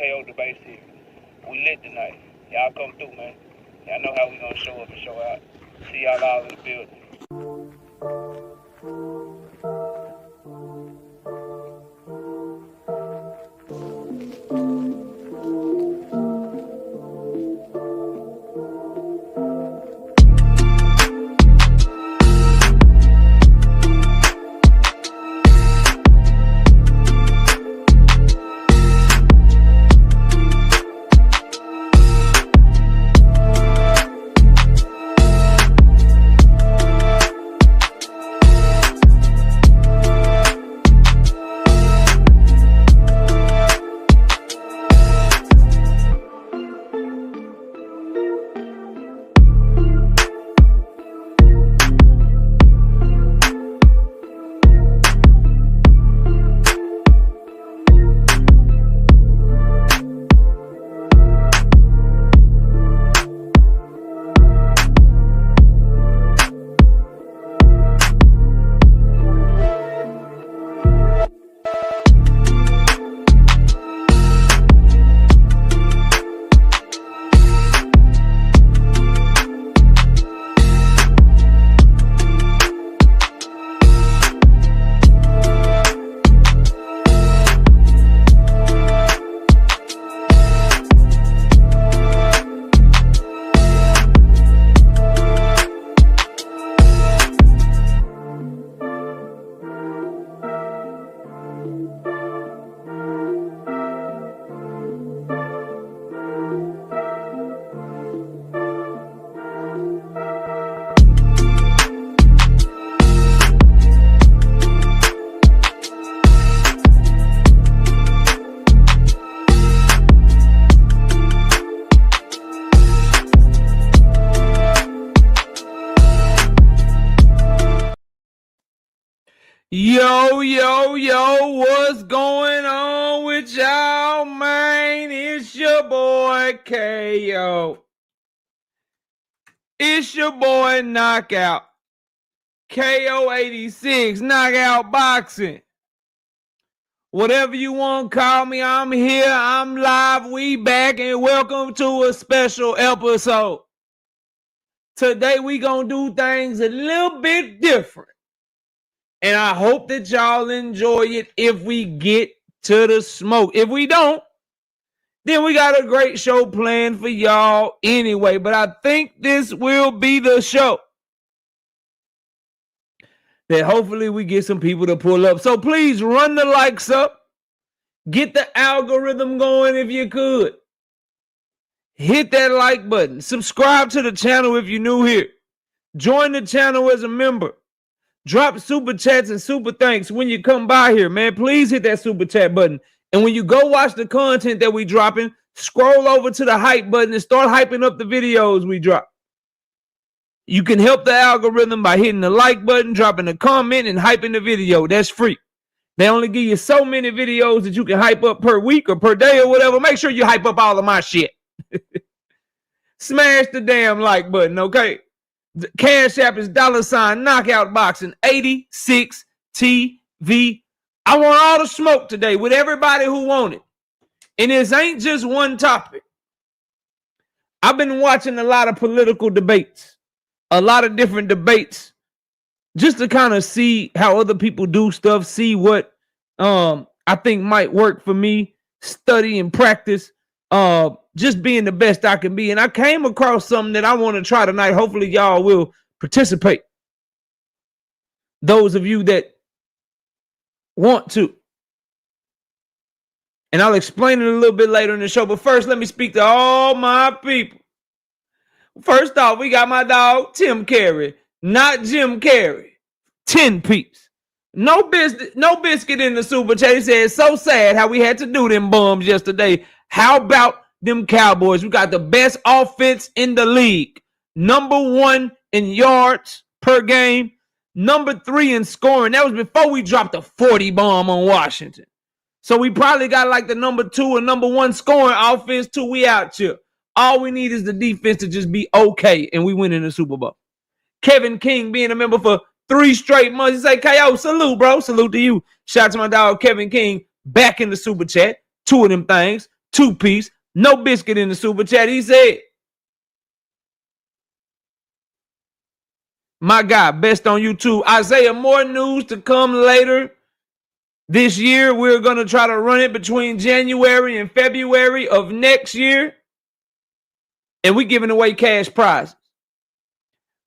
KO debate series. We lit tonight. Y'all come through, man. Y'all know how we gonna show up and show out. See y'all all in the building. Yo, what's going on with y'all, man? It's your boy KO. It's your boy Knockout. KO86, Knockout Boxing. Whatever you want to call me, I'm here, I'm live, we back, and welcome to a special episode. Today we gonna do things a little bit different. And I hope that y'all enjoy it if we get to the smoke. If we don't, then we got a great show planned for y'all anyway. But I think this will be the show that hopefully we get some people to pull up. So please run the likes up. Get the algorithm going if you could. Hit that like button. Subscribe to the channel if you're new here. Join the channel as a member. Drop super chats and super thanks when you come by here, man. Please hit that super chat button. And when you go watch the content that we dropping, scroll over to the hype button and start hyping up the videos we drop. You can help the algorithm by hitting the like button, dropping a comment, and hyping the video. That's free. They only give you so many videos that you can hype up per week or per day or whatever. Make sure you hype up all of my shit. Smash the damn like button, okay? The CashApp is $ Knockout Boxing 86 TV. I want all the smoke today with everybody who want it. And this ain't just one topic. I've been watching a lot of political debates, a lot of different debates, just to kind of see how other people do stuff, see what I think might work for me, study and practice. Just being the best I can be. And I came across something that I want to try tonight. Hopefully y'all will participate. Those of you that want to. And I'll explain it a little bit later in the show. But first, let me speak to all my people. First off, we got my dog, Tim Carey. Not Jim Carrey. 10 piece. No biscuit in the super chat. He said, so sad how we had to do them bums yesterday. How about them Cowboys? We got the best offense in the league. Number 1 in yards per game. Number 3 in scoring. That was before we dropped the 40 bomb on Washington. So we probably got like the number 2 and number 1 scoring offense too. We out here. All we need is the defense to just be okay, and we win in the Super Bowl. Kevin King being a member for 3 straight months. He say, KO, salute, bro. Salute to you. Shout out to my dog, Kevin King, back in the super chat. 2 of them things. 2-piece. No biscuit in the super chat. He said, my guy, best on YouTube. Isaiah, more news to come later this year. We're going to try to run it between January and February of next year. And we're giving away cash prizes.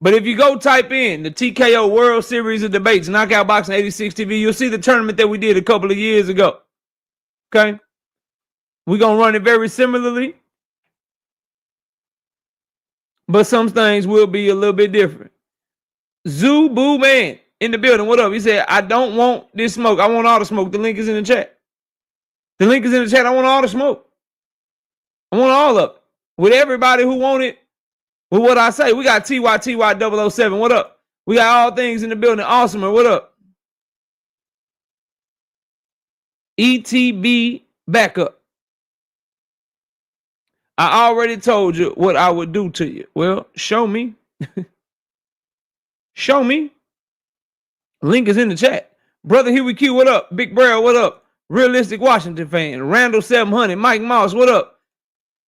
But if you go type in the TKO World Series of Debates, Knockout Boxing 86 TV, you'll see the tournament that we did a couple of years ago. Okay? We're going to run it very similarly. But some things will be a little bit different. Zoo Boo Man in the building. What up? He said, I don't want this smoke. I want all the smoke. The link is in the chat. The link is in the chat. I want all the smoke. I want all of it. With everybody who want it. With what I say. We got TYTY007. What up? We got all things in the building. Awesomer. What up? ETB backup. I already told you what I would do to you. Well, show me. Show me. Link is in the chat. Brother Huey Q, what up? Big Barrel, what up? Realistic Washington fan. Randall 700. Mike Moss, what up?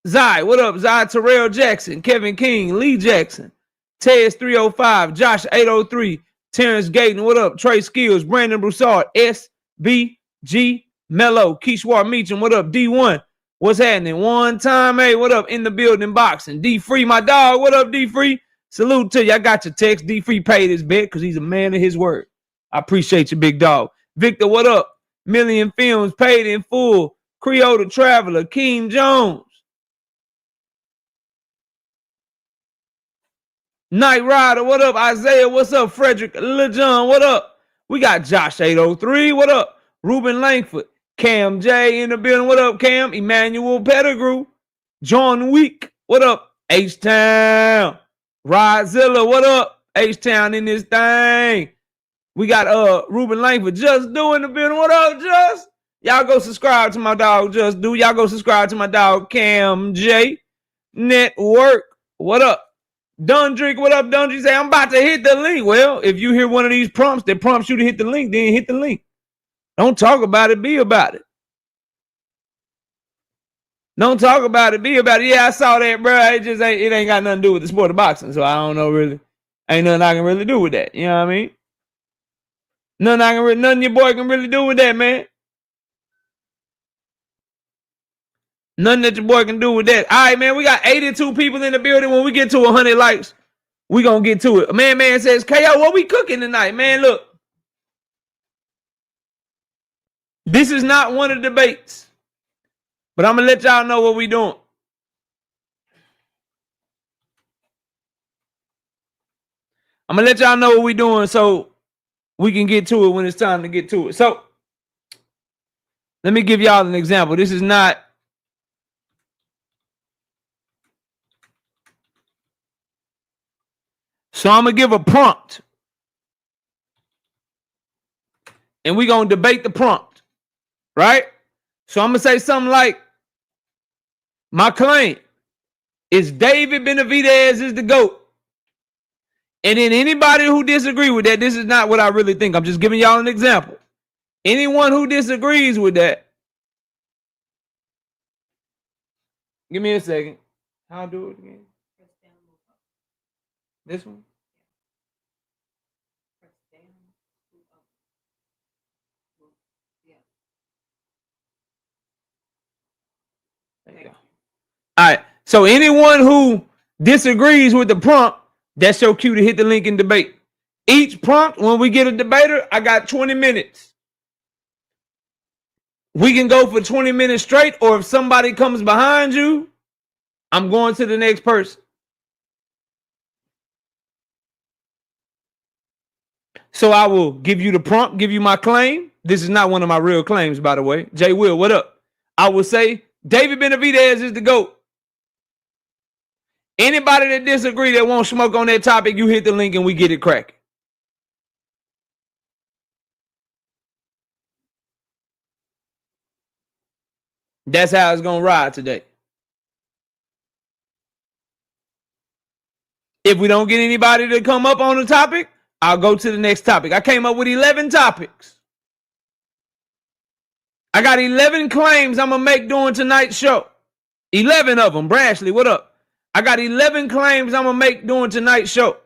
Zai, what up? Zai Terrell Jackson. Kevin King. Lee Jackson. Tez 305. Josh 803. Terrence Gayton, what up? Trey Skills. Brandon Broussard. SBG Mello. Keishwar Meacham, what up? D1. What's happening? One time, hey, what up? In the building boxing. D Free, my dog. What up, D Free? Salute to you. I got your text. D Free paid his bet because he's a man of his word. I appreciate you, big dog. Victor, what up? Million Films paid in full. Creole the Traveler. Keem Jones. Night Rider, what up? Isaiah, what's up? Frederick LeJohn, what up? We got Josh 803, what up? Ruben Langford. Cam J in the building, what up, Cam? Emmanuel Pettigrew. John Week, what up? H-Town. Rodzilla, what up? H-Town in this thing. We got Ruben Langford just doing the building. What up, Just? Y'all go subscribe to my dog, Just Do. Y'all go subscribe to my dog, Cam J. Network. What up? Dundrick, what up, Dundrick? Say, I'm about to hit the link. Well, if you hear one of these prompts that prompts you to hit the link, then hit the link. Don't talk about it, be about it. Don't talk about it, be about it. Yeah, I saw that, bro. It ain't got nothing to do with the sport of boxing, so I don't know really. Ain't nothing I can really do with that. You know what I mean? Nothing your boy can really do with that, man. Nothing that your boy can do with that. All right, man, we got 82 people in the building. When we get to 100 likes, we gonna get to it. Man says, KO, what we cooking tonight? Man, look. This is not one of the debates, but I'm gonna let y'all know what we doing. I'm gonna let y'all know what we doing so we can get to it when it's time to get to it. So let me give y'all an example. This is not so I'm gonna give a prompt. And we're gonna debate the prompt. Right? So I'm gonna say something like, my claim is David Benavidez is the GOAT. And then anybody who disagree with that, this is not what I really think. I'm just giving y'all an example. Anyone who disagrees with that, give me a second. How do it again? This one? There you go. All right. So anyone who disagrees with the prompt, that's your cue to hit the link and debate. Each prompt, when we get a debater, I got 20 minutes. We can go for 20 minutes straight, or if somebody comes behind you, I'm going to the next person. So I will give you the prompt, give you my claim. This is not one of my real claims, by the way. Jay Will, what up? I will say David Benavidez is the GOAT. Anybody that disagree that won't smoke on that topic, you hit the link and we get it cracking. That's how it's going to ride today. If we don't get anybody to come up on the topic, I'll go to the next topic. I came up with 11 topics. I got 11 claims I'm going to make during tonight's show. 11 of them. Brashley, what up? I got 11 claims I'm going to make during tonight's show.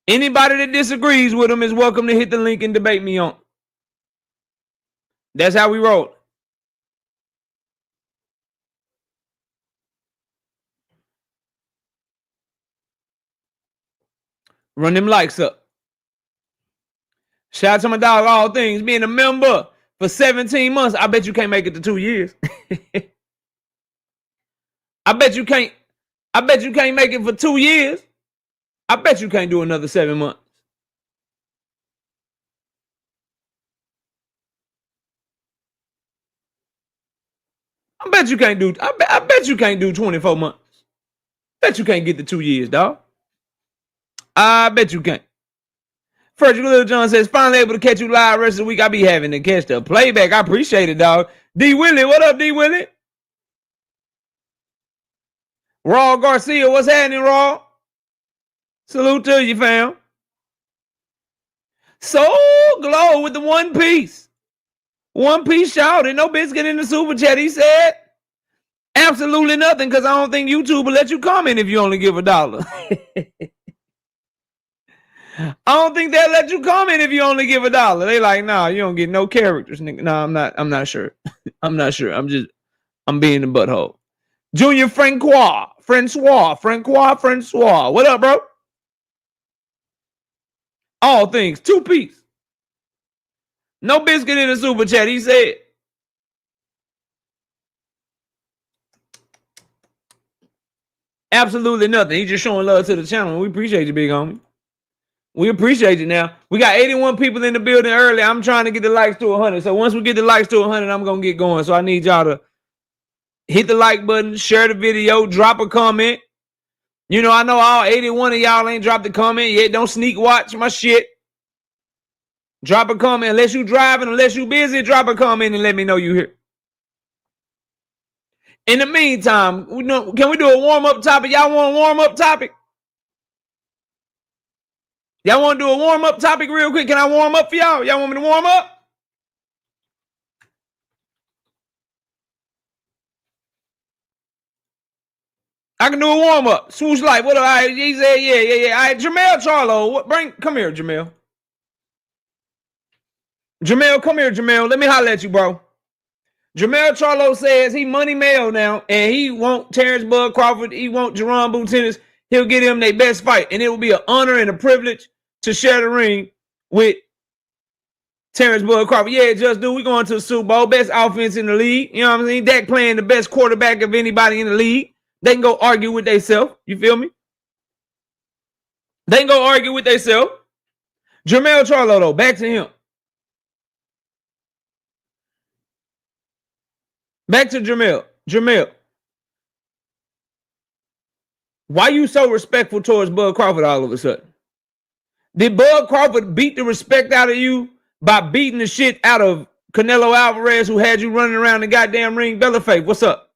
Anybody that disagrees with them is welcome to hit the link and debate me on. That's how we roll. Run them likes up. Shout out to my dog, All Things, being a member for 17 months. I bet you can't make it to 2 years. I bet you can't make it for 2 years. I bet you can't do another 7 months. I bet you can't do 24 months. Bet you can't get to 2 years, dog. I bet you can't. Frederick Little John says, finally able to catch you live rest of the week. I be having to catch the playback. I appreciate it, dog. D Willie, what up, D Willie? Raw Garcia, what's happening, Raw? Salute to you, fam. So Glow with the One Piece. One Piece shouted, no biscuit in the super chat. He said, absolutely nothing, because I don't think YouTube will let you comment if you only give $1. I don't think they'll let you comment if you only give $1. They like, nah, you don't get no characters, nigga. Nah, I'm not sure. I'm not sure. I'm being the butthole. Junior Francois. What up, bro? All Things, 2 piece. No biscuit in the super chat, he said. Absolutely nothing. He's just showing love to the channel. We appreciate you, big homie. We appreciate you now. We got 81 people in the building early. I'm trying to get the likes to 100. So once we get the likes to 100, I'm going to get going. So I need y'all to hit the like button, share the video, drop a comment. You know, I know all 81 of y'all ain't dropped a comment yet. Don't sneak watch my shit. Drop a comment. Unless you driving, unless you busy, drop a comment and let me know you here. In the meantime, can we do a warm-up topic? Y'all want a warm-up topic? Y'all want to do a warm-up topic real quick? Can I warm up for y'all? Y'all want me to warm up? I can do a warm-up. Swoosh Light, what up? All right, he said, yeah. All right, Jamel Charlo, come here, Jamel. Jamel, come here, Jamel. Let me holler at you, bro. Jamel Charlo says he money mail now, and he want Terrence Bud Crawford, he want Jerron Bootennis. He'll get him their best fight, and it will be an honor and a privilege to share the ring with Terrence Bud Crawford. Yeah, just do. We going to the Super Bowl. Best offense in the league. You know what I'm saying? Dak playing the best quarterback of anybody in the league. They can go argue with themselves. You feel me? They can go argue with themselves. Jamel Charlo, though, back to him. Back to Jamel. Jamel, why you so respectful towards Bud Crawford all of a sudden? Did Bud Crawford beat the respect out of you by beating the shit out of Canelo Alvarez, who had you running around the goddamn ring? Bellaface, what's up?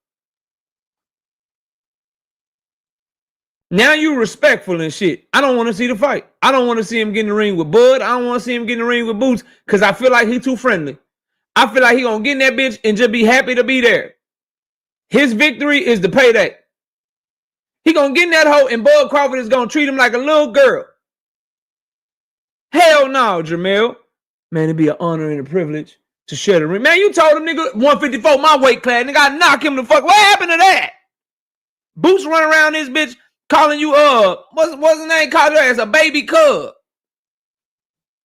Now you respectful and shit. I don't want to see the fight. I don't want to see him get in the ring with Bud. I don't want to see him get in the ring with Boots because I feel like he's too friendly. I feel like he gonna get in that bitch and just be happy to be there. His victory is the payday. He gonna get in that hole and Bud Crawford is gonna treat him like a little girl. Hell no, Jamel. Man, it'd be an honor and a privilege to share the ring. Man, you told him, nigga, 154, my weight class. Nigga, I knock him the fuck. What happened to that? Boots run around this bitch calling you, what's the name? Called your ass a baby cub.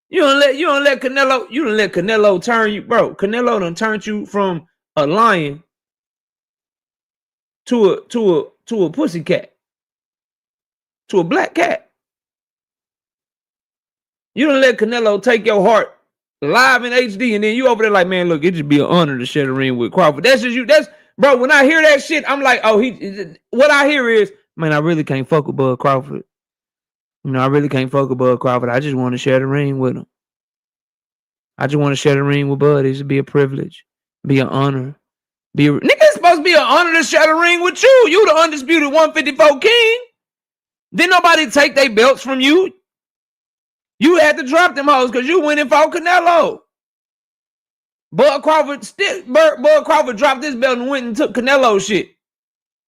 You don't let Canelo turn you, bro. Canelo done turned you from a lion to a pussy cat. To a black cat. You don't let Canelo take your heart live in HD, and then you over there like, man, look, it just be an honor to share the ring with Crawford. That's just you. That's, bro, when I hear that shit, I'm like, oh, what I hear is, man, I really can't fuck with Bud Crawford. You know, I really can't fuck with Bud Crawford. I just want to share the ring with him. I just want to share the ring with Bud. It should be a privilege. Be an honor. Nigga, it's supposed to be an honor to share the ring with you. You the undisputed 154 king. Didn't nobody take their belts from you. You had to drop them hoes because you went and fought Canelo. Bud Crawford dropped his belt and went and took Canelo shit.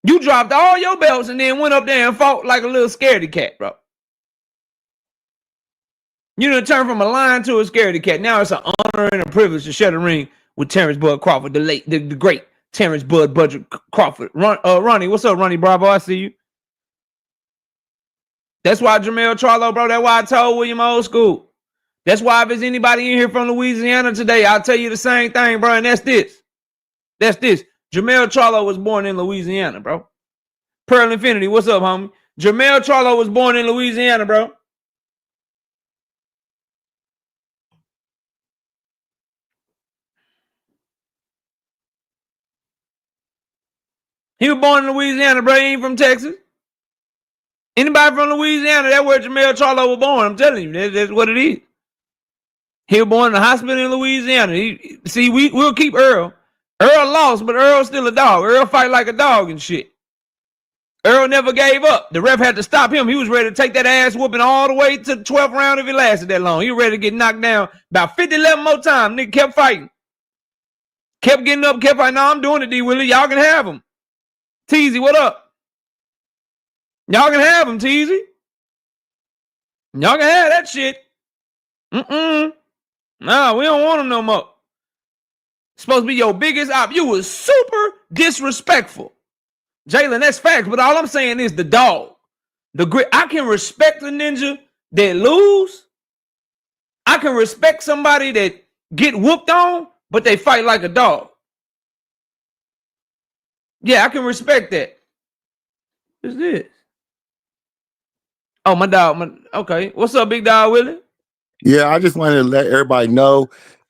You dropped all your belts and then went up there and fought like a little scaredy cat, bro. You done turned from a lion to a scaredy cat. Now it's an honor and a privilege to share the ring with Terrence Bud Crawford, the great Terrence Bud Crawford. Ronnie, what's up, Ronnie Bravo? I see you. That's why Jermell Charlo, bro. That's why I told William Old School. That's why if there's anybody in here from Louisiana today, I'll tell you the same thing, bro. And that's this. Jermell Charlo was born in Louisiana, bro. Pearl Infinity, what's up, homie? Jermell Charlo was born in Louisiana, bro. He was born in Louisiana, bro. He ain't from Texas. Anybody from Louisiana, that's where Jermell Charlo was born. I'm telling you, that's what it is. He was born in a hospital in Louisiana. We'll keep Earl. Earl lost, but Earl's still a dog. Earl fight like a dog and shit. Earl never gave up. The ref had to stop him. He was ready to take that ass whooping all the way to the 12th round if it lasted that long. He was ready to get knocked down about 11 more times. Nigga kept fighting. Kept getting up, kept fighting. No, I'm doing it, D. Willie. Y'all can have him. Teasy, what up? Y'all can have him, Teasy. Y'all can have that shit. Nah, we don't want him no more. Supposed to be your biggest op. You was super disrespectful. Jalen, that's facts, but all I'm saying is the dog. The grit. I can respect the ninja that lose. I can respect somebody that get whooped on, but they fight like a dog. Yeah, I can respect that. What's this? Oh, my dog. Okay. What's up, big dog Willie? Yeah, I just wanted to let everybody know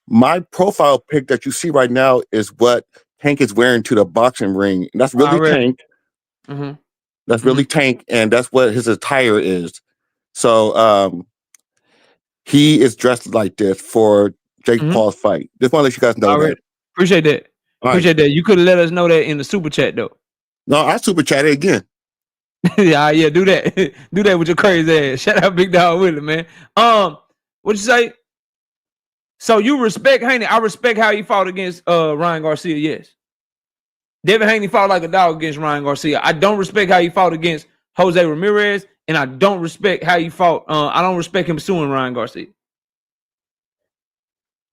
my profile pic that you see right now is what Tank is wearing to the boxing ring. And that's really Tank. Mm-hmm. That's really Tank, and that's what his attire is. So he is dressed like this for Jake Paul's fight. Just want to let you guys know that. Appreciate that. Appreciate that. You could have let us know that in the super chat though. No, I super chatted again. yeah, do that. Do that with your crazy ass. Shout out Big Dog Willie, man. What'd you say? So you respect Haney. I respect how he fought against Ryan Garcia, yes. Devin Haney fought like a dog against Ryan Garcia. I don't respect how he fought against Jose Ramirez, and I don't respect how he fought. I don't respect him suing Ryan Garcia.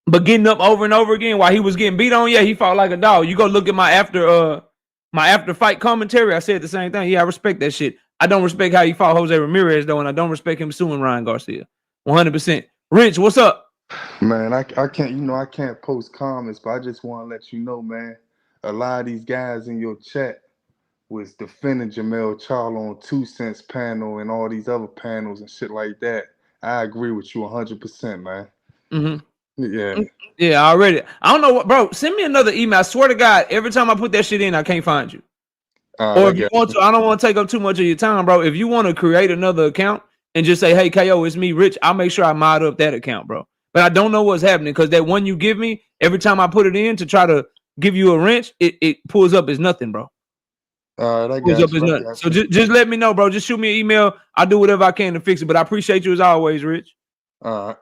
But getting up over and over again while he was getting beat on, yeah, he fought like a dog. You go look at my after fight commentary. I said the same thing. Yeah, I respect that shit. I don't respect how he fought Jose Ramirez though, and I don't respect him suing Ryan Garcia. 100%. Rich, what's up? Man, I can't, I can't post comments, but I just want to let you know, man, a lot of these guys in your chat was defending Jermell Charlo on 2 Cents panel and all these other panels and shit like that. I agree with you 100%, man. Mm-hmm. Yeah, already. I don't know what, bro. Send me another email. I swear to God, every time I put that shit in, I can't find you. Or if you want to, I don't want to take up too much of your time, bro. If you want to create another account and just say, hey, KO, it's me, Rich, I'll make sure I mod up that account, bro. But I don't know what's happening because that one you give me, every time I put it in to try to give you a wrench, it pulls up as nothing, bro. Pulls up as nothing. So just let me know, bro. Just shoot me an email. I'll do whatever I can to fix it. But I appreciate you as always, Rich. All right.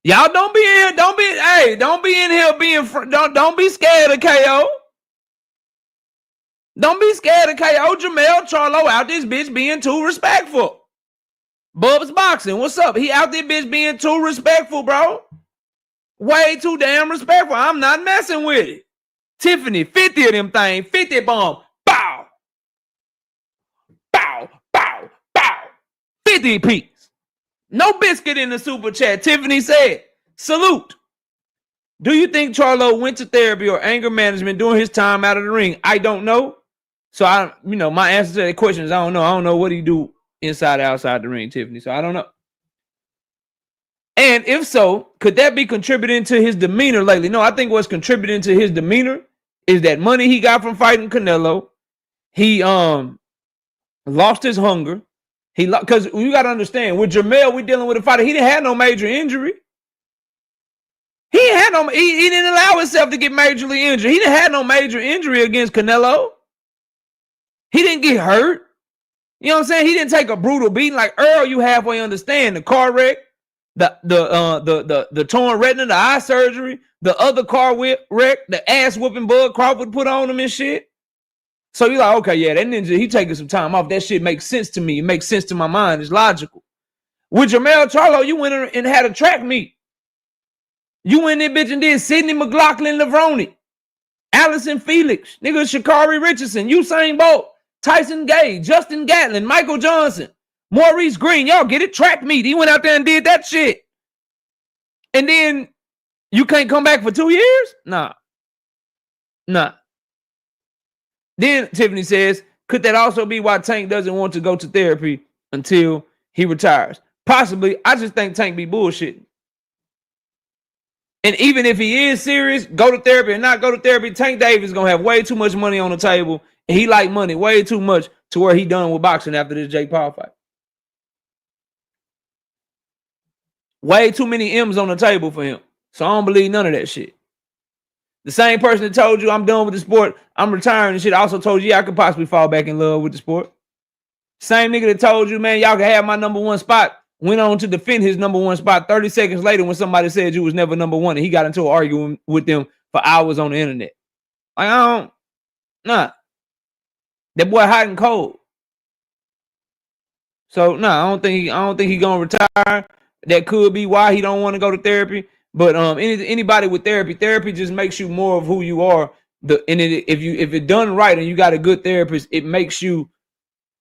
Y'all don't be in. Don't be in here being. Don't be scared of KO. Don't be scared of KO. Jermell Charlo out this bitch being too respectful. Bubs Boxing, what's up? He out there bitch being too respectful, bro. Way too damn respectful. I'm not messing with it. Tiffany, 50 of them things. 50 bomb. Bow. Bow. Bow. Bow. 50 piece. No biscuit in the super chat. Tiffany said, salute. Do you think Charlo went to therapy or anger management during his time out of the ring? I don't know. So my answer to that question is I don't know. I don't know what he do inside or outside the ring, Tiffany. So I don't know. And if so, could that be contributing to his demeanor lately? No, I think what's contributing to his demeanor is that money he got from fighting Canelo. He lost his hunger. Because you got to understand, with Jermell, we dealing with a fighter. He didn't have no major injury. He didn't allow himself to get majorly injured. He didn't have no major injury against Canelo. He didn't get hurt. You know what I'm saying? He didn't take a brutal beating like Earl. You halfway understand the car wreck, the torn retina, the eye surgery, the other car wreck, the ass whooping Bud Crawford put on him and shit. So you're like, okay, yeah, that ninja, he taking some time off. That shit makes sense to me. It makes sense to my mind. It's logical. With Jermell Charlo, you went and had a track meet. You went in there, bitch, and did Sidney McLaughlin Lavroni, Allison Felix, nigga Shakari Richardson, Usain Bolt, Tyson Gay, Justin Gatlin, Michael Johnson, Maurice Green. Y'all get it? Track meet. He went out there and did that shit. And then you can't come back for 2 years? Nah. Then Tiffany says, could that also be why Tank doesn't want to go to therapy until he retires? Possibly. I just think Tank be bullshitting. And even if he is serious, go to therapy or not go to therapy, Tank Davis is going to have way too much money on the table. And he like money way too much to where he done with boxing after this Jake Paul fight. Way too many M's on the table for him. So I don't believe none of that shit. The same person that told you I'm done with the sport, I'm retiring and shit, also told you I could possibly fall back in love with the sport. Same nigga that told you, man, y'all can have my number one spot, went on to defend his number one spot 30 seconds later when somebody said you was never number one and he got into an argument with them for hours on the internet. Like, nah. That boy hot and cold. So, nah, I don't think he gonna retire. That could be why he don't want to go to therapy. But anybody with therapy just makes you more of who you are. If it's done right and you got a good therapist, it makes you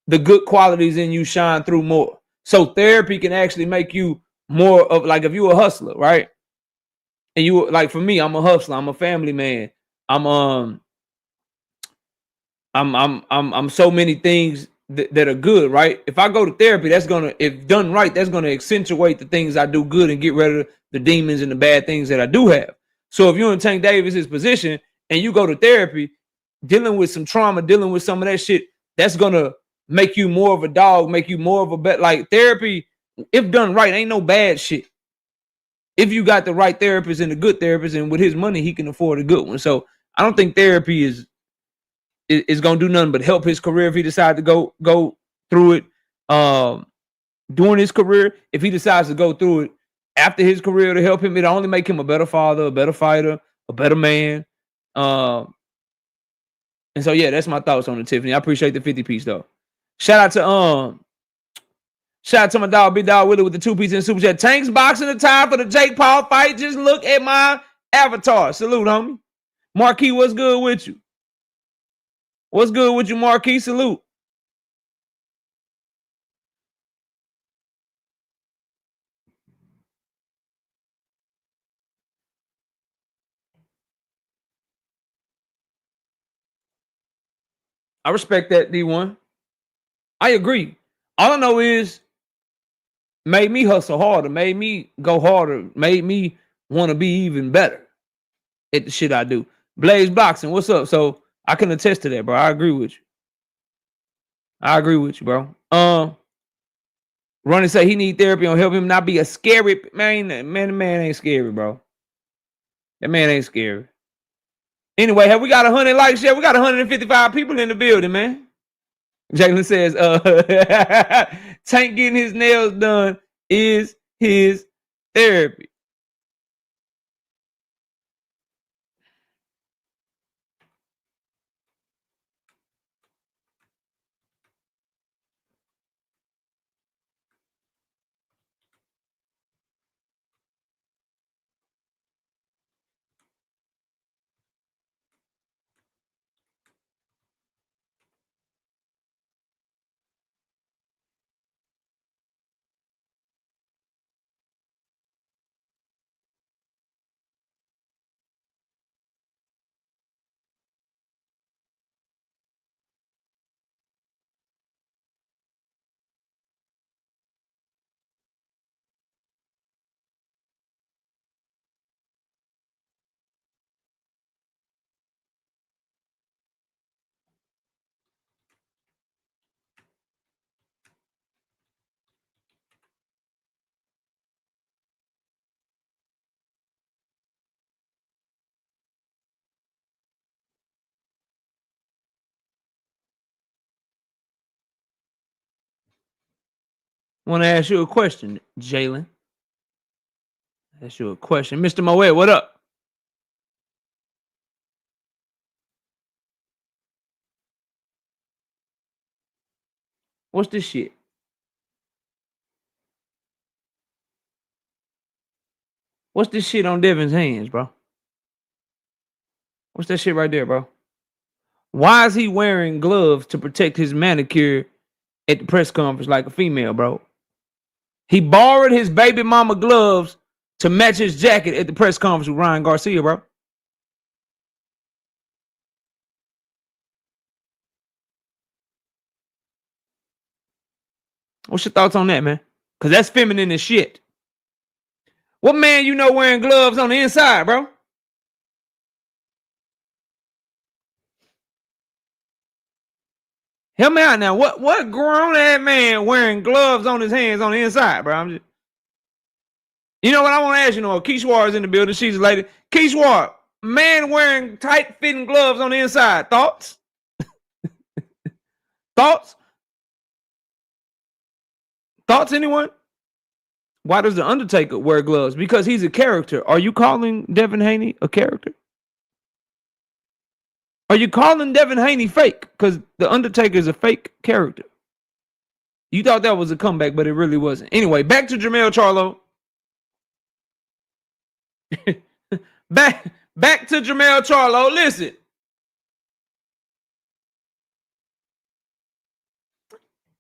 the good qualities in you shine through more. So therapy can actually make you more of, like, if you're a hustler, right? And you, like, for me, I'm a hustler. I'm a family man. I'm so many things that are good, right? If I go to therapy, that's gonna, if done right, that's gonna accentuate the things I do good and get rid of the demons and the bad things that I do have. So if you're in Tank Davis's position and you go to therapy, dealing with some trauma, dealing with some of that shit, that's gonna make you more of a dog, make you more of a bet. Like, therapy, if done right, ain't no bad shit. If you got the right therapist and a good therapist, and with his money, he can afford a good one. So I don't think therapy is gonna do nothing but help his career if he decides to go through it during his career. If he decides to go through it after his career to help him, it'll only make him a better father, a better fighter, a better man. And so yeah, that's my thoughts on it, Tiffany. I appreciate the 50 piece though. Shout out to my dog, Big Dog Willie with the 2 piece in super chat. Tank's boxing the time for the Jake Paul fight. Just look at my avatar. Salute, homie. Marquis, what's good with you? What's good with you, Marquis? Salute. I respect that, D1. I agree. All I know is made me hustle harder, made me go harder, made me want to be even better at the shit I do. Blaze Boxing, what's up? So I can attest to that, bro. I agree with you. Bro. Ronnie say he need therapy on help him not be a scary man. The man ain't scary, bro. That man ain't scary. Anyway, have we got 100 likes yet? We got 155 people in the building, man. Jalen says, Tank getting his nails done is his therapy. I want to ask you a question, Jalen. That's your question. Mr. Moet, what up? What's this shit? What's this shit on Devin's hands, bro? What's that shit right there, bro? Why is he wearing gloves to protect his manicure at the press conference like a female, bro? He borrowed his baby mama gloves to match his jacket at the press conference with Ryan Garcia, bro. What's your thoughts on that, man? Because that's feminine as shit. What man you know wearing gloves on the inside, bro? Help me out now. What grown ass man wearing gloves on his hands on the inside, bro? You know what I want to ask you? No, Keishwar is in the building. She's a lady. Keishwar, man wearing tight fitting gloves on the inside. Thoughts? Thoughts? Thoughts, anyone? Why does the Undertaker wear gloves? Because he's a character. Are you calling Devin Haney a character? Are you calling Devin Haney fake? Because the Undertaker is a fake character. You thought that was a comeback, but it really wasn't. Anyway, back to Jermell Charlo. back to Jermell Charlo. Listen.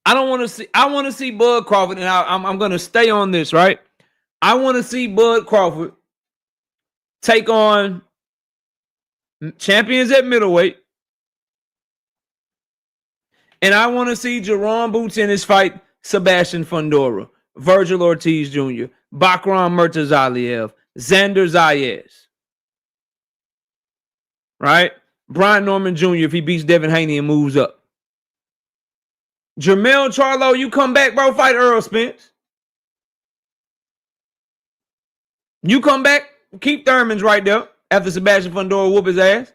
I want to see Bud Crawford, and I'm going to stay on this, right? I want to see Bud Crawford take on champions at middleweight. And I want to see Jerome Boots Ennis fight Sebastian Fundora, Virgil Ortiz Jr., Bakram Murtazaliev, Xander Zayas. Right? Brian Norman Jr. if he beats Devin Haney and moves up. Jermell Charlo, you come back, bro, fight Earl Spence. You come back, keep Thurman's right there after Sebastian Fundora whoop his ass.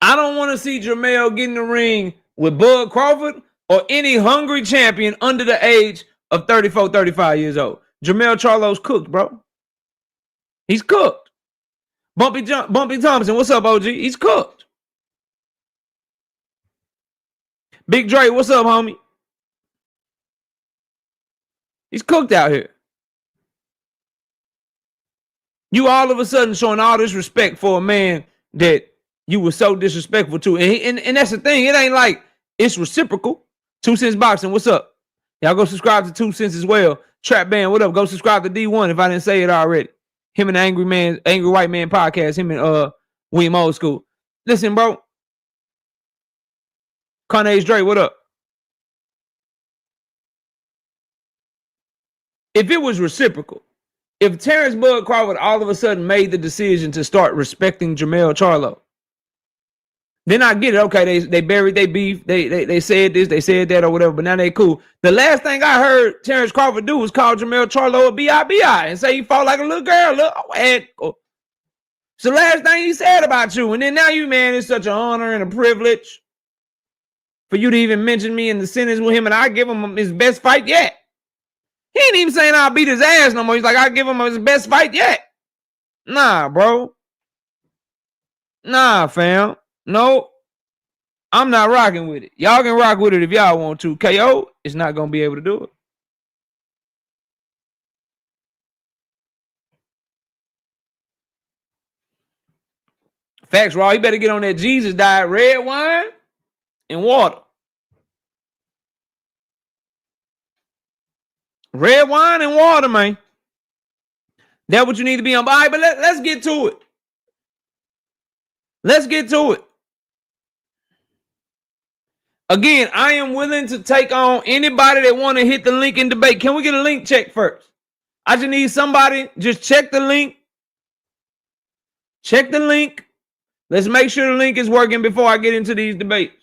I don't want to see Jermell get in the ring with Bud Crawford or any hungry champion under the age of 34, 35 years old. Jermell Charlo's cooked, bro. He's cooked. Bumpy Thompson, what's up, OG? He's cooked. Big Dre, what's up, homie? He's cooked out here. You all of a sudden showing all this respect for a man that you were so disrespectful to. And that's the thing. It ain't like it's reciprocal. 2 Cents Boxing, what's up? Y'all go subscribe to 2 Cents as well. Trap Band, what up? Go subscribe to D1 if I didn't say it already. Him and the Angry White Man podcast. Him and William Old School. Listen, bro. Carnage Dre, what up? If it was reciprocal, if Terrence Bud Crawford all of a sudden made the decision to start respecting Jermell Charlo, then I get it. Okay, they buried their beef. They said this, they said that, or whatever, but now they cool. The last thing I heard Terrence Crawford do was call Jermell Charlo a B.I.B.I. and say he fought like a little girl. It's the last thing he said about you. And then now you, man, it's such an honor and a privilege for you to even mention me in the sentence with him, and I give him his best fight yet. He ain't even saying I'll beat his ass no more. He's like, I give him his best fight yet. Nah, bro. Nah, fam. No. I'm not rocking with it. Y'all can rock with it if y'all want to. KO is not going to be able to do it. Facts, Raw. You better get on that Jesus diet. Red wine and water. Red wine and water, man. That's what you need to be on. All right, but let's get to it. Let's get to it. Again, I am willing to take on anybody that want to hit the link in debate. Can we get a link check first? I just need somebody. Just check the link. Check the link. Let's make sure the link is working before I get into these debates.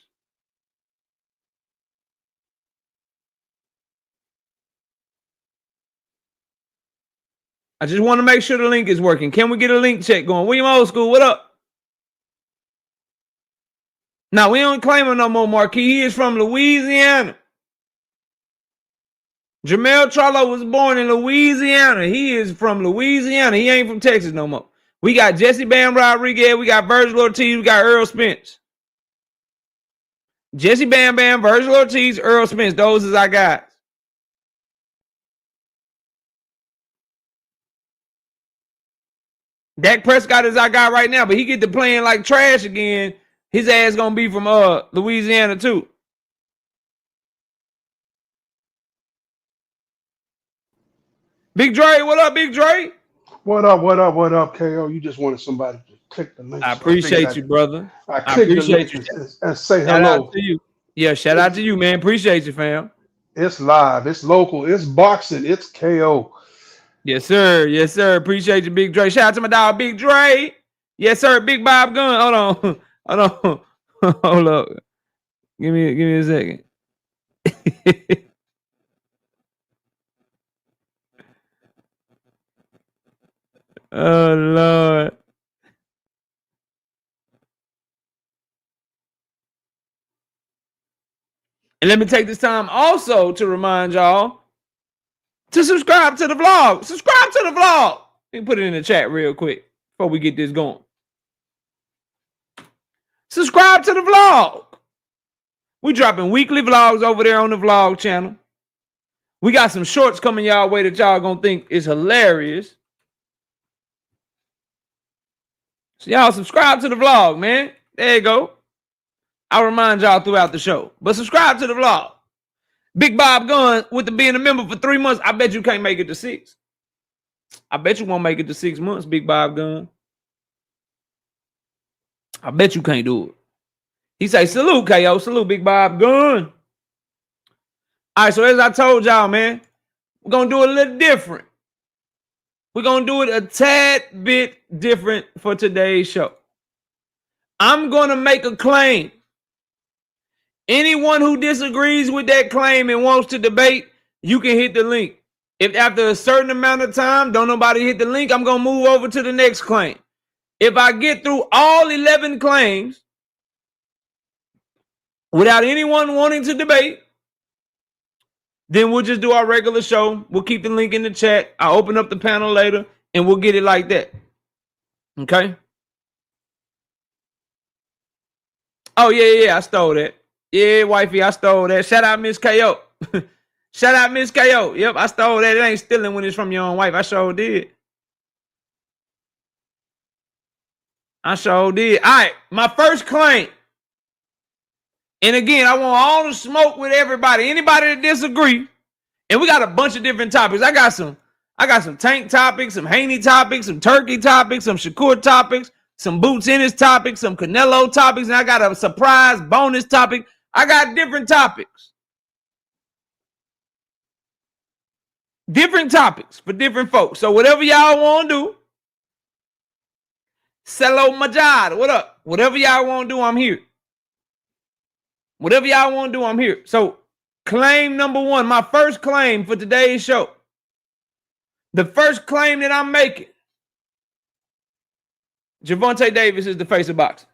I just want to make sure the link is working. Can we get a link check going? William Old School, what up? Now, we don't claim him no more, Marquis. He is from Louisiana. Jamel Charlo was born in Louisiana. He is from Louisiana. He ain't from Texas no more. We got Jesse Bam Rodriguez. We got Virgil Ortiz. We got Earl Spence. Jesse Bam Bam, Virgil Ortiz, Earl Spence. Those is our guys. Dak Prescott is our guy right now, but he get to playing like trash again. His ass gonna be from Louisiana too. Big Dre, what up, Big Dre? What up, KO? You just wanted somebody to click the link. I appreciate you, brother. I clicked the link and say shout hello. Out to you. Yeah, shout out to you, man. Appreciate you, fam. It's live. It's local. It's boxing. It's KO. Yes, sir. Yes, sir. Appreciate you, Big Dre. Shout out to my dog, Big Dre. Yes, sir. Big Bob Gun. Hold on. Hold on. Hold up. Give me a second. Oh, Lord. And let me take this time also to remind y'all to subscribe to the vlog. Subscribe to the vlog. Let me put it in the chat real quick before we get this going. Subscribe to the vlog. We dropping weekly vlogs over there on the vlog channel. We got some shorts coming y'all way that y'all gonna think is hilarious. So y'all subscribe to the vlog, man. There you go. I'll remind y'all throughout the show. But subscribe to the vlog. Big Bob Gun, with the being a member for 3 months, I bet you can't make it to 6. I bet you won't make it to 6 months, Big Bob Gun. I bet you can't do it. He say, salute, KO. Salute, Big Bob Gun. All right, so as I told y'all, man, we're going to do it a little different. We're going to do it a tad bit different for today's show. I'm going to make a claim. Anyone who disagrees with that claim and wants to debate, you can hit the link. If after a certain amount of time, don't nobody hit the link, I'm going to move over to the next claim. If I get through all 11 claims without anyone wanting to debate, then we'll just do our regular show. We'll keep the link in the chat. I'll open up the panel later, and we'll get it like that. Okay? Oh, yeah, I stole that. Yeah, wifey, I stole that. Shout out Miss KO. Shout out Miss KO. Yep, I stole that. It ain't stealing when it's from your own wife. I sure did. I sure did. All right, my first claim. And again, I want all the smoke with everybody. Anybody that disagree. And we got a bunch of different topics. I got some Tank topics, some Haney topics, some Turkey topics, some Shakur topics, some Boots Ennis topics, some Canelo topics, and I got a surprise bonus topic. I got different topics. Different topics for different folks. So whatever y'all want to do, Cello Majad, what up? Whatever y'all want to do, I'm here. Whatever y'all want to do, I'm here. So claim number 1, my first claim for today's show. The first claim that I'm making. Gervonta Davis is the face of boxing.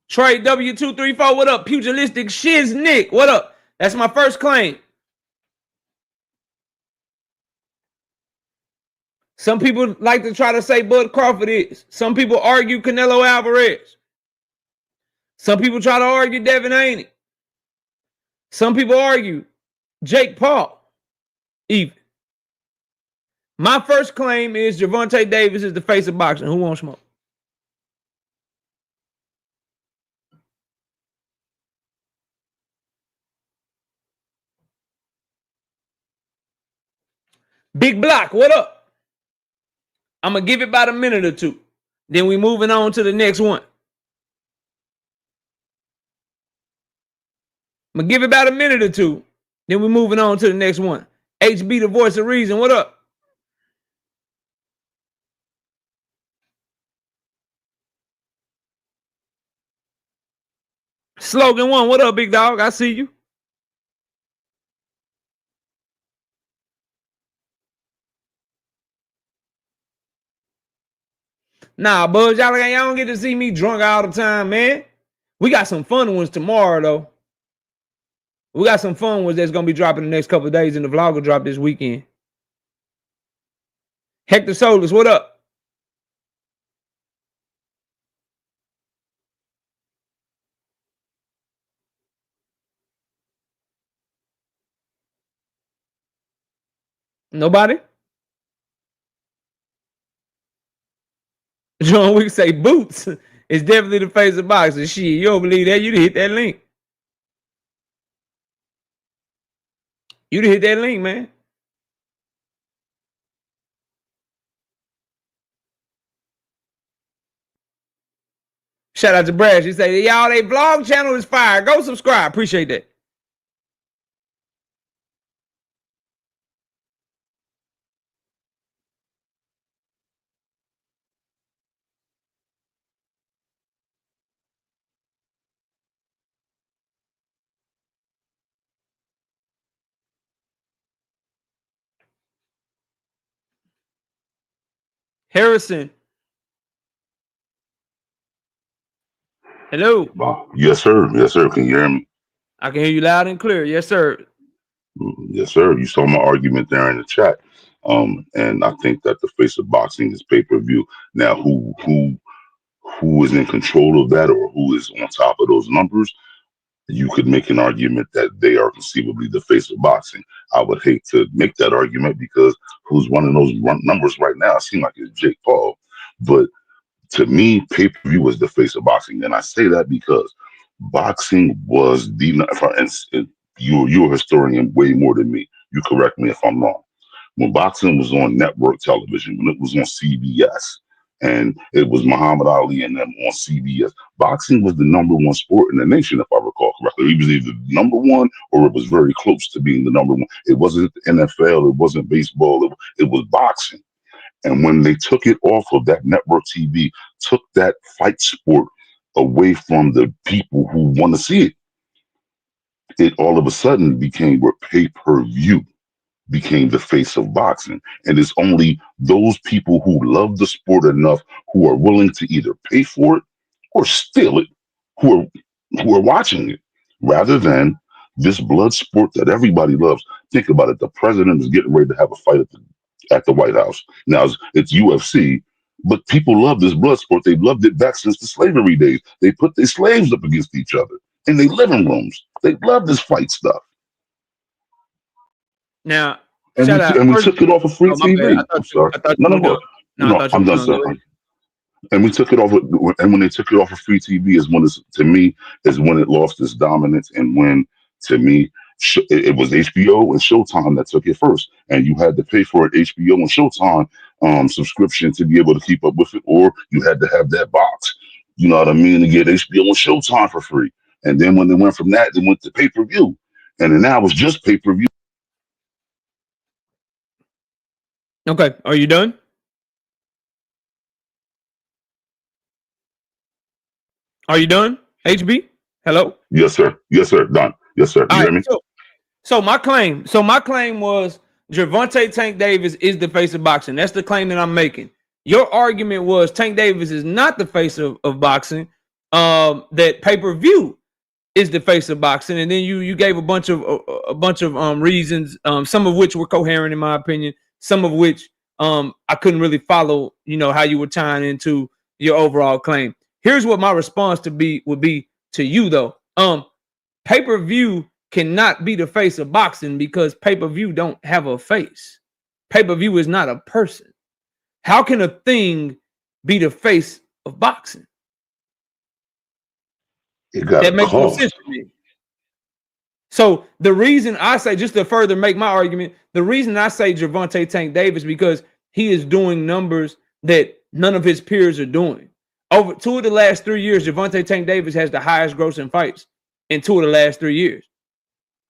Trey W234, what up? Pugilistic Shiznick, what up? That's my first claim. Some people like to try to say Bud Crawford is. Some people argue Canelo Alvarez. Some people try to argue Devin Haney. Some people argue Jake Paul. Even. My first claim is Gervonta Davis is the face of boxing. Who wants smoke? Big Block, what up? I'm going to give it about a minute or two. Then we moving on to the next one. I'm going to give it about a minute or two. Then we're moving on to the next one. HB, the voice of reason, what up? Slogan 1, what up, big dog? I see you. Nah, Buzz, y'all don't get to see me drunk all the time, man. We got some fun ones tomorrow, though. We got some fun ones that's going to be dropping the next couple of days, and the vlog will drop this weekend. Hector Solus, what up? Nobody? John Wick say Boots is definitely the face of boxing. Shit, you don't believe that? You'd hit that link. You'd hit that link, man. Shout out to Brad. She say, y'all, they vlog channel is fire. Go subscribe. Appreciate that. Harrison. Hello. Wow. Yes, sir. Yes, sir. Can you hear me? I can hear you loud and clear. Yes, sir. Yes, sir. You saw my argument there in the chat. And I think that the face of boxing is pay-per-view. Now, who is in control of that, or who is on top of those numbers? You could make an argument that they are conceivably the face of boxing. I would hate to make that argument because who's running those numbers right now? It seems like it's Jake Paul. But to me, pay-per-view is the face of boxing. And I say that because boxing was you're a historian way more than me. You correct me if I'm wrong. When boxing was on network television, when it was on CBS, and it was Muhammad Ali and them on CBS, boxing was the number one sport in the nation, if I recall correctly. It was either number one or it was very close to being the number one. It wasn't the NFL, it wasn't baseball, it was boxing. And when they took it off of that network TV, took that fight sport away from the people who want to see it, it all of a sudden became where pay-per-view became the face of boxing. And it's only those people who love the sport enough who are willing to either pay for it or steal it, who are watching it, rather than this blood sport that everybody loves. Think about it. The president is getting ready to have a fight at the White House. Now it's UFC, but people love this blood sport. They've loved it back since the slavery days. They put their slaves up against each other in their living rooms. They love this fight stuff. Now, we took it off of free TV. I'm sorry. I'm done, sir. And we took it off. And when they took it off of free TV is when it lost its dominance, and when, to me, it was HBO and Showtime that took it first, and you had to pay for an HBO and Showtime subscription to be able to keep up with it, or you had to have that box. You know what I mean? To get HBO and Showtime for free. And then when they went from that, they went to pay-per-view, and then now it's just pay-per-view. Okay, are you done? Are you done, HB? Hello? Yes, sir. Yes, sir. Done. Yes, sir. You hear me? So my claim was Gervonta Tank Davis is the face of boxing. That's the claim that I'm making. Your argument was Tank Davis is not the face of boxing. That pay-per-view is the face of boxing, and then you gave a bunch of reasons, some of which were coherent in my opinion, some of which I couldn't really follow. You know how you were tying into your overall claim. Here's what my response would be to you though. Pay-per-view cannot be the face of boxing because pay-per-view don't have a face. Pay-per-view is not a person. How can a thing be the face of boxing? That makes no sense to me. So the reason I say, just to further make my argument, the reason I say Gervonta Tank Davis because he is doing numbers that none of his peers are doing. Over 2 of the last 3 years, Gervonta Tank Davis has the highest grossing fights in 2 of the last 3 years.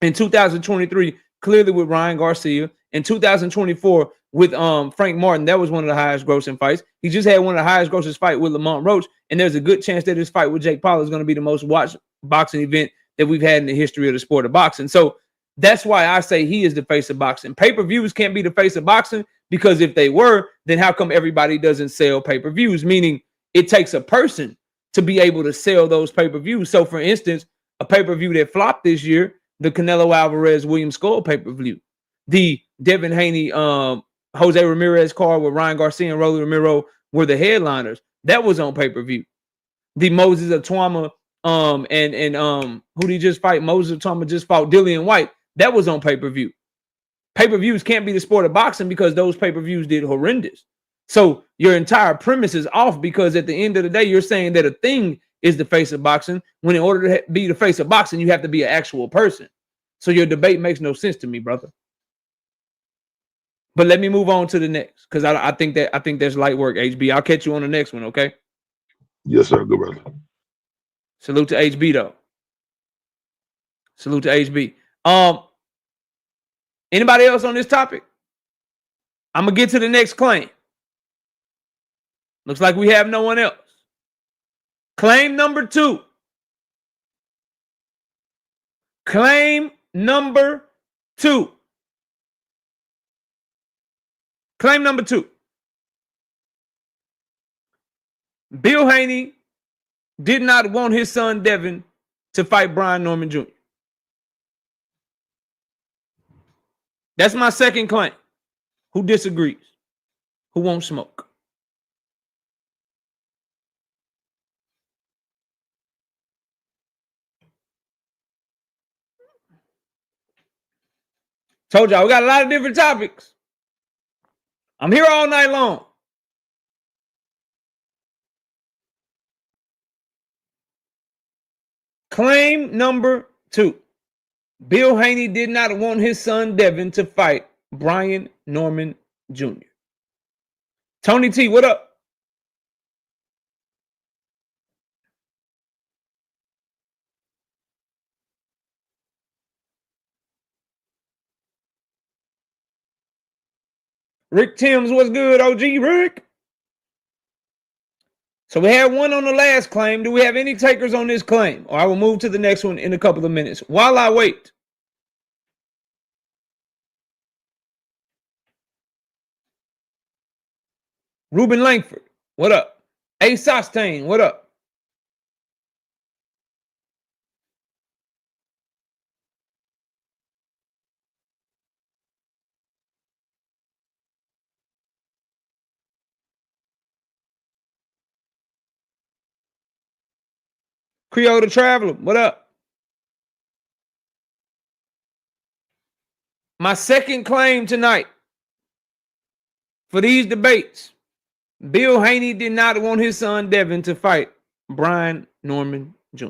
In 2023, clearly with Ryan Garcia. In 2024, with Frank Martin, that was one of the highest grossing fights. He just had one of the highest grossing fight with Lamont Roach, and there's a good chance that his fight with Jake Paul is going to be the most watched boxing event that we've had in the history of the sport of boxing. So That's why I say he is the face of boxing. Pay-per-views can't be the face of boxing, because if they were, then how come everybody doesn't sell pay-per-views? Meaning it takes a person to be able to sell those pay-per-views. So for instance, a pay-per-view that flopped this year, the Canelo Alvarez William Skull pay-per-view, the Devin Haney Jose Ramirez card with Ryan Garcia and Rolly Ramiro were the headliners. That was on pay-per-view. The Moses of Twama who did he just fight? Moses of Twama just fought Dillian White. That was on pay-per-view. Pay-per-views can't be the sport of boxing because those pay-per-views did horrendous. So your entire premise is off, because at the end of the day, you're saying that a thing is the face of boxing, when in order to be the face of boxing, you have to be an actual person. So your debate makes no sense to me, brother. But let me move on to the next, because I think that's light work, HB. I'll catch you on the next one, okay? Yes, sir. Good brother. Salute to HB though. Salute to HB. Anybody else on this topic? I'm gonna get to the next claim. Looks like we have no one else. Claim number 2. Claim number 2. Claim number 2. Bill Haney did not want his son Devin to fight Brian Norman Jr. That's my second claim. Who disagrees? Who won't smoke? Told y'all we got a lot of different topics. I'm here all night long. Claim number 2. Bill Haney did not want his son Devin to fight Brian Norman Jr. Tony T, what up? Rick Timms, what's good, OG Rick? So we had one on the last claim. Do we have any takers on this claim? Or I will move to the next one in a couple of minutes. While I wait, Ruben Langford, what up? A. Sostain, what up? Creole the Traveler, what up? My second claim tonight for these debates, Bill Haney did not want his son Devin to fight Brian Norman Jr.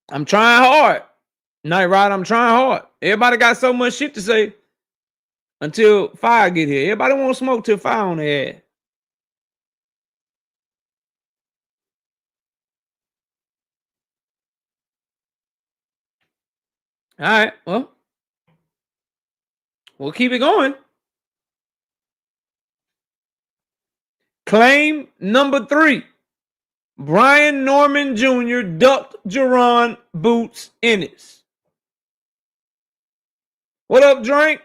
I'm trying hard. Night Ride, I'm trying hard. Everybody got so much shit to say until fire get here. Everybody won't smoke till fire on their head. All right, well, we'll keep it going. Claim number 3. Brian Norman Jr. ducked Jerron Boots Ennis. What up, Drink?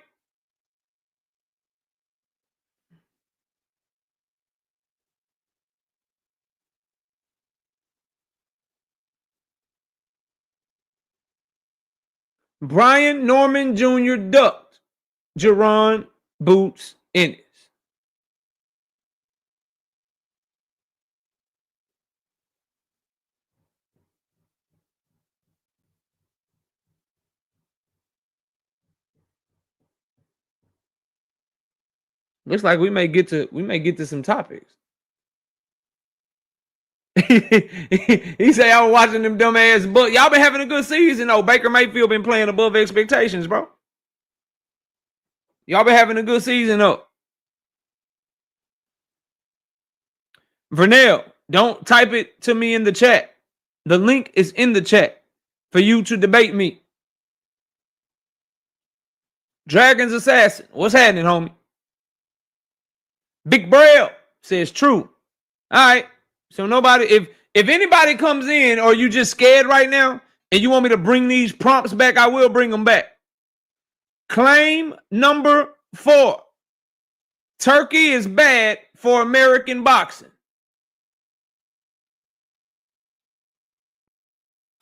Brian Norman Jr. ducked Jerron Boots Ennis. Looks like we may get to some topics. He say I was watching them dumb ass, but y'all been having a good season though. Baker Mayfield been playing above expectations, bro. Y'all been having a good season though. Vernell, don't type it to me in the chat. The link is in the chat for you to debate me. Dragon's Assassin, what's happening, homie? Big Braille says true. All right. So nobody, If anybody comes in or you just scared right now and you want me to bring these prompts back, I will bring them back. Claim number 4. Turkey is bad for American boxing.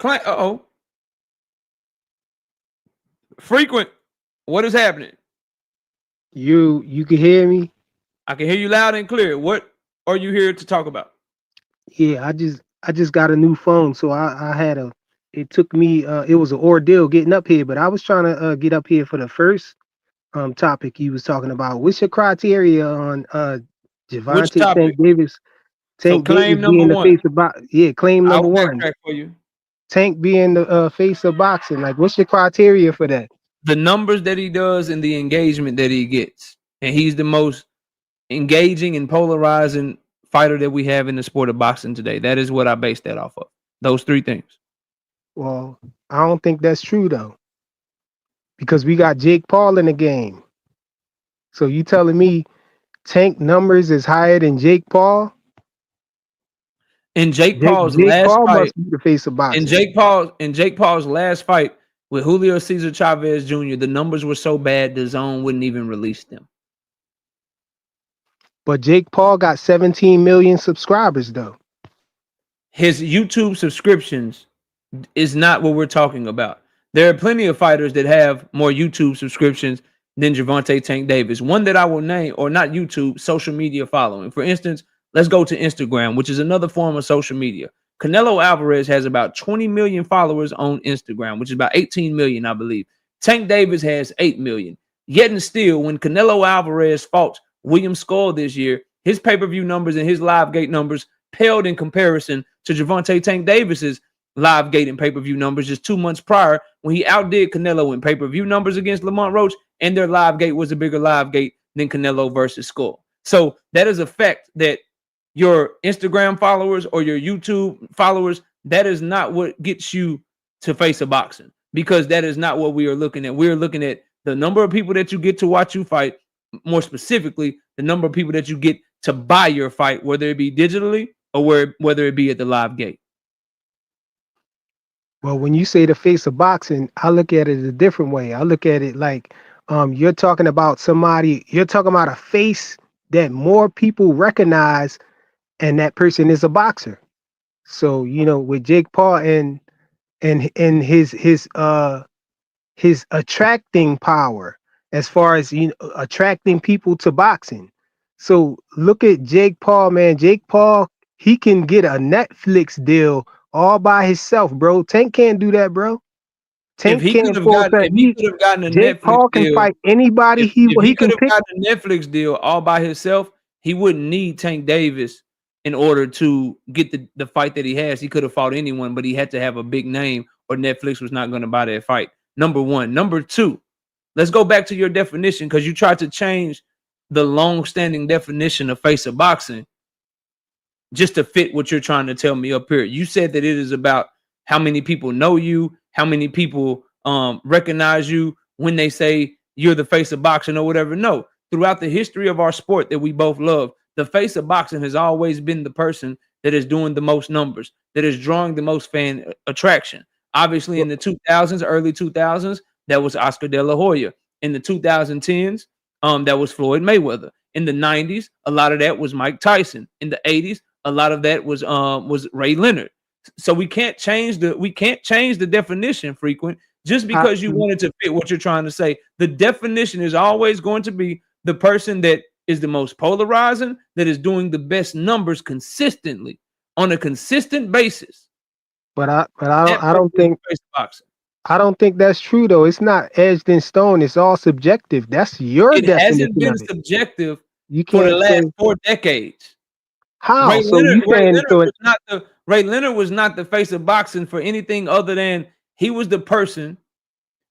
Uh-oh. Frequent, what is happening? You can hear me? I can hear you loud and clear. What are you here to talk about? Yeah, I just got a new phone, so I had it took me it was an ordeal getting up here, but I was trying to get up here for the first topic you was talking about. What's your criteria on Which Gervonta topic? Tank Davis? So claim Davis number being the 1. face of claim number I'll 1. backtrack for you. Tank being the face of boxing. Like, what's your criteria for that? The numbers that he does and the engagement that he gets. And he's the most engaging and polarizing fighter that we have in the sport of boxing today. That is what I base that off of. Those 3 things. Well, I don't think that's true though, because we got Jake Paul in the game. So you telling me Tank numbers is higher than Jake Paul? In Jake Jake last Paul fight, must be the face of boxing. in Jake Paul's last fight with Julio Cesar Chavez Jr., the numbers were so bad the zone wouldn't even release them. But Jake Paul got 17 million subscribers though. His YouTube subscriptions is not what we're talking about. There are plenty of fighters that have more YouTube subscriptions than Gervonta Tank Davis. One that I will name, or not YouTube, social media following. For instance, let's go to Instagram, which is another form of social media. Canelo Alvarez has about 20 million followers on Instagram, which is about 18 million, I believe. Tank Davis has 8 million. Yet and still, when Canelo Alvarez fought William Skull this year, his pay-per-view numbers and his live gate numbers paled in comparison to Gervonta Tank Davis's live gate and pay-per-view numbers just 2 months prior, when he outdid Canelo in pay-per-view numbers against Lamont Roach, and their live gate was a bigger live gate than Canelo versus Skull. So that is a fact that your Instagram followers or your YouTube followers, that is not what gets you to face a boxing, because that is not what we are looking at. We're looking at the number of people that you get to watch you fight, more specifically, the number of people that you get to buy your fight, whether it be digitally or whether it be at the live gate. Well, when you say the face of boxing, I look at it a different way. I look at it like you're talking about a face that more people recognize, and that person is a boxer. So, with Jake Paul and his attracting power, as far as attracting people to boxing. So look at Jake Paul, man. Jake Paul, he can get a Netflix deal all by himself, bro. Tank can't do that, bro. Tank can't afford that. If he could have gotten a Jake Netflix Paul can deal, fight anybody. if He could can have pick. gotten a Netflix deal all by himself, he wouldn't need Tank Davis in order to get the fight that he has. He could have fought anyone, but he had to have a big name, or Netflix was not going to buy that fight. Number 1. Number 2, let's go back to your definition, because you tried to change the long-standing definition of face of boxing just to fit what you're trying to tell me up here. You said that it is about how many people know you, how many people recognize you when they say you're the face of boxing or whatever. No, throughout the history of our sport that we both love, the face of boxing has always been the person that is doing the most numbers, that is drawing the most fan attraction. Obviously, in the 2000s, early 2000s, that was Oscar De La Hoya. In the 2010s, that was Floyd Mayweather. In the 90s, a lot of that was Mike Tyson. In the 80s, a lot of that was Ray Leonard. So we can't change the definition, frequent, just because you wanted to fit what you're trying to say. The definition is always going to be the person that is the most polarizing, that is doing the best numbers consistently on a consistent basis. But I don't think that's true though. It's not edged in stone. It's all subjective. That's your definition. It hasn't been subjective you for the last say, 4 decades. How? Ray Leonard was not the face of boxing for anything other than he was the person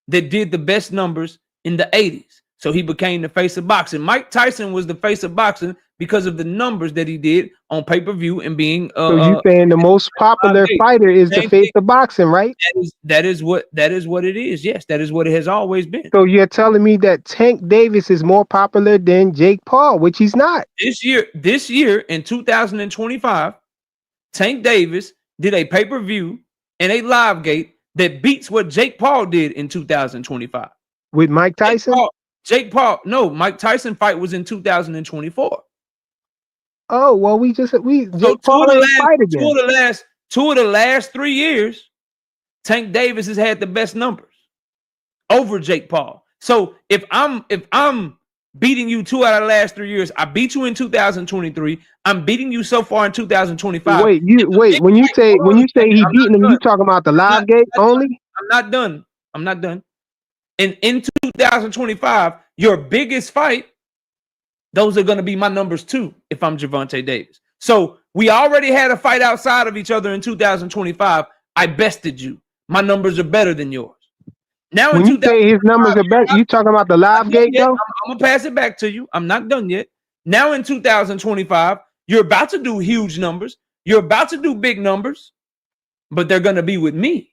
that did the best numbers in the 80s. So he became the face of boxing. Mike Tyson was the face of boxing because of the numbers that he did on pay-per-view and being so you saying the most popular fighter is the face of boxing, right? That is what it is. Yes, that is what it has always been. So you're telling me that Tank Davis is more popular than Jake Paul, which he's not. This year in 2025, Tank Davis did a pay-per-view and a live gate that beats what Jake Paul did in 2025. With Mike Tyson? No, Mike Tyson fight was in 2024. Oh, well, Jake Paul ain't fight again. Two of the last 3 years, Tank Davis has had the best numbers over Jake Paul. So if I'm beating you 2 out of the last 3 years, I beat you in 2023. I'm beating you so far in 2025. Wait, when you say he beating him, you talking about the live gate only? I'm not done. And in 2025, your biggest fight, those are going to be my numbers too, if I'm Gervonta Davis. So we already had a fight outside of each other in 2025. I bested you. My numbers are better than yours. Now, when you say his numbers are better, you talking about the live gate though? I'm gonna pass it back to you. I'm not done yet. Now in 2025, you're about to do huge numbers. You're about to do big numbers, but they're gonna be with me.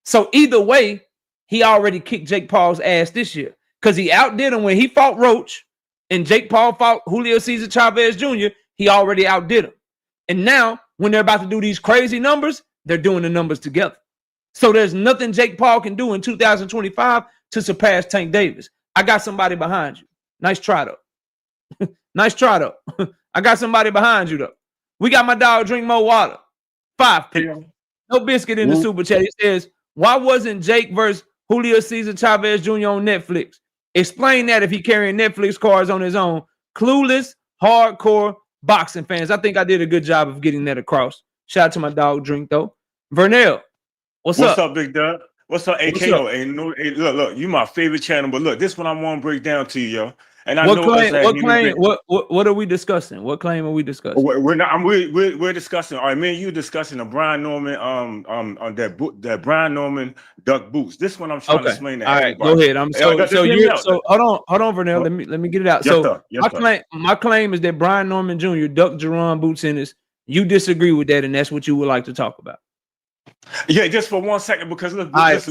So either way, he already kicked Jake Paul's ass this year because he outdid him when he fought Roach and Jake Paul fought Julio Cesar Chavez Jr. He already outdid him. And now when they're about to do these crazy numbers, they're doing the numbers together. So there's nothing Jake Paul can do in 2025 to surpass Tank Davis. I got somebody behind you. Nice try, though. Nice try, though. I got somebody behind you, though. We got my dog Drink More Water. 5 people. No biscuit in the super chat. He says, why wasn't Jake versus Julio Cesar Chavez Jr. on Netflix? Explain that if he carrying Netflix cards on his own. Clueless, hardcore boxing fans. I think I did a good job of getting that across. Shout out to my dog Drink, though. Vernell. What's up, Big Dog? What's up, AKO? Hey, look, you my favorite channel, but look, this one I want to break down to you, yo. And I what are we discussing? What claim are we discussing? We're discussing. All right, man, you discussing the Brian Norman on that Brian Norman duck boots. This one I'm trying to explain to everybody. All right, go ahead. So hold on, Vernell. Let me get it out. My claim is that Brian Norman Jr. ducked Jerron Boots Ennis. You disagree with that, and that's what you would like to talk about. Yeah, just for 1 second, because look, yours.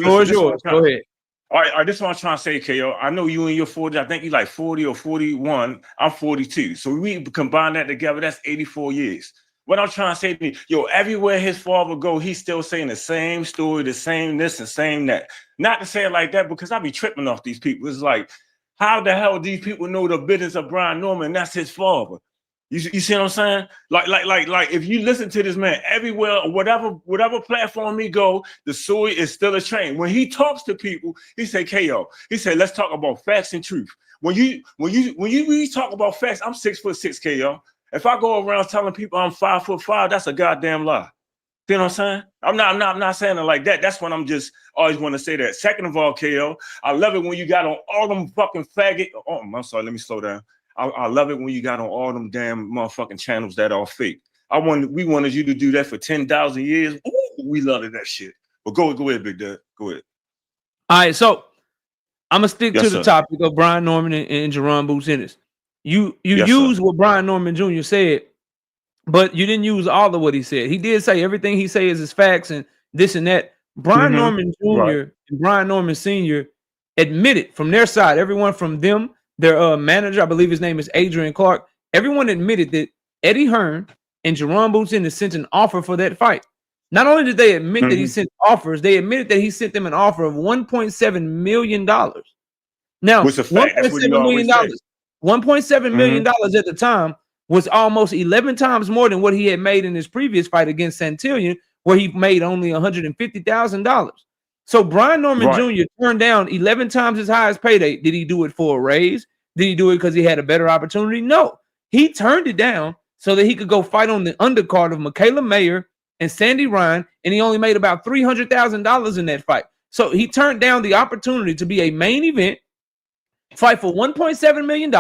Go ahead. All right, this is what I'm trying to say, KO. I know you in your 40s. I think you like 40 or 41. I'm 42. So we combine that together, that's 84 years. What I'm trying to say to you, everywhere his father go, he's still saying the same story, the same this and same that. Not to say it like that, because I be tripping off these people. It's like, how the hell these people know the business of Brian Norman? That's his father. You see what I'm saying? Like if you listen to this man everywhere, whatever platform he go, the story is still a train. When he talks to people, he say, KO. He said, let's talk about facts and truth. When you really talk about facts, I'm 6'6", KO. If I go around telling people I'm 5'5", that's a goddamn lie. You know what I'm saying? I'm not saying it like that. That's when I'm just always want to say that. Second of all, KO, I love it when you got on all them fucking faggot. Oh, I'm sorry. Let me slow down. I love it when you got on all them damn motherfucking channels that are fake. We wanted you to do that for 10,000 years. Ooh, we loved that shit. But go ahead, Big Dad. Go ahead. All right, so I'm gonna stick to the topic of Brian Norman and Jerron Boots Ennis. You use what Brian Norman Jr. said, but you didn't use all of what he said. He did say everything he says is facts and this and that. Brian Norman Jr. and Brian Norman Sr. admitted from their side, everyone from them, their manager, I believe his name is Adrian Clark, everyone admitted that Eddie Hearn and Jerron Boots Ennis sent an offer for that fight. Not only did they admit that he sent offers, they admitted that he sent them an offer of $1.7 million. Now, $1.7 million, $1.7 million at the time was almost 11 times more than what he had made in his previous fight against Santillan, where he made only $150,000. So Brian Norman Jr. turned down 11 times his highest payday. Did he do it for a raise? Did he do it because he had a better opportunity? No. He turned it down so that he could go fight on the undercard of Michaela Mayer and Sandy Ryan, and he only made about $300,000 in that fight. So he turned down the opportunity to be a main event, fight for $1.7 million,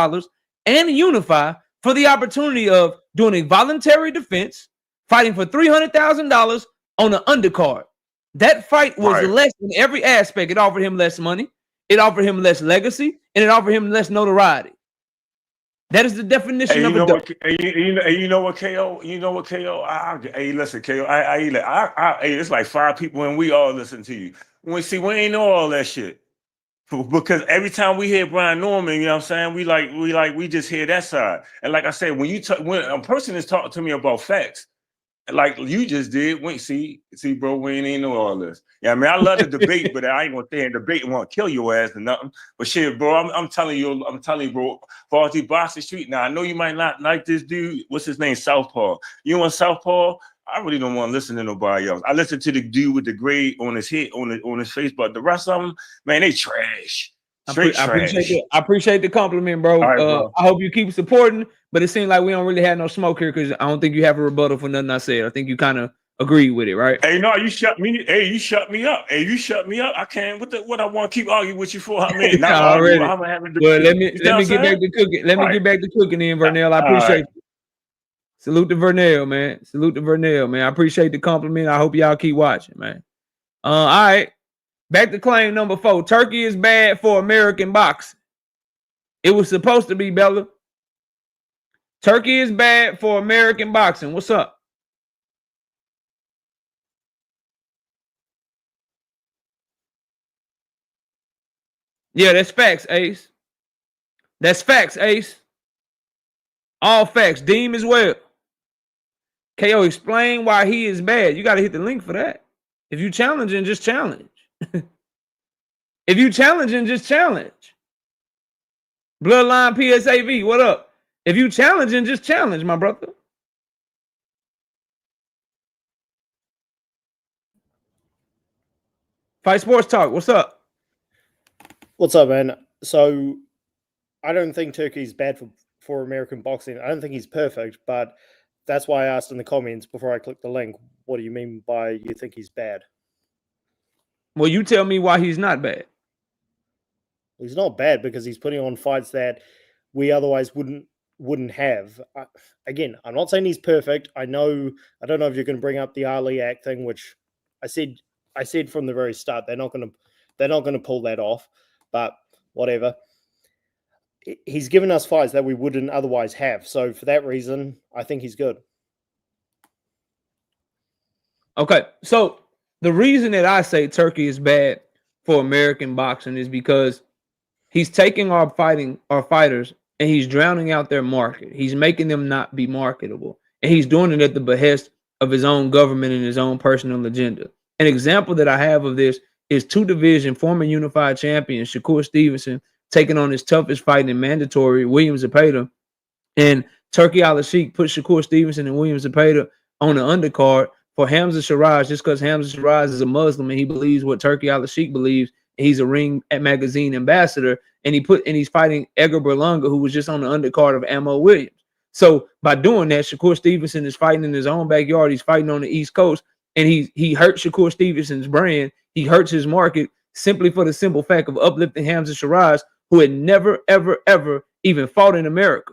and unify for the opportunity of doing a voluntary defense, fighting for $300,000 on an undercard. That fight was less in every aspect. It offered him less money, it offered him less legacy, and it offered him less notoriety. That is the definition of a duck. You know what, KO? You know what, KO? Hey, listen, KO. It's like 5 people and we all listen to you. We ain't know all that shit. Because every time we hear Brian Norman, you know what I'm saying? We just hear that side. And like I said, when a person is talking to me about facts, like you just did. Wait, see, bro, we ain't know all this. Yeah, I mean, I love the debate, but I ain't gonna stay in debate and want to kill your ass or nothing. But shit, bro, I'm telling you, bro, Varsity Boxing Street. Now I know you might not like this dude. What's his name? Southpaw. You want Southpaw? I really don't want to listen to nobody else. I listen to the dude with the gray on his head, on his face, but the rest of them, man, they trash. Straight trash. I appreciate the compliment, bro. All right, bro. I hope you keep supporting, but it seems like we don't really have no smoke here because I don't think you have a rebuttal for nothing I said. I think you kind of agree with it, right? Hey, no, you shut me. Hey, you shut me up. Hey, you shut me up. I can't. What I want to keep arguing with you for? I mean, not already. I'm having. Well, let me get back to cooking. Let me get back to cooking, then, Vernell. I appreciate you. Salute to Vernell, man. Salute to Vernell, man. I appreciate the compliment. I hope y'all keep watching, man. All right. Back to claim number 4. Turkey is bad for American boxing. It was supposed to be, Bella. Turkey is bad for American boxing. What's up? Yeah, that's facts, Ace. That's facts, Ace. All facts. Deem as well. KO, explain why he is bad. You got to hit the link for that. If you challenging, just challenge. If you challenging, just challenge. Bloodline PSAV, what up? If you challenging, just challenge, my brother. Fight Sports Talk, what's up? What's up, man? So, I don't think Turkey's bad for American boxing. I don't think he's perfect, but that's why I asked in the comments before I clicked the link, what do you mean by you think he's bad? Well, you tell me why he's not bad. He's not bad because he's putting on fights that we otherwise wouldn't have. Again, I'm not saying he's perfect. I don't know if you're going to bring up the Ali Act thing, which I said from the very start they're not going to pull that off. But whatever. He's given us fights that we wouldn't otherwise have. So for that reason, I think he's good. Okay, so the reason that I say Turkey is bad for American boxing is because he's taking our fighters and he's drowning out their market. He's making them not be marketable. And he's doing it at the behest of his own government and his own personal agenda. An example that I have of this is 2-division former unified champion Shakur Stevenson taking on his toughest fight in mandatory, William Zepeda. And Turki Al-Sheikh put Shakur Stevenson and William Zepeda on the undercard for Hamza Shiraz just because Hamza Shiraz is a Muslim and he believes what Turki Al-Sheikh believes. He's a Ring magazine ambassador, and he's fighting Edgar Berlanga, who was just on the undercard of Ammo Williams. So by doing that, Shakur Stevenson is fighting in his own backyard. He's fighting on the East Coast, and he hurt Shakur Stevenson's brand. He hurts his market simply for the simple fact of uplifting Hamza Shiraz, who had never, ever, ever even fought in America.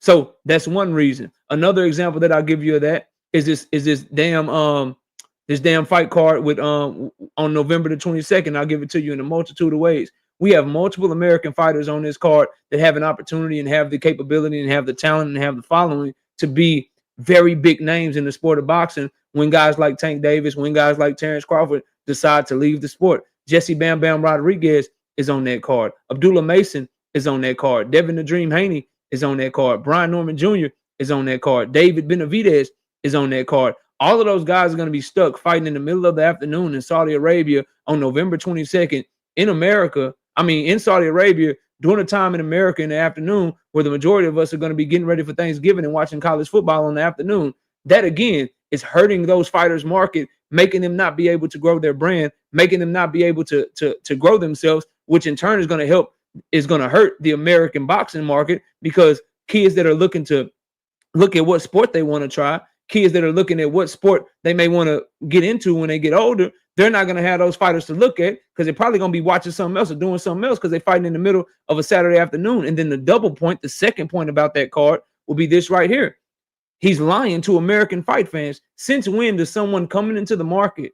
So that's one reason. Another example that I'll give you of that is this damn fight card with on November the 22nd. I'll give it to you in a multitude of ways. We have multiple American fighters on this card that have an opportunity and have the capability and have the talent and have the following to be very big names in the sport of boxing when guys like Tank Davis, when guys like Terrence Crawford decide to leave the sport. Jesse Bam Bam Rodriguez is on that card. Abdullah Mason is on that card. Devin the Dream Haney is on that card. Brian Norman Jr. is on that card. David Benavidez is on that card. All of those guys are going to be stuck fighting in the middle of the afternoon in Saudi Arabia on November 22nd in Saudi Arabia during a time in America in the afternoon where the majority of us are going to be getting ready for Thanksgiving and watching college football in the afternoon. That, again, is hurting those fighters' market, making them not be able to grow their brand, making them not be able to grow themselves, which in turn is going to hurt the American boxing market because kids that are looking to look at what sport they want to try, kids that are looking at what sport they may want to get into when they get older, they're not going to have those fighters to look at because they're probably going to be watching something else or doing something else because they're fighting in the middle of a Saturday afternoon. And then the second point about that card will be this right here. He's lying to American fight fans. Since when does someone coming into the market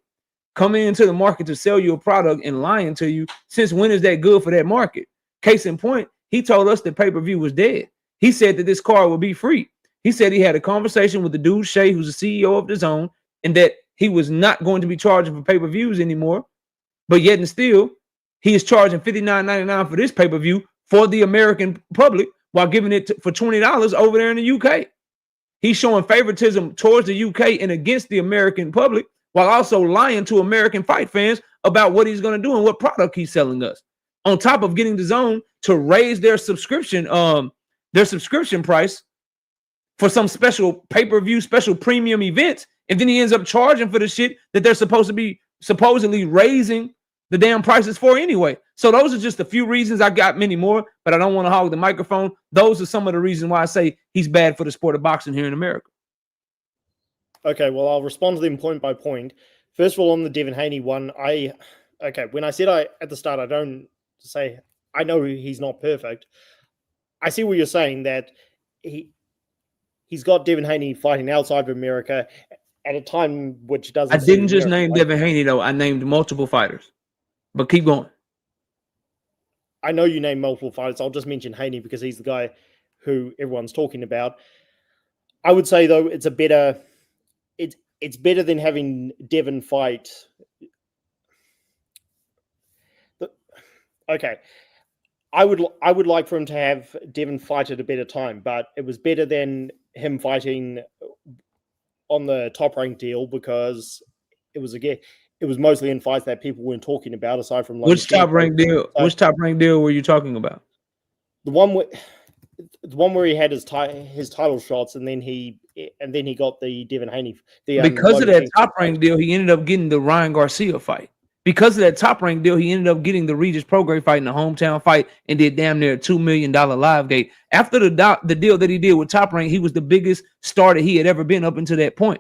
to sell you a product and lying to you? Since when is that good for that market? Case in point, he told us that pay-per-view was dead. He said that this card would be free. He said he had a conversation with the dude Shay, who's the CEO of DAZN, and that he was not going to be charging for pay-per-views anymore. But yet and still, he is charging $59.99 for this pay-per-view for the American public while giving it for $20 over there in the UK. He's showing favoritism towards the UK and against the American public, while also lying to American fight fans about what he's going to do and what product he's selling us. On top of getting the Zone to raise their subscription price for some special pay-per-view, special premium events, and then he ends up charging for the shit that they're supposed to be supposedly raising the damn prices for anyway. So those are just a few reasons. I got many more, but I don't want to hog the microphone. Those are some of the reasons why I say he's bad for the sport of boxing here in America. Okay, well, I'll respond to them point by point. First of all, on the Devin Haney one, when I said at the start, I don't say, I know he's not perfect. I see what you're saying, that he's got Devin Haney fighting outside of America at a time which doesn't. I didn't just name Devin Haney, though. I named multiple fighters. But keep going. I know you named multiple fighters. I'll just mention Haney because he's the guy who everyone's talking about. I would say, though, it's better than having Devin fight. Okay. I would like for him to have Devin fight at a better time, but it was better than him fighting on the top rank deal because it was mostly in fights that people weren't talking about aside from which top rank deal. Which top rank deal were you talking about? The one where he had his title shots and then he got the Devin Haney. Because of that top rank deal, he ended up getting the Ryan Garcia fight. Because of that top rank deal, he ended up getting the Regis Prograis fight in the hometown fight and did damn near a $2 million live gate. After the deal that he did with Top Rank, he was the biggest star that he had ever been up until that point.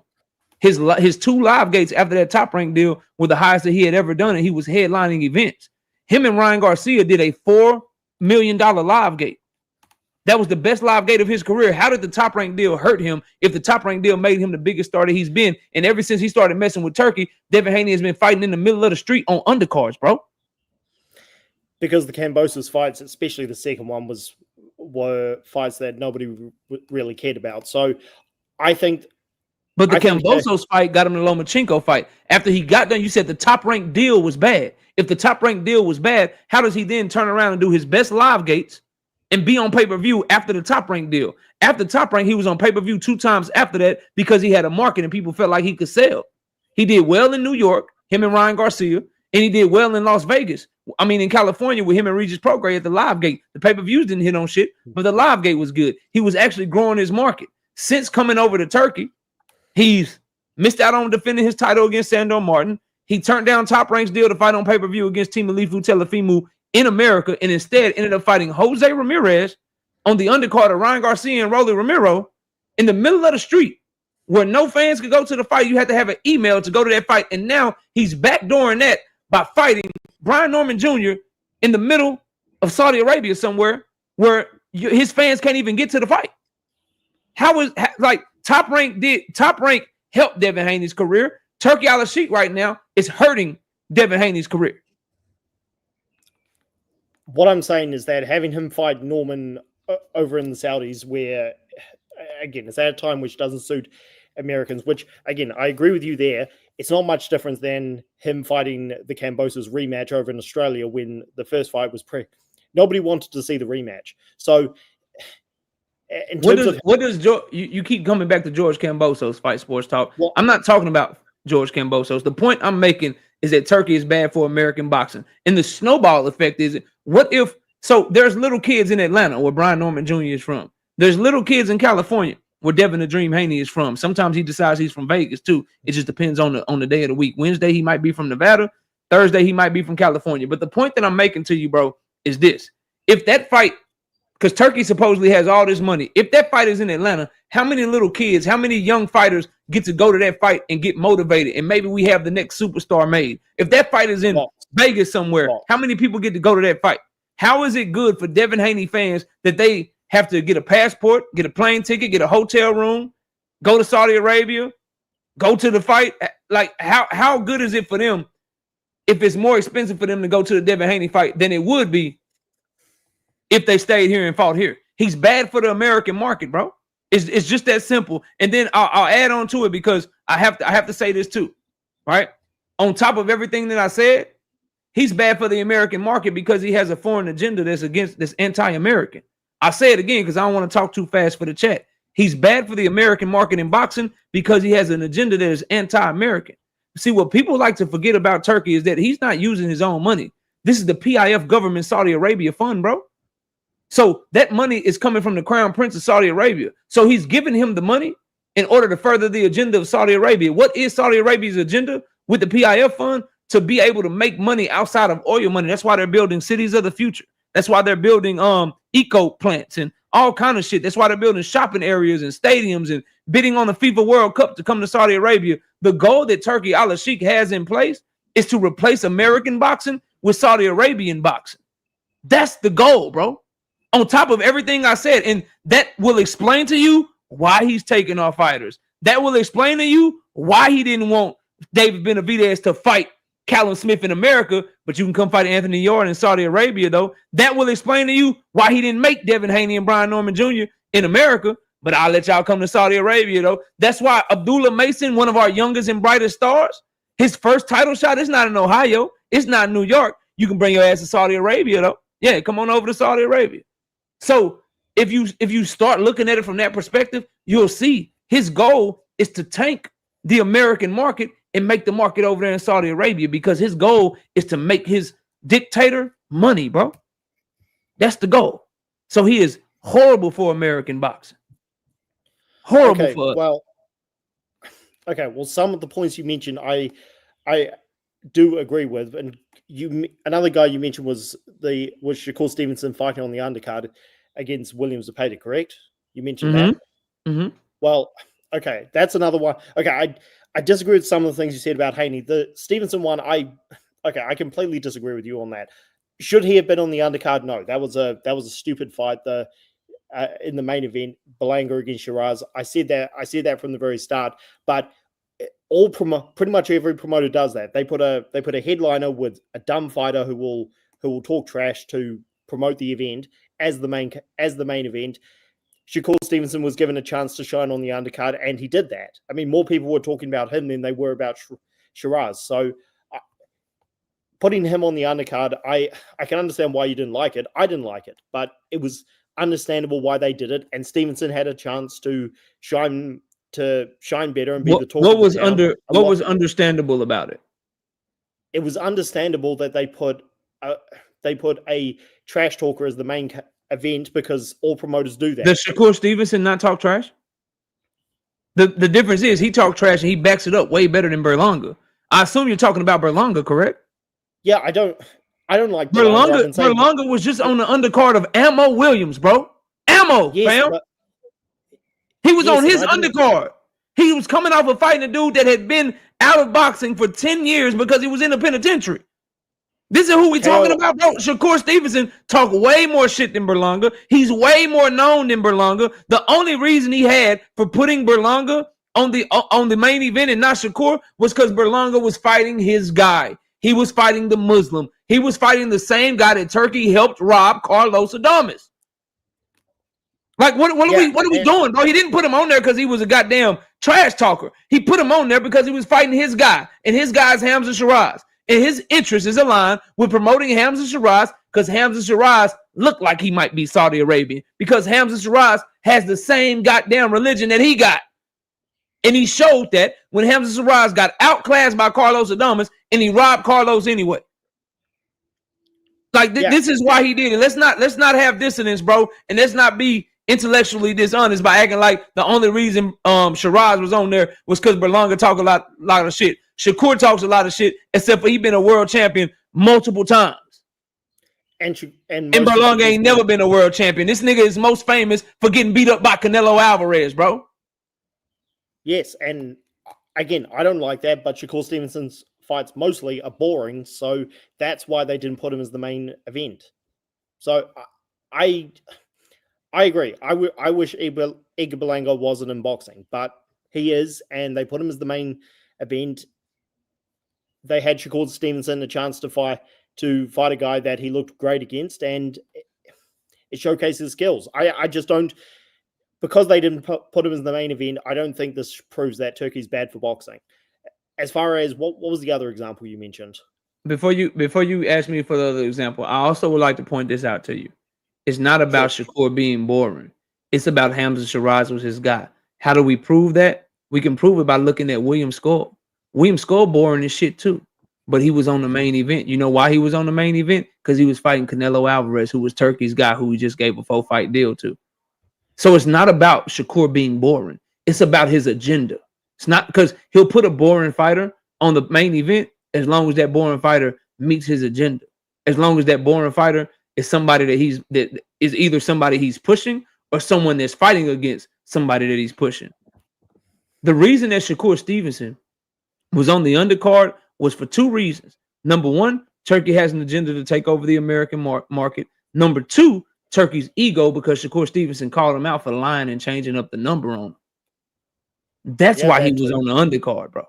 His 2 live gates after that Top Rank deal were the highest that he had ever done, and he was headlining events. Him and Ryan Garcia did a $4 million live gate. That was the best live gate of his career. How did the Top Rank deal hurt him if the Top Rank deal made him the biggest star that he's been? And ever since he started messing with Turkey, Devin Haney has been fighting in the middle of the street on undercards, bro. Because the Kambosos fights, especially the second one, were fights that nobody really cared about. So I think... But the Kambosos fight got him the Lomachenko fight. After he got done, you said the Top Rank deal was bad. If the Top Rank deal was bad, how does he then turn around and do his best live gates and be on pay-per-view after the Top Rank deal? After Top Rank, he was on pay-per-view 2 times after that because he had a market and people felt like he could sell. He did well in New York, him and Ryan Garcia, and he did well in Las Vegas. I mean, in California with him and Regis Prograis at the live gate. The pay-per-views didn't hit on shit, but the live gate was good. He was actually growing his market. Since coming over to Turkey, he's missed out on defending his title against Sandor Martin. He turned down Top Rank's deal to fight on pay-per-view against Timalifu Telefimu in America, and instead ended up fighting Jose Ramirez on the undercard of Ryan Garcia and Rolly Romero in the middle of the street where no fans could go to the fight. You had to have an email to go to that fight, and now he's backdooring that by fighting Brian Norman Jr. in the middle of Saudi Arabia somewhere where his fans can't even get to the fight. Top Rank helped Devin Haney's career. Turki Al-Sheikh right now is hurting Devin Haney's career. What I'm saying is that having him fight Norman over in the Saudis, where, again, it's at a time which doesn't suit Americans, which, again, I agree with you there. It's not much different than him fighting the Kambosos rematch over in Australia when the first fight was nobody wanted to see the rematch. So, you keep coming back to George Kambosos Fight Sports Talk. Well, I'm not talking about George Kambosos. The point I'm making is that Turkey is bad for American boxing. And the snowball effect is, what if, so there's little kids in Atlanta where Brian Norman Jr. is from. There's little kids in California where Devin the Dream Haney is from. Sometimes he decides he's from Vegas too. It just depends on the day of the week. Wednesday, he might be from Nevada. Thursday, he might be from California. But the point that I'm making to you, bro, is this. If that fight, because Turkey supposedly has all this money, if that fight is in Atlanta, how many little kids, how many young fighters get to go to that fight and get motivated? And maybe we have the next superstar made. If that fight is in Vegas somewhere, how many people get to go to that fight? How is it good for Devin Haney fans that they have to get a passport, get a plane ticket, get a hotel room, go to Saudi Arabia, go to the fight? Like, how good is it for them if it's more expensive for them to go to the Devin Haney fight than it would be if they stayed here and fought here? He's bad for the American market, bro. It's just that simple. And then I'll add on to it because I have to say this too, right? On top of everything that I said, he's bad for the American market because he has a foreign agenda that's anti-American. I say it again because I don't want to talk too fast for the chat. He's bad for the American market in boxing because he has an agenda that is anti-American. See, what people like to forget about Turki is that he's not using his own money. This is the PIF government Saudi Arabia fund, bro. So that money is coming from the Crown Prince of Saudi Arabia. So he's giving him the money in order to further the agenda of Saudi Arabia. What is Saudi Arabia's agenda with the PIF fund? To be able to make money outside of oil money. That's why they're building cities of the future. That's why they're building eco plants and all kind of shit. That's why they're building shopping areas and stadiums and bidding on the FIFA World Cup to come to Saudi Arabia. The goal that Turki Al-Sheikh has in place is to replace American boxing with Saudi Arabian boxing. That's the goal, bro. On top of everything I said, and that will explain to you why he's taking our fighters. That will explain to you why he didn't want David Benavidez to fight Callum Smith in America, but you can come fight Anthony Yarde in Saudi Arabia, though. That will explain to you why he didn't make Devin Haney and Brian Norman Jr. in America, but I'll let y'all come to Saudi Arabia, though. That's why Abdullah Mason, one of our youngest and brightest stars, his first title shot is not in Ohio. It's not in New York. You can bring your ass to Saudi Arabia, though. Yeah, come on over to Saudi Arabia. So if you start looking at it from that perspective, you'll see his goal is to tank the American market and make the market over there in Saudi Arabia, because his goal is to make his dictator money, bro. That's the goal. So he is horrible for American boxing. Horrible for us. Well, okay. Well, some of the points you mentioned, I do agree with. And another guy you mentioned was Shakur Stevenson fighting on the undercard against William Zepeda, correct? You mentioned that. Mm-hmm. Well, okay, that's another one. Okay, I disagree with some of the things you said about Haney. The Stevenson one, I completely disagree with you on that. Should he have been on the undercard? No, that was a stupid fight. In the main event, Berlanga against Shiraz. I said that from the very start. But pretty much every promoter does that. They put a headliner with a dumb fighter who will talk trash to promote the event as the main event. Shakur Stevenson was given a chance to shine on the undercard, and he did that. I mean, more people were talking about him than they were about Shiraz. So putting him on the undercard, I can understand why you didn't like it. I didn't like it, but it was understandable why they did it. And Stevenson had a chance to shine better and be the talk. What was understandable about it? It was understandable that they put a trash talker as the main event, because all promoters do that. Does Shakur Stevenson not talk trash? The difference is he talks trash and he backs it up way better than Berlanga. I assume you're talking about Berlanga, correct? Yeah, I don't like Berlanga. Berlanga was just on the undercard of Ammo Williams, bro. Ammo, fam. He was on his undercard. He was coming off of fighting a dude that had been out of boxing for 10 years because he was in the penitentiary. This is who we talking about, bro. Shakur Stevenson talk way more shit than Berlanga. He's way more known than Berlanga. The only reason he had for putting Berlanga on the main event and not Shakur was because Berlanga was fighting his guy. He was fighting the Muslim. He was fighting the same guy that Turki helped rob Carlos Adames. Like, what are we doing, bro? He didn't put him on there because he was a goddamn trash talker. He put him on there because he was fighting his guy, and his guy's Hamza Shiraz. And his interest is aligned with promoting Hamza Shiraz because Hamza Shiraz looked like he might be Saudi Arabian, because Hamza Shiraz has the same goddamn religion that he got. And he showed that when Hamza Shiraz got outclassed by Carlos Adames, and he robbed Carlos anyway. Like, this is why he did it. Let's not have dissonance, bro, and let's not be intellectually dishonest by acting like the only reason Shiraz was on there was because Berlanga talk a lot of shit. Shakur talks a lot of shit, except for he been a world champion multiple times. And Berlanga ain't never been a world champion. This nigga is most famous for getting beat up by Canelo Alvarez, bro. Yes, and again, I don't like that, but Shakur Stevenson's fights mostly are boring, so that's why they didn't put him as the main event. So I agree. I wish Edgar Berlanga wasn't in boxing, but he is, and they put him as the main event. They had Shakur Stevenson a chance to fight a guy that he looked great against, and it showcased his skills. I just don't, because they didn't put him as the main event, I don't think this proves that Turkey's bad for boxing. As far as what was the other example you mentioned? Before you ask me for the other example, I also would like to point this out to you. It's not about Shakur being boring. It's about Hamza Shiraz was his guy. How do we prove that? We can prove it by looking at William Skull. William Skull boring as shit too, but he was on the main event. You know why he was on the main event? Because he was fighting Canelo Alvarez, who was Turkey's guy, who we just gave a 4-fight deal to. So it's not about Shakur being boring. It's about his agenda. It's not because he'll put a boring fighter on the main event as long as that boring fighter meets his agenda. As long as that boring fighter is somebody that is either somebody he's pushing or someone that's fighting against somebody that he's pushing. The reason that Shakur Stevenson was on the undercard was for two reasons. Number one, Turkey has an agenda to take over the American market. Number two, Turkey's ego, because Shakur Stevenson called him out for lying and changing up the number on him. That's why he was on the undercard, bro.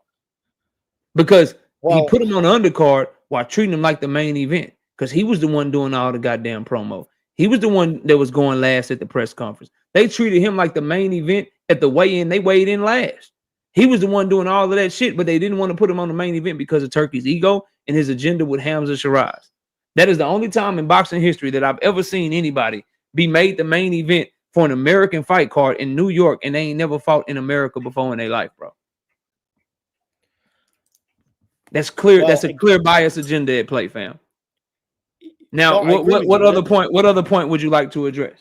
Because he put him on the undercard while treating him like the main event, because he was the one doing all the goddamn promo. He was the one that was going last at the press conference. They treated him like the main event at the weigh-in. They weighed in last. He was the one doing all of that shit, but they didn't want to put him on the main event because of Turkey's ego and his agenda with Hamza Shiraz. That is the only time in boxing history that I've ever seen anybody be made the main event for an American fight card in New York, and they ain't never fought in America before in their life, bro. That's clear. That's a clear bias agenda at play, fam. Now, what other point? What other point would you like to address?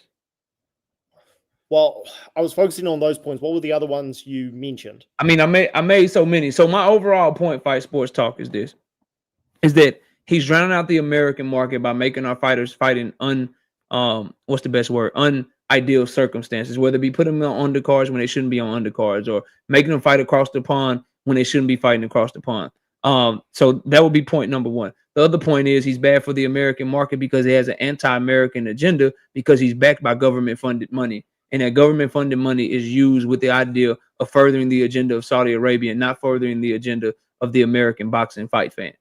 Well, I was focusing on those points. What were the other ones you mentioned? I mean, I made so many. So my overall point, Fight Sports Talk, is this: is that he's drowning out the American market by making our fighters fight in what's the best word? Unideal circumstances, whether it be putting them on undercards when they shouldn't be on undercards, or making them fight across the pond when they shouldn't be fighting across the pond. So that would be point number one. The other point is he's bad for the American market because he has an anti-American agenda, because he's backed by government-funded money. And that government-funded money is used with the idea of furthering the agenda of Saudi Arabia, not furthering the agenda of the American boxing fight fan.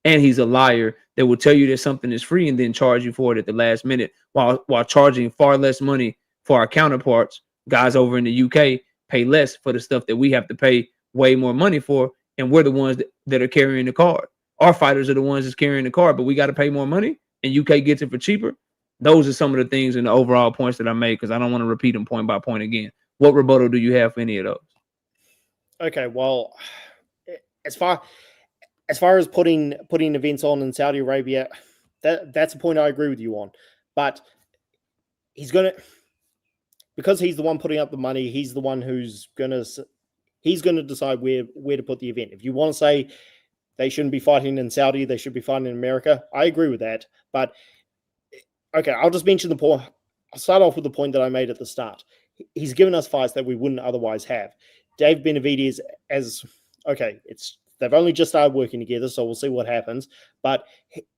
And he's a liar that will tell you that something is free and then charge you for it at the last minute, while charging far less money for our counterparts. Guys over in the UK pay less for the stuff that we have to pay way more money for, and we're the ones that are carrying the card. Our fighters are the ones that's carrying the card, but we got to pay more money, and UK gets it for cheaper. Those are some of the things in the overall points that I made, because I don't want to repeat them point by point again. What rebuttal do you have for any of those? Okay, well, as far as putting events on in Saudi Arabia, that's a point I agree with you on. But because he's the one putting up the money, he's the one who's gonna decide where to put the event. If you want to say they shouldn't be fighting in Saudi, they should be fighting in America, I agree with that. But okay, I'll just mention the point. I'll start off with the point that I made at the start. He's given us fights that we wouldn't otherwise have. Dave Benavidez, they've only just started working together, so we'll see what happens. But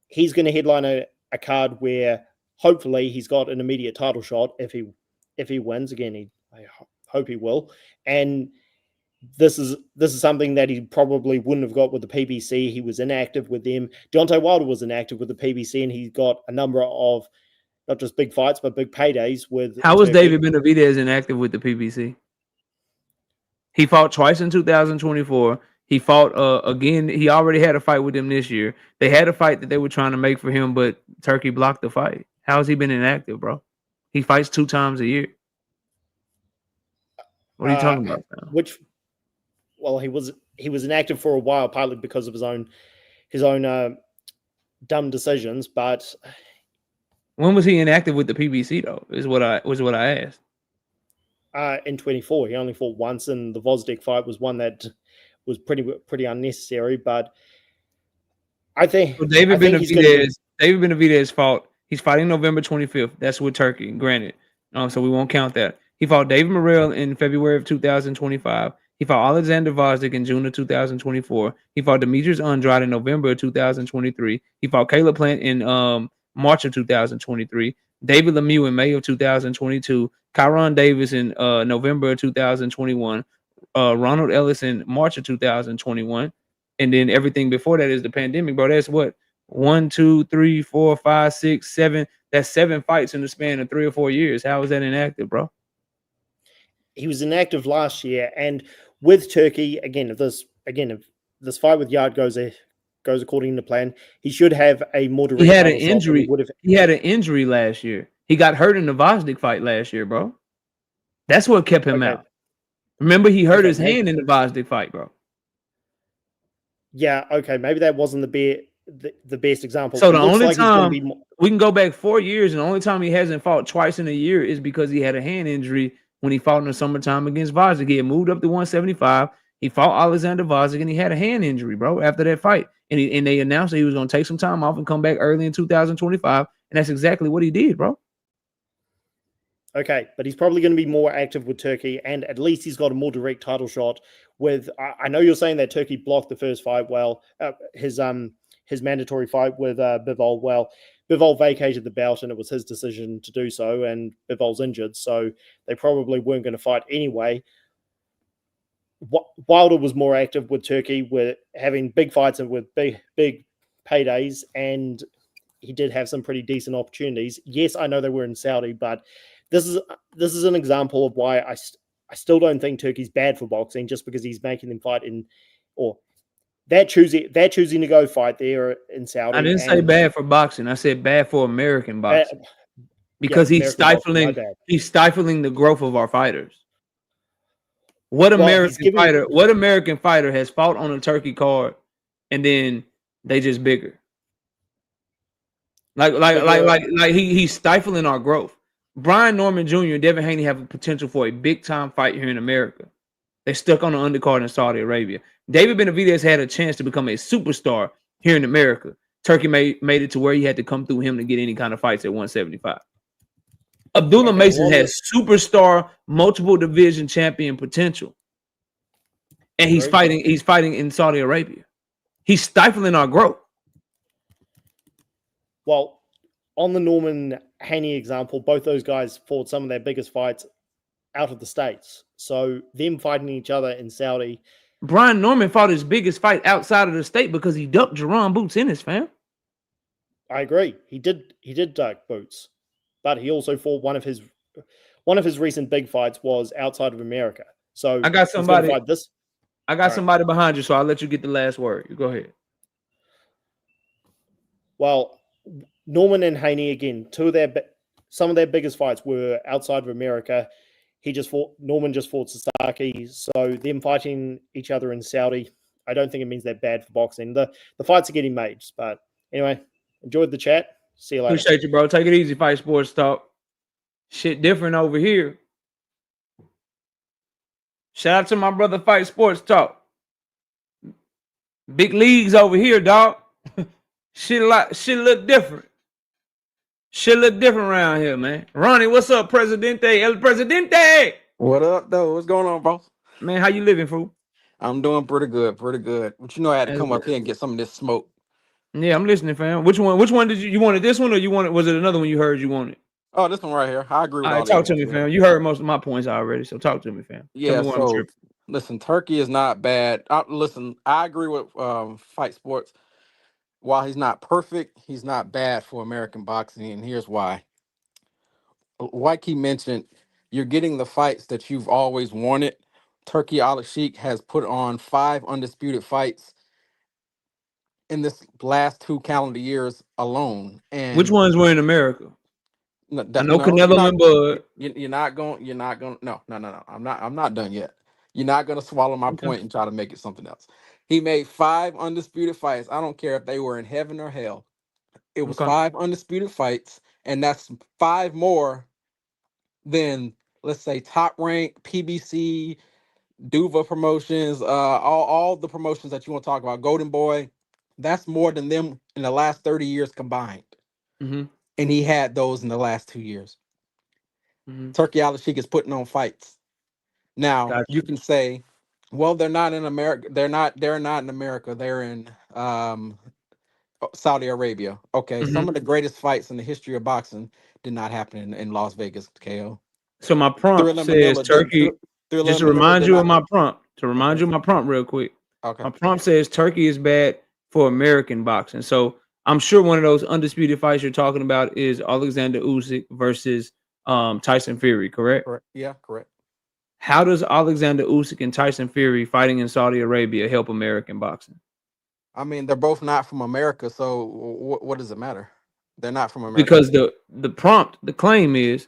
he's going to headline a card where hopefully he's got an immediate title shot if he wins. Again, I hope he will. And this is something that he probably wouldn't have got with the PBC. He was inactive with them. Deontay Wilder was inactive with the PBC, and he got a number of not just big fights, but big paydays with. How was David Benavidez inactive with the PBC? He fought twice in 2024. He fought again. He already had a fight with them this year. They had a fight that they were trying to make for him, but Turkey blocked the fight. How has he been inactive, bro? He fights 2 times a year. What are you talking about now? Well, he was inactive for a while, partly because of his own dumb decisions. But when was he inactive with the PBC though? Is what I asked. In 24, he only fought once, and the Vosdek fight was one that was pretty unnecessary. But I think David Benavidez fought. He's fighting November 25th. That's with Turkey, granted. So we won't count that. He fought David Morrell in February of 2025. He fought Alexander Vosdek in June of 2024. He fought Demetrius Andrade in November of 2023. He fought Caleb Plant in March of 2023. David Lemieux in May of 2022. Kyron Davis in November of 2021. Ronald Ellis in March of 2021. And then everything before that is the pandemic, bro. That's what? 1, 2, 3, 4, 5, 6, 7. That's 7 fights in the span of 3 or 4 years. How is that inactive, bro? He was inactive last year, and with Turkey, if this fight with Yard goes according to plan, he should have a more direct. He had an injury. He had an injury last year. He got hurt in the Vosdek fight last year, bro. That's what kept him Okay. out. Remember, he hurt Okay, his hand in the Vosley fight, bro. Yeah, okay, maybe that wasn't the best example. So It the looks only like he's going time to be more, we can go back 4 years, and the only time he hasn't fought twice in a year is because he had a hand injury when he fought in the summertime against Vosley. He had moved up to 175. He fought Alexander Vosley, and he had a hand injury, bro, after that fight. And they announced that he was going to take some time off and come back early in 2025, and that's exactly what he did, bro. okay, but he's probably going to be more active with Turki, and at least he's got a more direct title shot. With I know you're saying that Turki blocked the first fight. Well, his mandatory fight with Bivol. Well, Bivol vacated the belt, and it was his decision to do so. And Bivol's injured, so they probably weren't going to fight anyway. Wilder was more active with Turki, with having big fights and with big paydays, and he did have some pretty decent opportunities. Yes, I know they were in Saudi, but this is an example of why I still don't think Turki's bad for boxing, just because he's making them fight in, or they're choosing to go fight there in Saudi. I didn't say bad for boxing. I said bad for American boxing because American boxing, he's stifling the growth of our fighters. What American fighter has fought on a Turkey card and then they just bigger? He's stifling our growth. Brian Norman Jr. and Devin Haney have a potential for a big time fight here in America. They're stuck on the undercard in Saudi Arabia. David Benavidez had a chance to become a superstar here in America. Turkey made it to where he had to come through him to get any kind of fights at 175. Abdullah Mason has superstar, multiple division champion potential. And he's fighting in Saudi Arabia. He's stifling our growth. Well, on the Norman Haney example, both those guys fought some of their biggest fights out of the States. So them fighting each other in Saudi. Brian Norman fought his biggest fight outside of the state because he ducked Jerron Boots Ennis, fam. I agree. He did duck Boots. But he also fought one of his recent big fights was outside of America. So I got somebody Right. somebody behind you, so I'll let you get the last word. You go ahead. Well, Norman and Haney, again, some of their biggest fights were outside of America. Norman just fought Sasaki, so them fighting each other in Saudi, I don't think it means they're bad for boxing. The fights are getting made, but anyway, enjoyed the chat. See you later. Appreciate you, bro. Take it easy, Fight Sports Talk. Shit different over here. Shout out to my brother, Fight Sports Talk. Big leagues over here, dog. Shit look different. Shit look different around here, man. Ronnie, what's up, Presidente? El Presidente! What up, though? What's going on, bro? Man, how you living, fool? I'm doing pretty good, But you know, I had to come up here and get some of this smoke. Yeah, I'm listening, fam. Which one did you wanted this one, or was it another one you heard you wanted? Oh, this one right here. I agree with all talk to me, fam. You heard most of my points already, so talk to me, fam. Yeah, so listen, Turkey is not bad. I agree with Fight Sports. While he's not perfect, he's not bad for American boxing, and here's why. Like he mentioned, you're getting the fights that you've always wanted. Turki Al-Sheikh has put on 5 undisputed fights in this last 2 calendar years alone. And which ones were in America? No, I know Canelo and Bud. You're not going. No. I'm not done yet. You're not going to swallow my point and try to make it something else. He made 5 undisputed fights. I don't care if they were in heaven or hell. It was 5 undisputed fights, and that's 5 more than, let's say, Top Rank, PBC, Duva Promotions, all the promotions that you want to talk about, Golden Boy. That's more than them in the last 30 years combined. Mm-hmm. And he had those in the last 2 years. Mm-hmm. Turki Al-Sheikh is putting on fights. Now you can say, well, they're not in America. They're not in America. They're in Saudi Arabia. Okay. Mm-hmm. Some of the greatest fights in the history of boxing did not happen in Las Vegas, KO. So my prompt says Turkey. Just to remind you of my prompt. To remind you of my prompt real quick. Okay. My prompt says Turkey is bad for American boxing. So I'm sure one of those undisputed fights you're talking about is Alexander Usyk versus Tyson Fury, correct? Correct. Yeah, correct. How does Alexander Usyk and Tyson Fury fighting in Saudi Arabia help American boxing? I mean, they're both not from America, so what does it matter? They're not from America. Because the prompt, the claim is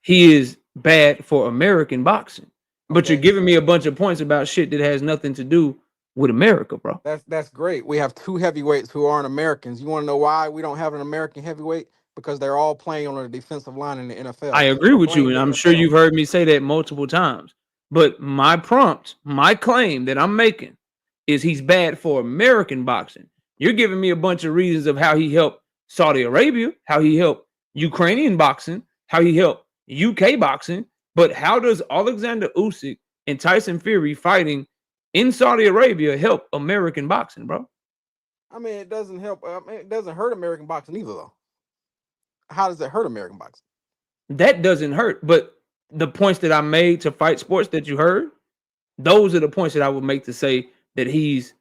he is bad for American boxing. But Okay. you're giving me a bunch of points about shit that has nothing to do with America, bro. That's great. We have 2 heavyweights who aren't Americans. You want to know why we don't have an American heavyweight? Because they're all playing on the defensive line in the I NFL. agree So with you, blame and the I'm sure NFL. you've heard me say that multiple times. But my claim that I'm making is he's bad for American boxing. You're giving me a bunch of reasons of how he helped Saudi Arabia, how he helped Ukrainian boxing, how he helped UK boxing. But how does Alexander Usyk and Tyson Fury fighting in Saudi Arabia help American boxing, bro? I mean, it doesn't help. It doesn't hurt American boxing either, though. How does it hurt American boxing? That doesn't hurt. But the points that I made to fight sports that you heard, those are the points that I would make to say that he's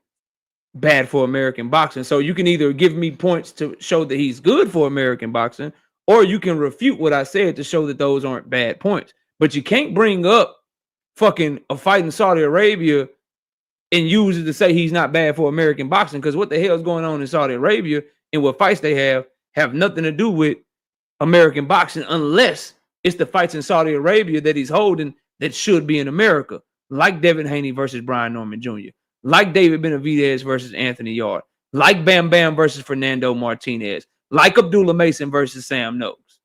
bad for American boxing. So you can either give me points to show that he's good for American boxing, or you can refute what I said to show that those aren't bad points. But you can't bring up fucking a fight in Saudi Arabia and use it to say he's not bad for American boxing, because what the hell is going on in Saudi Arabia and what fights they have nothing to do with American boxing, unless it's the fights in Saudi Arabia that he's holding that should be in America, like Devin Haney versus Brian Norman Jr., like David Benavidez versus Anthony Yarde, like Bam Bam versus Fernando Martinez, like Abdullah Mason versus Sam Noakes.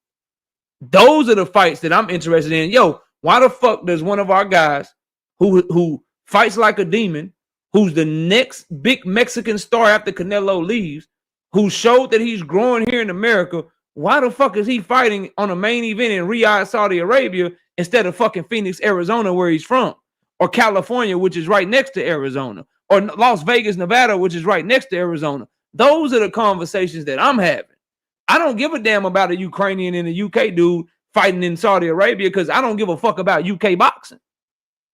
Those are the fights that I'm interested in. Yo, why the fuck does one of our guys who fights like a demon, who's the next big Mexican star after Canelo leaves, who showed that he's growing here in America, why the fuck is he fighting on a main event in Riyadh, Saudi Arabia, instead of fucking Phoenix, Arizona, where he's from, or California, which is right next to Arizona, or Las Vegas, Nevada, which is right next to Arizona? Those are the conversations that I'm having. I don't give a damn about a Ukrainian and a UK dude fighting in Saudi Arabia, because I don't give a fuck about UK boxing.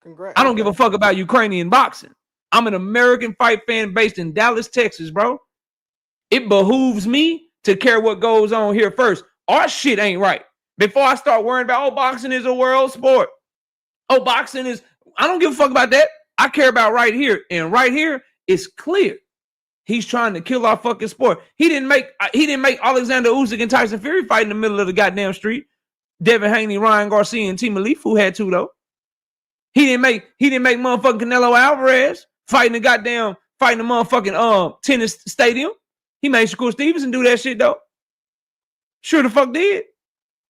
Congrats. I don't give a fuck about Ukrainian boxing. I'm an American fight fan based in Dallas, Texas, bro. It behooves me to care what goes on here first. Our shit ain't right. Before I start worrying about, oh, boxing is a world sport. Oh, boxing is, I don't give a fuck about that. I care about right here. And right here, it's clear he's trying to kill our fucking sport. He didn't make Alexander Usyk and Tyson Fury fight in the middle of the goddamn street. Devin Haney, Ryan Garcia, and Team Alifu had to, though. He didn't make motherfucking Canelo Alvarez fighting the motherfucking tennis stadium. He made Shakur Stevenson do that shit, though. Sure the fuck did.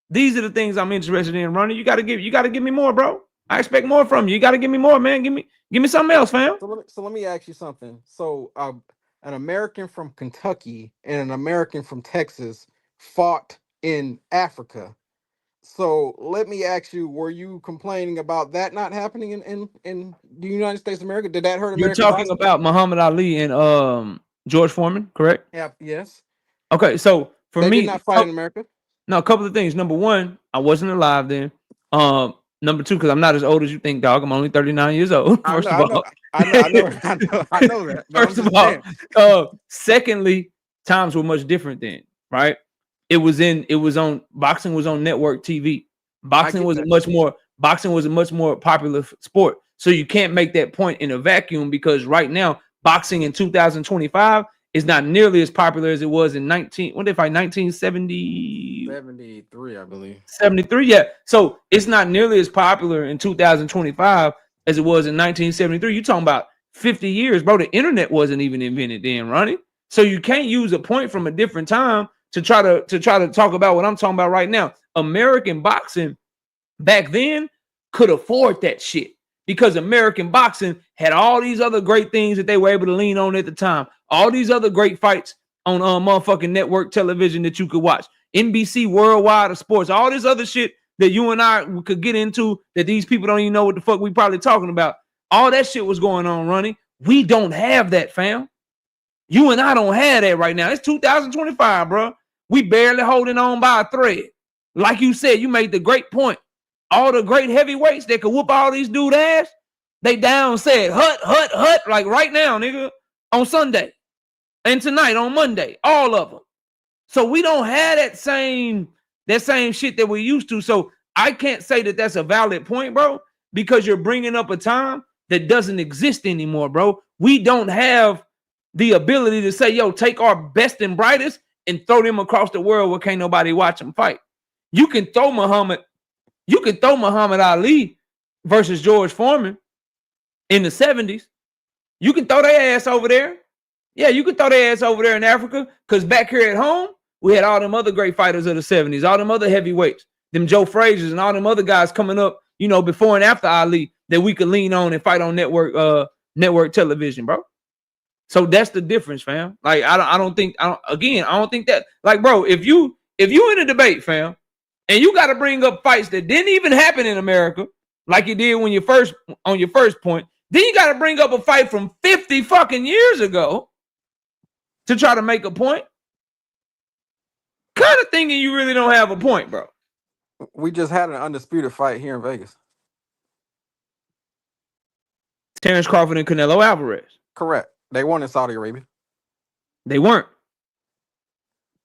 These are the things I'm interested in, Ronnie. You gotta give me more, bro. I expect more from you. You gotta give me more, man. Give me something else, fam. So let me ask you something. So an American from Kentucky and an American from Texas fought in Africa. So let me ask you, were you complaining about that not happening in the United States of America? Did that hurt American You're talking boxing? about Muhammad Ali and George Foreman, correct? Yeah, yes. Okay, so for They me, did not fight in America. No, a couple of things. Number one, I wasn't alive then. Number two, because I'm not as old as you think, dog. I'm only 39 years old. First of all, I know that. First of all, secondly, times were much different then, right? Boxing was on network TV. Boxing was a much more popular sport. So you can't make that point in a vacuum, because right now, boxing in 2025 is not nearly as popular as it was in 1970? 73, I believe. 73, yeah. So it's not nearly as popular in 2025 as it was in 1973. You're talking about 50 years, bro. The internet wasn't even invented then, Ronnie. So you can't use a point from a different time to try to talk about what I'm talking about right now. American boxing back then could afford that shit, because American boxing had all these other great things that they were able to lean on at the time. All these other great fights on motherfucking network television that you could watch. NBC Worldwide of Sports, all this other shit that you and I could get into that these people don't even know what the fuck we probably talking about. All that shit was going on, Ronnie. We don't have that, fam. You and I don't have that right now. It's 2025, bro. We barely holding on by a thread. Like you said, you made the great point. All the great heavyweights that could whoop all these dude ass, they down said, hut, like right now, nigga, on Sunday. And tonight on Monday, all of them. So we don't have that same shit that we used to. So I can't say that that's a valid point, bro, because you're bringing up a time that doesn't exist anymore, bro. We don't have the ability to say, yo, take our best and brightest and throw them across the world where can't nobody watch them fight. You can throw Muhammad You could throw Muhammad Ali versus George Foreman in the 70s. You can throw their ass over there. Yeah, you can throw their ass over there in Africa, because back here at home, we had all them other great fighters of the 70s, all them other heavyweights, them Joe Frazier's and all them other guys coming up, you know, before and after Ali that we could lean on and fight on network television, bro. So that's the difference, fam. Like, I don't think that, like, bro, if you in a debate, fam, and you got to bring up fights that didn't even happen in America, like you did when on your first point, then you got to bring up a fight from 50 fucking years ago to try to make a point. Kind of thinking you really don't have a point, bro. We just had an undisputed fight here in Vegas. Terrence Crawford and Canelo Alvarez. Correct. They won in Saudi Arabia. They weren't.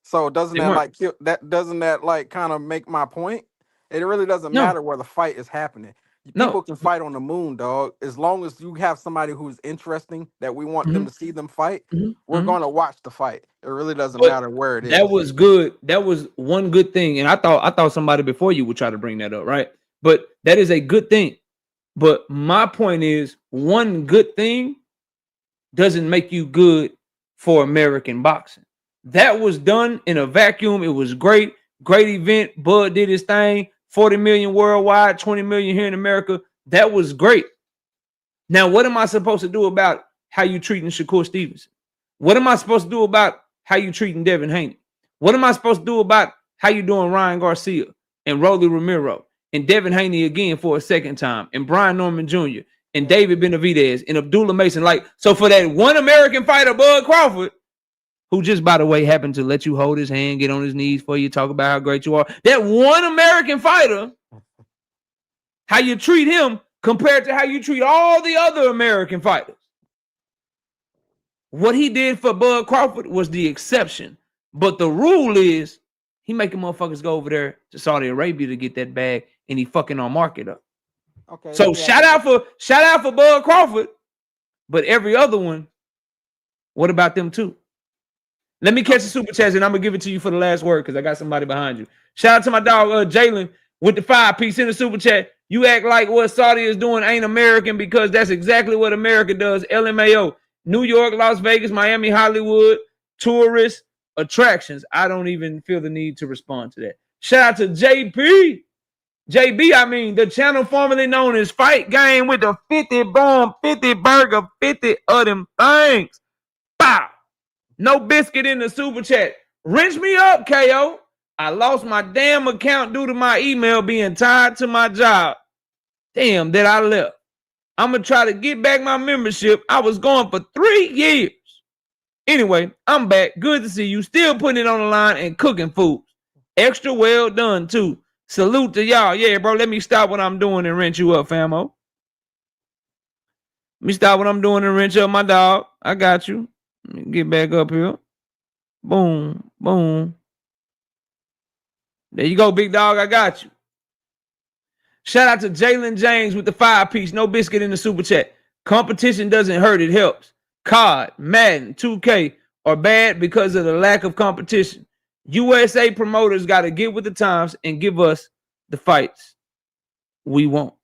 So doesn't that like kind of make my point? It really doesn't matter where the fight is happening. People can fight on the moon, dog. As long as you have somebody who's interesting that we want them to see them fight, we're going to watch the fight. It really doesn't matter where it is. That was good. That was one good thing. And I thought somebody before you would try to bring that up, right? But that is a good thing. But my point is, one good thing doesn't make you good for American boxing. That was done in a vacuum. It was great. Great event. Bud did his thing. 40 million worldwide, 20 million here in America. That was great. Now, what am I supposed to do about how you treating Shakur Stevenson? What am I supposed to do about how you treating Devin Haney? What am I supposed to do about how you doing Ryan Garcia and Rolly Romero and Devin Haney again for a second time and Brian Norman Jr. and David Benavidez and Abdullah Mason? Like, so for that one American fighter, Bud Crawford, who just, by the way, happened to let you hold his hand, get on his knees for you, talk about how great you are. That one American fighter, how you treat him compared to how you treat all the other American fighters. What he did for Bud Crawford was the exception. But the rule is he making motherfuckers go over there to Saudi Arabia to get that bag, and he fucking our market up. Okay. So shout out for Bud Crawford, but every other one, what about them too? Let me catch the super chats and I'm gonna give it to you for the last word because I got somebody behind you. Shout out to my dog Jalen with the 5-piece in the super chat. You act like what Saudi is doing ain't American because that's exactly what America does. LMAO, New York, Las Vegas, Miami, Hollywood, tourist attractions. I don't even feel the need to respond to that. Shout out to JB, I mean, the channel formerly known as Fight Game with the 50 bomb, 50 burger, 50 of them things. Bow. No biscuit in the super chat. Wrench me up, KO. I lost my damn account due to my email being tied to my job. Damn, that I left. I'm going to try to get back my membership. I was gone for 3 years. Anyway, I'm back. Good to see you. Still putting it on the line and cooking food. Extra well done, too. Salute to y'all. Yeah, bro, let me stop what I'm doing and wrench you up, famo. Let me stop what I'm doing and wrench up my dog. I got you. Let me get back up here. Boom, boom. There you go, big dog. I got you. Shout out to Jalen James with the 5-piece. No biscuit in the super chat. Competition doesn't hurt. It helps. COD, Madden, 2K are bad because of the lack of competition. USA promoters got to get with the times and give us the fights we want.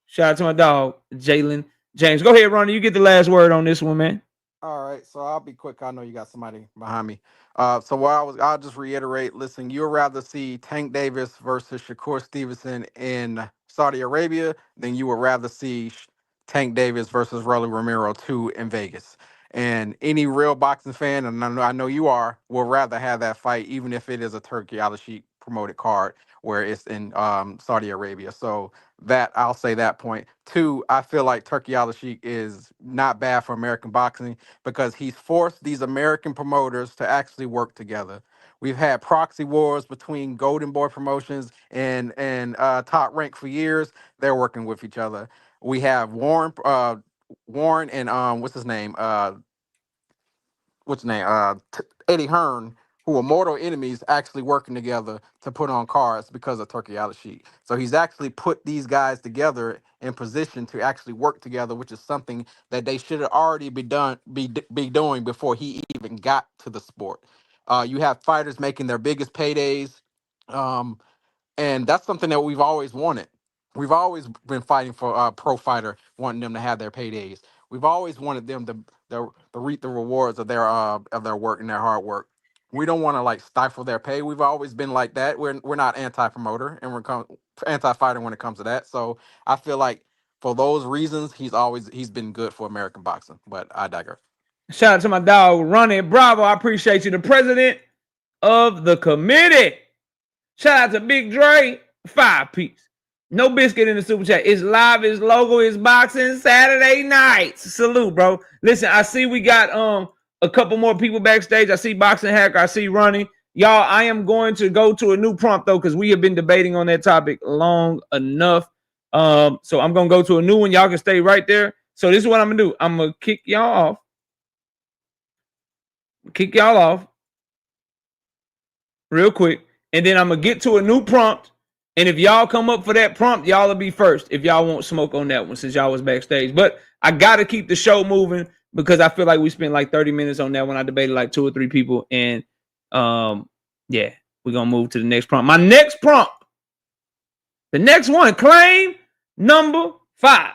Shout out to my dog, Jalen James. Go ahead, Ronnie. You get the last word on this one, man. All right, so I'll be quick. I know you got somebody behind me. I'll just reiterate. Listen, you'd rather see Tank Davis versus Shakur Stevenson in Saudi Arabia than you would rather see Tank Davis versus Rolly Romero 2 in Vegas. And any real boxing fan, and I know you are, will rather have that fight, even if it is a Turki Al-Sheikh promoted card where it's in Saudi Arabia. So that I'll say that point. 2, I feel like Turki Al-Sheikh is not bad for American boxing because he's forced these American promoters to actually work together. We've had proxy wars between Golden Boy Promotions and Top Rank for years. They're working with each other. We have Warren and what's his name? Eddie Hearn, who are mortal enemies, actually working together to put on cards because of Turki Al-Sheikh. So he's actually put these guys together in position to actually work together, which is something that they should have already be doing before he even got to the sport. You have fighters making their biggest paydays. And that's something that we've always wanted. We've always been fighting for a pro fighter, wanting them to have their paydays. We've always wanted them to reap the rewards of their work and their hard work. We don't want to like stifle their pay. We've always been like that. We're not anti-promoter and we're anti-fighter when it comes to that. So I feel like for those reasons, he's been good for American boxing. But I digress. Shout out to my dog, Ronnie Bravo. I appreciate you, the president of the committee. Shout out to Big Dre, 5-piece. No biscuit in the super chat. It's live, it's local, it's boxing Saturday nights. Salute, bro. Listen, I see we got a couple more people backstage. I see Boxing Hacker. I see Ronnie. Y'all, I am going to go to a new prompt though, because we have been debating on that topic long enough. So I'm gonna go to a new one. Y'all can stay right there. So this is what I'm gonna do. I'm gonna kick y'all off. Real quick, and then I'm gonna get to a new prompt. And if y'all come up for that prompt, y'all will be first. If y'all won't smoke on that one, since y'all was backstage. But I gotta keep the show moving because I feel like we spent like 30 minutes on that when I debated like 2 or 3 people. And yeah, we're gonna move to the next prompt. My next prompt, the next one, claim number 5.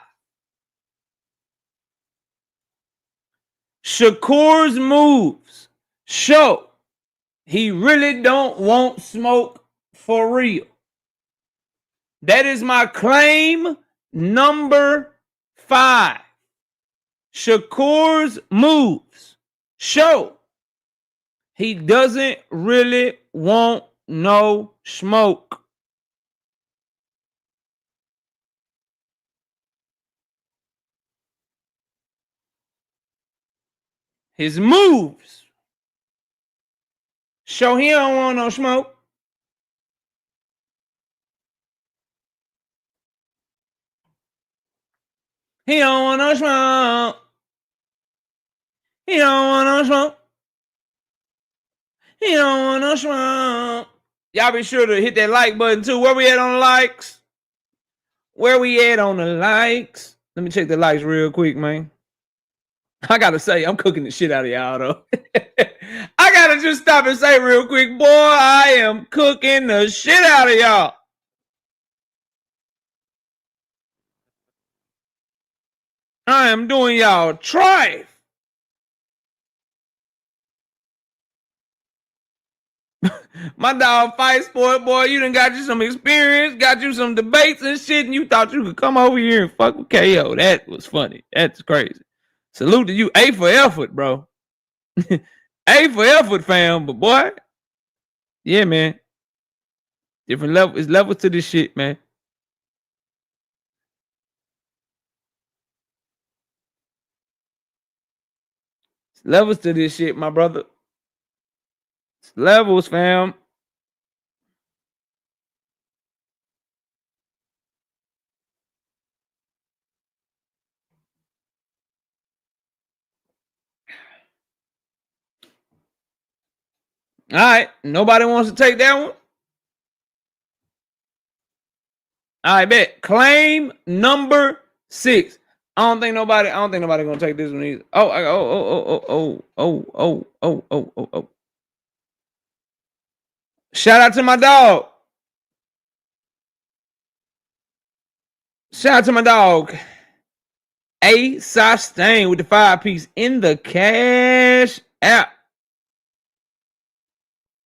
Shakur's moves show he really don't want smoke for real. That is my claim number 5. Shakur's moves show he doesn't really want no smoke. His moves show he don't want no smoke. He don't want no smoke. He don't want no smoke. He don't want no smoke. Y'all be sure to hit that like button too. Where we at on the likes? Where we at on the likes? Let me check the likes real quick, man. I gotta say, I'm cooking the shit out of y'all though. I gotta just stop and say real quick, boy, I am cooking the shit out of y'all. I am doing y'all trife. My dog Fight Sport, boy, you done got you some experience, got you some debates and shit, and you thought you could come over here and fuck with KO. That was funny. That's crazy. Salute to you. A for effort, bro. A for effort, fam. But boy, yeah, man. Different level. It's levels to this shit, man. It's levels to this shit, my brother. It's levels, fam. All right. Nobody wants to take that one? All right, bet. Claim number 6. I don't think nobody gonna take this one either. Oh. Shout out to my dog. Shout out to my dog. A Sustain with the 5-piece in the Cash App.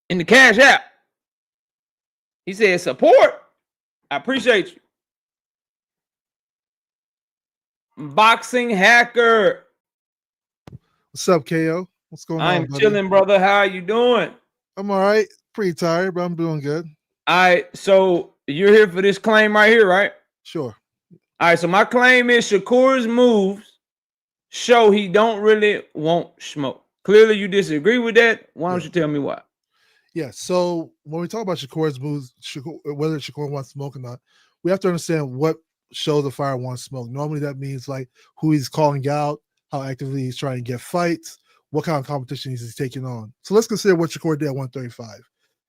In the Cash App. He said support. I appreciate you. Boxing Hacker. What's up, KO? What's going on? I'm chilling, brother. How are you doing? I'm all right. Pretty tired, but I'm doing good. All right. So you're here for this claim right here, right? Sure. All right. So my claim is Shakur's moves show he don't really want smoke. Clearly, you disagree with that. Why don't you tell me why? Yeah. So when we talk about Shakur's moves, whether Shakur wants smoke or not, we have to understand what shows a fighter wants smoke. Normally, that means like who he's calling out, how actively he's trying to get fights, what kind of competition he's taking on. So let's consider what Shakur did at 135.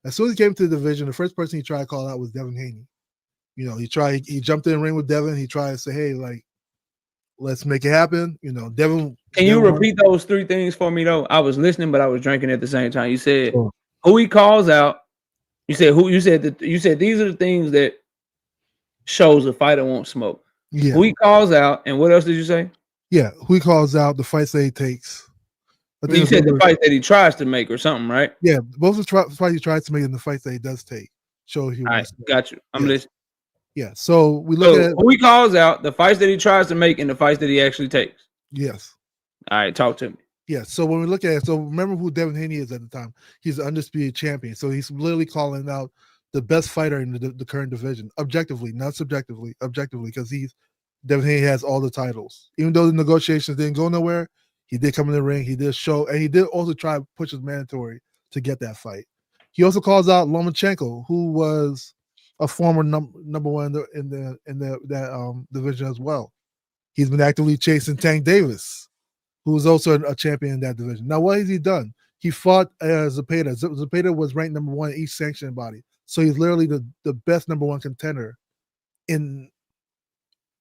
As soon as he came to the division, the first person he tried to call out was Devin Haney. You know, he jumped in the ring with Devin. He tried to say, hey, like, let's make it happen. You know, Devin. Can you repeat those 3 things for me, though? I was listening, but I was drinking at the same time. You said who he calls out. You said who? You said that. You said these are the things that shows a fighter won't smoke. Yeah. Who he calls out, and what else did you say? Yeah, who he calls out, the fights that he takes. You said the fight that he tries to make or something, right? Yeah, both the fights he tries to make and the fights that he does take show he wants. Got you. I'm listening. Yeah, so we look at who he calls out, the fights that he tries to make, and the fights that he actually takes. Yes. All right, talk to me. Yeah, so when we look at it, so remember who Devin Haney is at the time. He's the undisputed champion. So he's literally calling out the best fighter in the current division, objectively, not subjectively, objectively, because Devin Haney has all the titles. Even though the negotiations didn't go nowhere, he did come in the ring, he did show, and he did also try to push his mandatory to get that fight. He also calls out Lomachenko, who was a former number one in that division as well. He's been actively chasing Tank Davis, who was also a champion in that division. Now, what has he done? He fought Zepeda. Zepeda was ranked number one in each sanctioning body. So he's literally the best number one contender at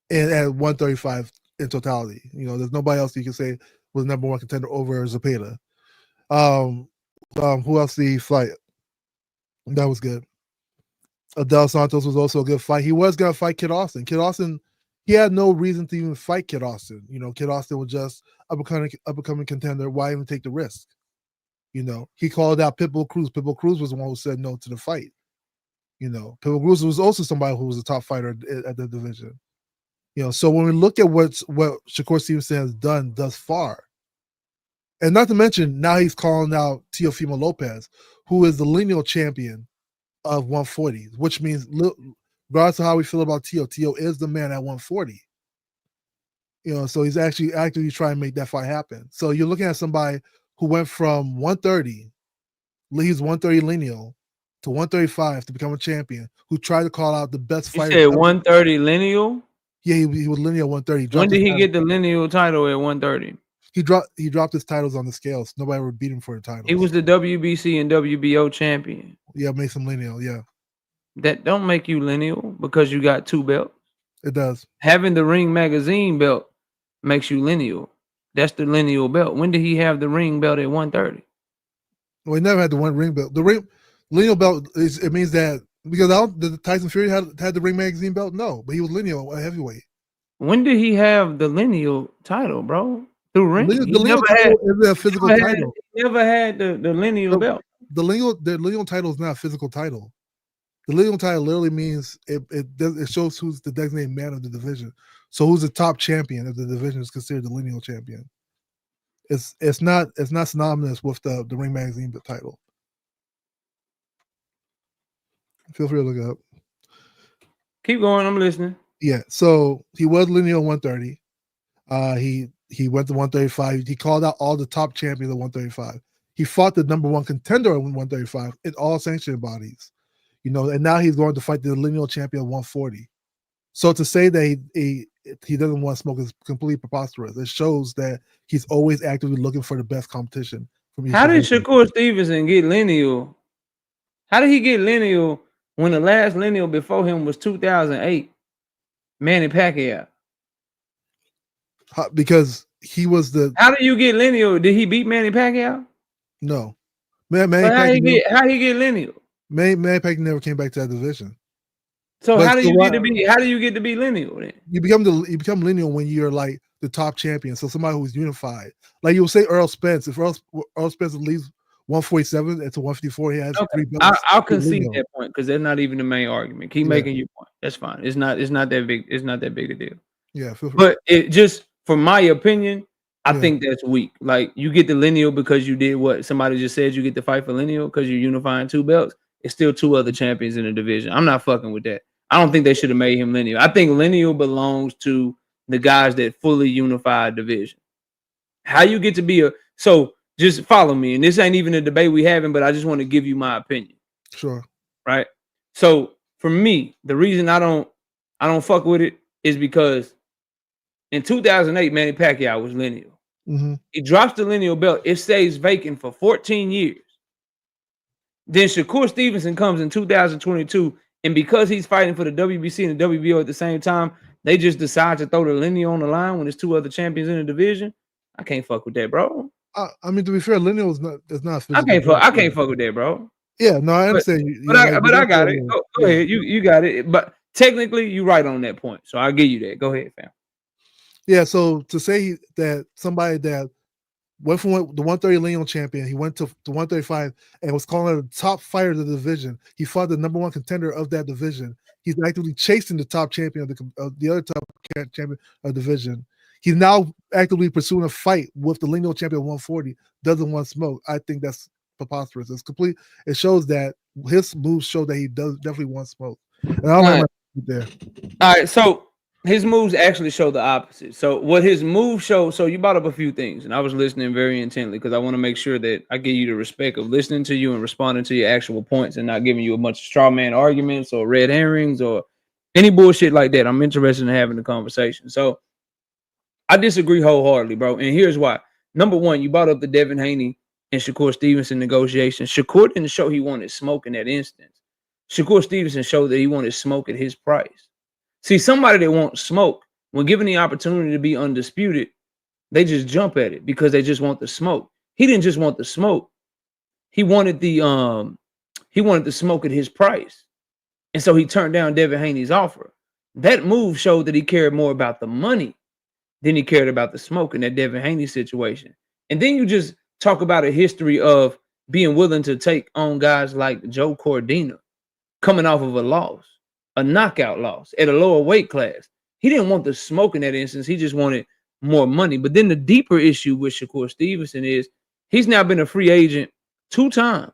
135 in totality. You know, there's nobody else you can say was number one contender over Zepeda. Who else did he fight? That was good. Adel Santos was also a good fight. He was going to fight Kid Austin. Kid Austin, he had no reason to even fight Kid Austin. You know, Kid Austin was just up-and-coming contender. Why even take the risk? You know, he called out Pitbull Cruz. Pitbull Cruz was the one who said no to the fight. You know, Pitbull Cruz was also somebody who was a top fighter at the division. You know, so when we look at what Shakur Stevenson has done thus far, and not to mention now he's calling out Teofimo Lopez, who is the lineal champion of 140, which means regardless of how we feel about Teo is the man at 140. You know, so he's actually actively trying to make that fight happen. So you're looking at somebody who went from 130, he's 130 lineal, to 135 to become a champion, who tried to call out the best fighter. You said 130 lineal? Yeah, he was lineal 130. When did he get the lineal title at 130? He dropped his titles on the scales. Nobody ever beat him for the title. He was the WBC and WBO champion. Yeah, makes him lineal, yeah. That don't make you lineal because you got 2 belts. It does. Having the Ring Magazine belt makes you lineal. That's the lineal belt. When did he have the ring belt at 130? Well, he never had the one ring belt. The lineal belt it means that because the Tyson Fury had the Ring Magazine belt? No, but he was lineal at heavyweight. When did he have the lineal title, bro? Through ring? The lineal title is a physical title. He never had the lineal belt. The lineal title is not a physical title. The lineal title literally means it shows who's the designated man of the division. So who's the top champion of the division is considered the lineal champion. It's not synonymous with the Ring Magazine title. Feel free to look it up. Keep going, I'm listening. Yeah, so he was lineal 130. He went to 135. He called out all the top champions at 135. He fought the number one contender at 135 in all sanctioned bodies. You know, and now he's going to fight the lineal champion at 140. So to say that he doesn't want to smoke is completely preposterous. It shows that he's always actively looking for the best competition. How did Shakur Stevenson get lineal? How did he get lineal when the last lineal before him was 2008? Manny Pacquiao. Because he was the. How did you get lineal? Did he beat Manny Pacquiao? No. How he get lineal? Manny Pacquiao never came back to that division. So how do you get to be lineal then? You become lineal when you're like the top champion. So somebody who's unified. Like you'll say Earl Spence. If Earl Spence leaves 147 into 154, he has 3 belts. I'll concede that point because that's not even the main argument. Keep making your point. That's fine. It's not that big. It's not that big a deal. Yeah, feel free. But it just, from my opinion, I think that's weak. Like you get the lineal because you did what somebody just said. You get to fight for lineal because you're unifying 2 belts. It's still 2 other champions in the division. I'm not fucking with that. I don't think they should have made him lineal. I think lineal belongs to the guys that fully unify a division. How you get to be so just follow me. And this ain't even a debate we having, but I just want to give you my opinion. Sure. Right. So for me, the reason I don't fuck with it is because in 2008, Manny Pacquiao was lineal. Mm-hmm. He drops the lineal belt. It stays vacant for 14 years. Then Shakur Stevenson comes in 2022, and because he's fighting for the WBC and the WBO at the same time, they just decide to throw the lineal on the line when there's 2 other champions in the division. I can't fuck with that, bro. I mean, to be fair, lineal is not. I can't fuck with that, bro. Yeah, no, I But understand. I got it. Go ahead. You got it. But technically, you're right on that point. So I'll give you that. Go ahead, fam. Yeah, so to say that somebody that went from the 130 Leon champion, he went to 135 and was calling it the top fighter of the division. He fought the number one contender of that division. He's actively chasing the top champion of the other top champion of the division. He's now actively pursuing a fight with the Leon champion 140. Doesn't want smoke. I think that's preposterous. It's complete. It shows that his moves show that he does definitely want smoke. And I'll let my there. All right, so his moves actually show the opposite. So what his moves show, so you brought up a few things, and I was listening very intently because I want to make sure that I give you the respect of listening to you and responding to your actual points and not giving you a bunch of straw man arguments or red herrings or any bullshit like that. I'm interested in having the conversation. So I disagree wholeheartedly, bro. And here's why. Number one, you brought up the Devin Haney and Shakur Stevenson negotiation. Shakur didn't show he wanted smoke in that instance. Shakur Stevenson showed that he wanted smoke at his price. See, somebody that wants smoke, when given the opportunity to be undisputed, they just jump at it because they just want the smoke. He didn't just want the smoke. He wanted the smoke at his price. And so he turned down Devin Haney's offer. That move showed that he cared more about the money than he cared about the smoke in that Devin Haney situation. And then you just talk about a history of being willing to take on guys like Joe Cordina coming off of a loss, a knockout loss at a lower weight class. He didn't want the smoke in that instance. He just wanted more money. But then the deeper issue with Shakur Stevenson is he's now been a free agent two times,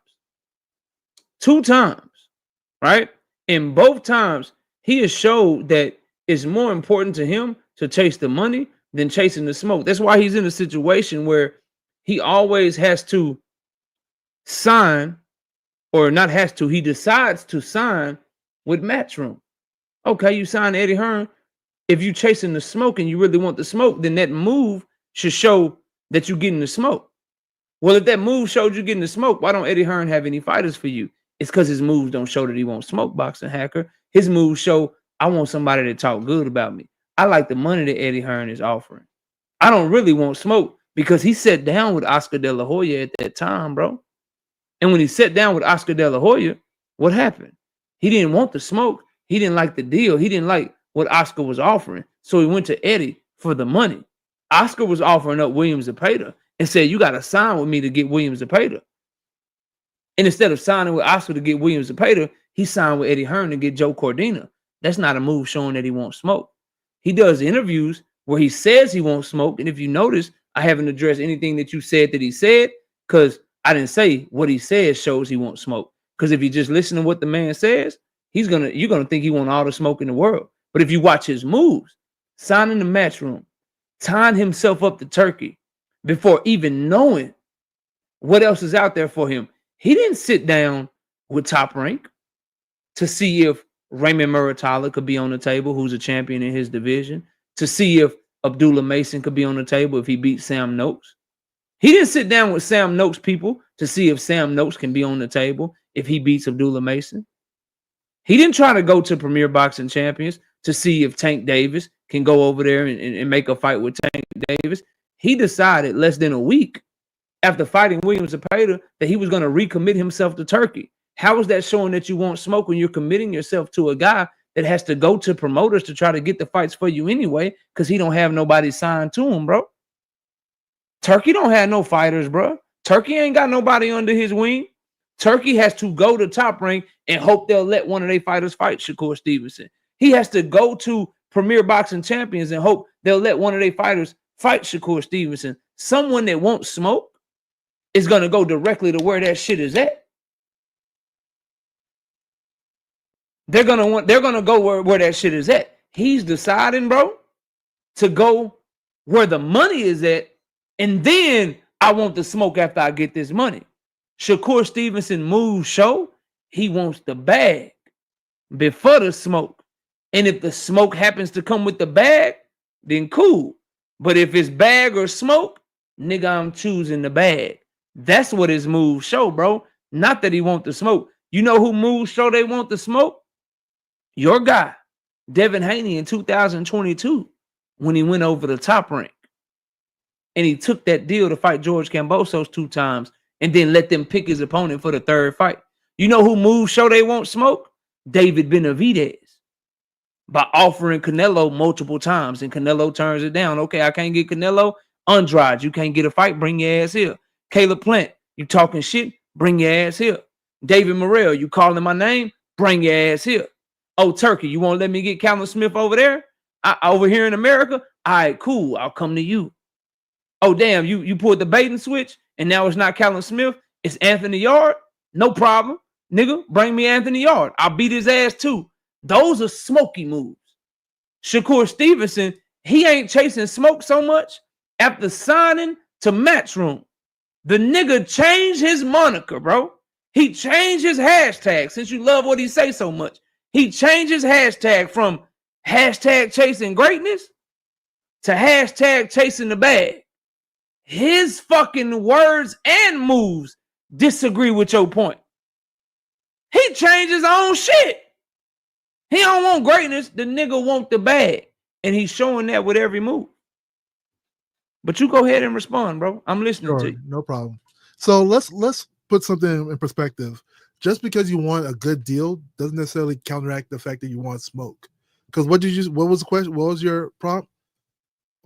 right? And both times he has showed that it's more important to him to chase the money than chasing the smoke. That's why he's in a situation where he always has to sign, or not has to, he decides to sign with Matchroom. Okay, you sign Eddie Hearn. If you're chasing the smoke and you really want the smoke, then that move should show that you're getting the smoke. Well, if that move showed you getting the smoke, why don't Eddie Hearn have any fighters for you? It's because his moves don't show that he won't smoke, boxing hacker. His moves show, I want somebody to talk good about me. I like the money that Eddie Hearn is offering. I don't really want smoke because he sat down with Oscar De La Hoya at that time, bro. And when he sat down with Oscar De La Hoya, what happened? He didn't want the smoke. He didn't like the deal. He didn't like what Oscar was offering. So he went to Eddie for the money. Oscar was offering up Williams Zepeda and said, you got to sign with me to get Williams Zepeda. And instead of signing with Oscar to get Williams Zepeda, he signed with Eddie Hearn to get Joe Cordina. That's not a move showing that he won't smoke. He does interviews where he says he won't smoke. And if you notice, I haven't addressed anything that you said that he said because I didn't say what he says shows he won't smoke. Because if you just listen to what the man says, you're gonna think he wants all the smoke in the world. But if you watch his moves, signing the Matchroom, tying himself up to Turkey before even knowing what else is out there for him, he didn't sit down with Top Rank to see if Raymond Muratalla could be on the table, who's a champion in his division, to see if Abdullah Mason could be on the table if he beats Sam Noakes. He didn't sit down with Sam Noakes people to see if Sam Noakes can be on the table if he beats Abdullah Mason. He didn't try to go to Premier Boxing Champions to see if Tank Davis can go over there and make a fight with Tank Davis. He decided less than a week after fighting Williams Zepeda that he was going to recommit himself to Turkey. How is that showing that you won't smoke when you're committing yourself to a guy that has to go to promoters to try to get the fights for you anyway because he don't have nobody signed to him, bro? Turkey don't have no fighters, bro. Turkey ain't got nobody under his wing. Turkey has to go to Top Rank and hope they'll let one of their fighters fight Shakur Stevenson. He has to go to Premier Boxing Champions and hope they'll let one of their fighters fight Shakur Stevenson. Someone that won't smoke is going to go directly to where that shit is at. They're going to go where that shit is at. He's deciding, bro, to go where the money is at, and then I want the smoke after I get this money. Shakur Stevenson moves show he wants the bag before the smoke. And if the smoke happens to come with the bag, then cool. But if it's bag or smoke, nigga, I'm choosing the bag. That's what his moves show, bro. Not that he want the smoke. You know who moves show they want the smoke? Your guy, Devin Haney, in 2022, when he went over the Top Rank. And he took that deal to fight George Kambosos 2 times and then let them pick his opponent for the third fight. You know who moves show they won't smoke? David Benavidez. By offering Canelo multiple times, and Canelo turns it down. Okay, I can't get Canelo. Andrade, you can't get a fight, bring your ass here. Caleb Plant, you talking shit, bring your ass here. David Morrell, you calling my name, bring your ass here. Oh, Turkey, you won't let me get Callum Smith over there? Over here in America? All right, cool, I'll come to you. Oh, damn, you pulled the bait and switch, and now it's not Callum Smith, it's Anthony Yard? No problem, nigga, bring me Anthony Yard. I'll beat his ass too. Those are smoky moves. Shakur Stevenson, he ain't chasing smoke so much after signing to Matchroom. The nigga changed his moniker, bro. He changed his hashtag, since you love what he say so much. He changed his hashtag from hashtag chasing greatness to hashtag chasing the bag. His fucking words and moves disagree with your point. He changed his own shit. He don't want greatness. The nigga want the bag. And he's showing that with every move. But you go ahead and respond, bro. I'm listening to you. No problem. So let's put something in perspective. Just because you want a good deal doesn't necessarily counteract the fact that you want smoke. Because what was the question? What was your prompt?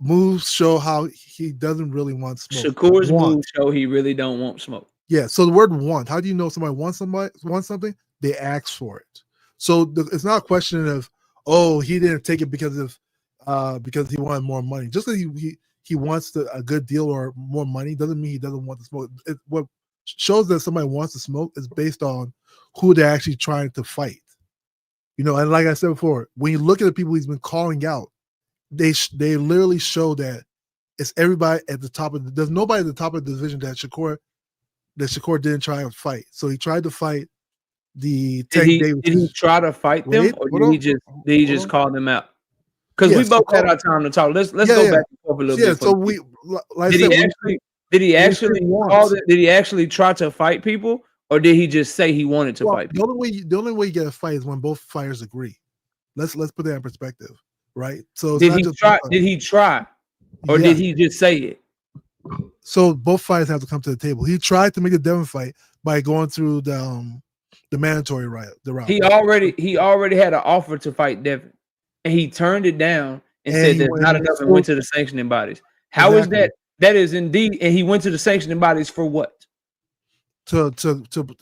Moves show how he doesn't really want smoke. Shakur's moves show he really don't want smoke. Yeah. So the word want, how do you know somebody wants something? They ask for it. So it's not a question of, oh, he didn't take it because he wanted more money. Just because he wants a good deal or more money doesn't mean he doesn't want to smoke. What shows that somebody wants to smoke is based on who they're actually trying to fight. You know, and like I said before, when you look at the people he's been calling out, they literally show that it's everybody at the top of there's nobody at the top of the division that Shakur didn't try to fight. So he tried to fight the Tank Davis. Did he try to fight them, or did he just call them out? Because we both had our time to talk. Let's go back and forth a little bit. Yeah, so did he actually try to fight people, or did he just say he wanted to fight people? The only way you get a fight is when both fighters agree. Let's put that in perspective, right? So did he try, or did he just say it? So both fighters have to come to the table. He tried to make the Devin fight by going through the mandatory route. He already had an offer to fight Devin, and he turned it down and said there's not enough and went to the sanctioning bodies. How is that? That is indeed, and he went to the sanctioning bodies for what? To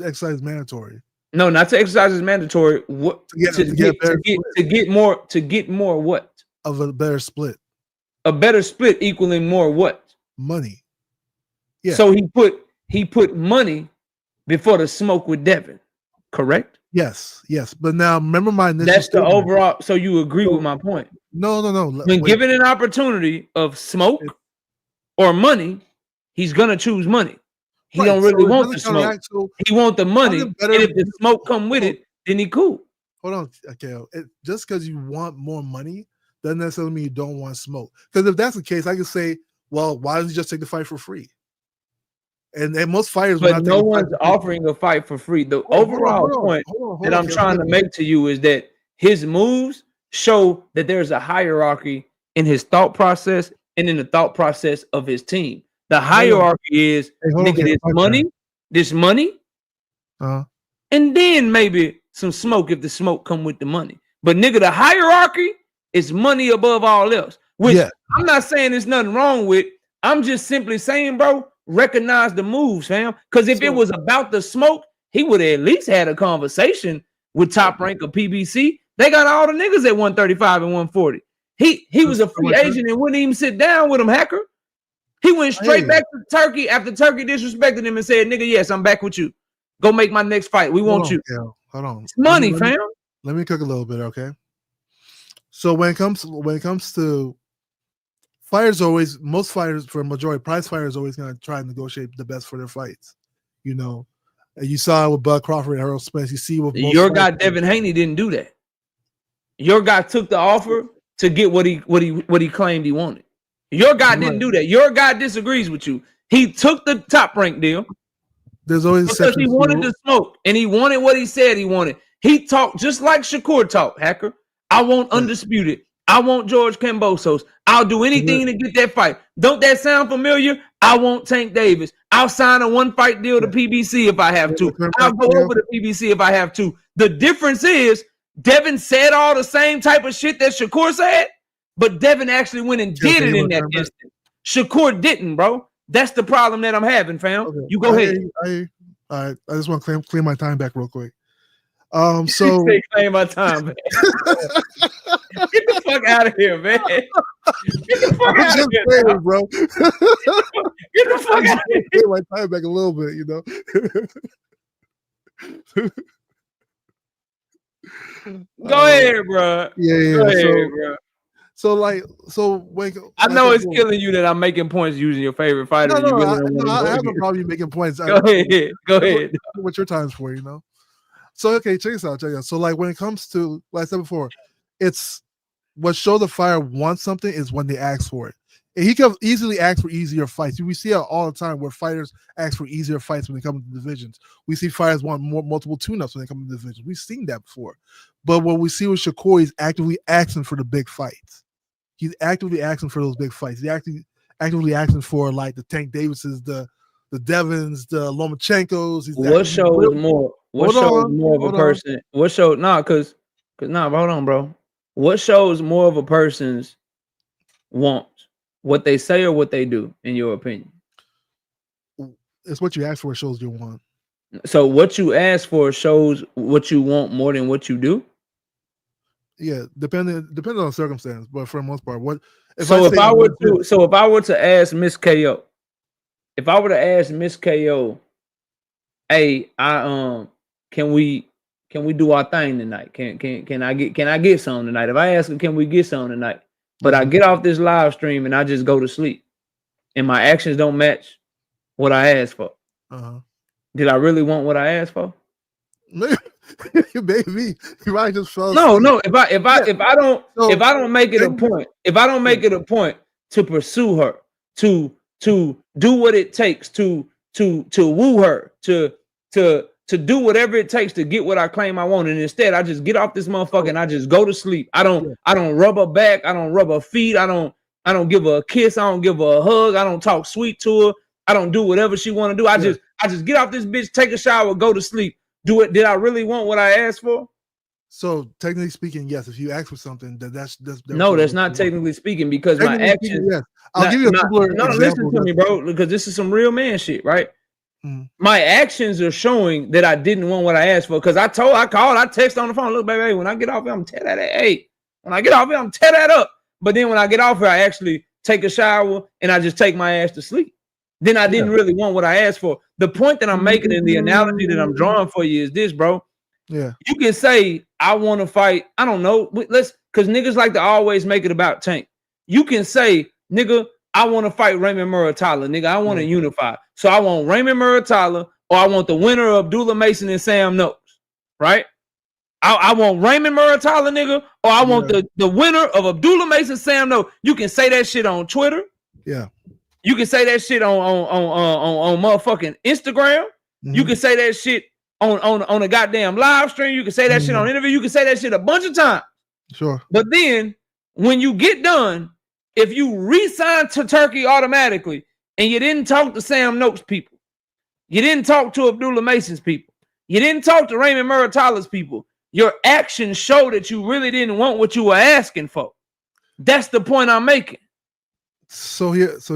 exercise mandatory. No, not to exercise is mandatory. What to get more what? Of a better split. A better split equaling more what? Money. Yeah. So he put money before the smoke with Devin, correct? Yes. But now remember my initial That's statement. the overall. So you agree with my point? No. When given an opportunity of smoke or money, he's gonna choose money. He don't really want the smoke. He want the money. And if the smoke come with it, then he cool. Hold on, okay. Just because you want more money doesn't necessarily mean you don't want smoke. Because if that's the case, I could say, well, why doesn't he just take the fight for free? And most fighters, but no one's offering a fight for free. The overall point that I'm trying to make to you is that his moves show that there's a hierarchy in his thought process and in the thought process of his team. The hierarchy is this money, and then maybe some smoke if the smoke come with the money. But nigga, the hierarchy is money above all else. Which I'm not saying there's nothing wrong with. I'm just simply saying, bro, recognize the moves, fam. Because if it was about the smoke, he would have at least had a conversation with Top Rank or PBC. They got all the niggas at 135 and 140. He was a free agent and wouldn't even sit down with him, hacker. He went straight back to Turkey after Turkey disrespected him and said, nigga, yes, I'm back with you. Go make my next fight. We want you. Hold on. It's money, fam. Let me cook a little bit, okay? So when it comes to fighters, most fighters, for a majority, prize fighters always going to try and negotiate the best for their fights. You know, and you saw it with Bud Crawford and Errol Spence. You see with your guy Devin Haney didn't do that. Your guy took the offer to get what he claimed he wanted. Your guy didn't do that. Your guy disagrees with you. He took the Top Rank deal. There's always because he wanted to smoke and he wanted what he said he wanted. He talked just like Shakur talked, hacker. I want undisputed. I want George Kambosos. I'll do anything to get that fight. Don't that sound familiar? I want Tank Davis. I'll sign a one-fight deal to PBC if I have to. I'll go over to PBC if I have to. The difference is Devin said all the same type of shit that Shakur said, but Devin actually went and did it in that instant. Shakur didn't, bro. That's the problem that I'm having, fam. Okay. You go ahead. I just want to claim my time back real quick. So claim my time, man. Get the fuck out of here, man. Get the fuck out of here, bro. Get the fuck out of here. Claim my time back a little bit, you know. Go ahead, bro. Yeah. Go ahead, bro. So I know it's killing you that I'm making points using your favorite fighter. I have no problem making points. Go ahead. What's your time's for, you know? So okay, check this out. So like when it comes to, like I said before, it's what Show the Fire wants something is when they ask for it. And he can easily ask for easier fights. We see it all the time where fighters ask for easier fights when they come to divisions. We see fighters want multiple tune-ups when they come to divisions. We've seen that before. But what we see with Shakur, he's actively asking for the big fights. He's actively asking for those big fights. He's actively asking for like the Tank Davises, the Devins, the Lomachenkos. What shows more? What shows more of a person? What show? Because hold on, bro. What shows more of a person's wants? What they say or what they do, in your opinion? It's what you ask for shows you want. So what you ask for shows what you want more than what you do? Yeah, depending on the circumstance, but for the most part, if I were to ask Miss KO, hey, can we do our thing tonight? Can I get some tonight? If I ask her, can we get some tonight? But I get off this live stream and I just go to sleep, and my actions don't match what I asked for. Did I really want what I asked for? Baby, you might just fell asleep. No. If I don't make it a point to pursue her, to do what it takes to woo her, to do whatever it takes to get what I claim I want, and instead I just get off this motherfucker and I just go to sleep. I don't rub her back. I don't rub her feet. I don't give her a kiss. I don't give her a hug. I don't talk sweet to her. I don't do whatever she want to do. I just get off this bitch, take a shower, go to sleep. Do it. Did I really want what I asked for? So technically speaking, yes. If you ask for something, that's not technically speaking, because my actions. Yes. I'll give you a simpler example. Listen to me, bro, because this is some real man shit, right? My actions are showing that I didn't want what I asked for, because I called, I text on the phone. Look, baby, when I get off here, I'm tear that. Hey, when I get off here, I'm tear that up. But then when I get off here, I actually take a shower and I just take my ass to sleep. Then I didn't really want what I asked for. The point that I'm making in the analogy that I'm drawing for you is this, bro. Yeah. You can say, I want to fight. I don't know. Because niggas like to always make it about Tank. You can say, nigga, I want to fight Raymond Muratalla. Nigga, I want to unify. So I want Raymond Muratalla, or I want the winner of Abdullah Mason and Sam Noakes. Right? I want Raymond Muratalla, nigga, or I want the winner of Abdullah Mason, Sam Noakes. You can say that shit on Twitter. Yeah. You can say that shit on motherfucking Instagram. You can say that shit on a goddamn live stream. You can say that shit on interview. You can say that shit a bunch of times. Sure. But then when you get done, if you re-sign to Turkey automatically and you didn't talk to Sam Noakes people, you didn't talk to Abdullah Mason's people, you didn't talk to Raymond Muratalla's people, your actions show that you really didn't want what you were asking for. That's the point I'm making. So here's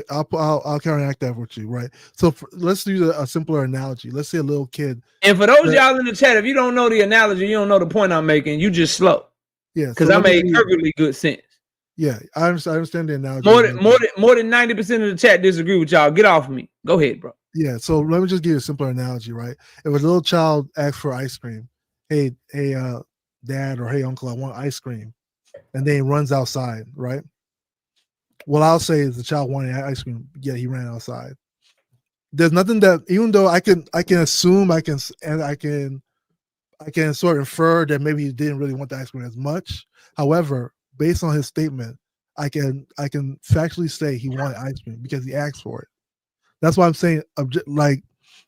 I'll counteract that with you, right? So let's use a simpler analogy. Let's say a little kid. And for those y'all in the chat, if you don't know the analogy, you don't know the point I'm making. You just slow. Yeah, because I made perfectly good sense. Yeah, I understand the analogy. More than 90% of the chat disagree with y'all. Get off of me. Go ahead, bro. Yeah. So let me just give you a simpler analogy, right? If a little child asks for ice cream, hey, dad, or hey, uncle, I want ice cream, and then he runs outside, right? What I'll say is the child wanted ice cream. Yeah, he ran outside. There's nothing that, even though I can assume, I can sort of infer that maybe he didn't really want the ice cream as much. However, based on his statement, I can factually say he wanted ice cream because he asked for it. That's why I'm saying, like,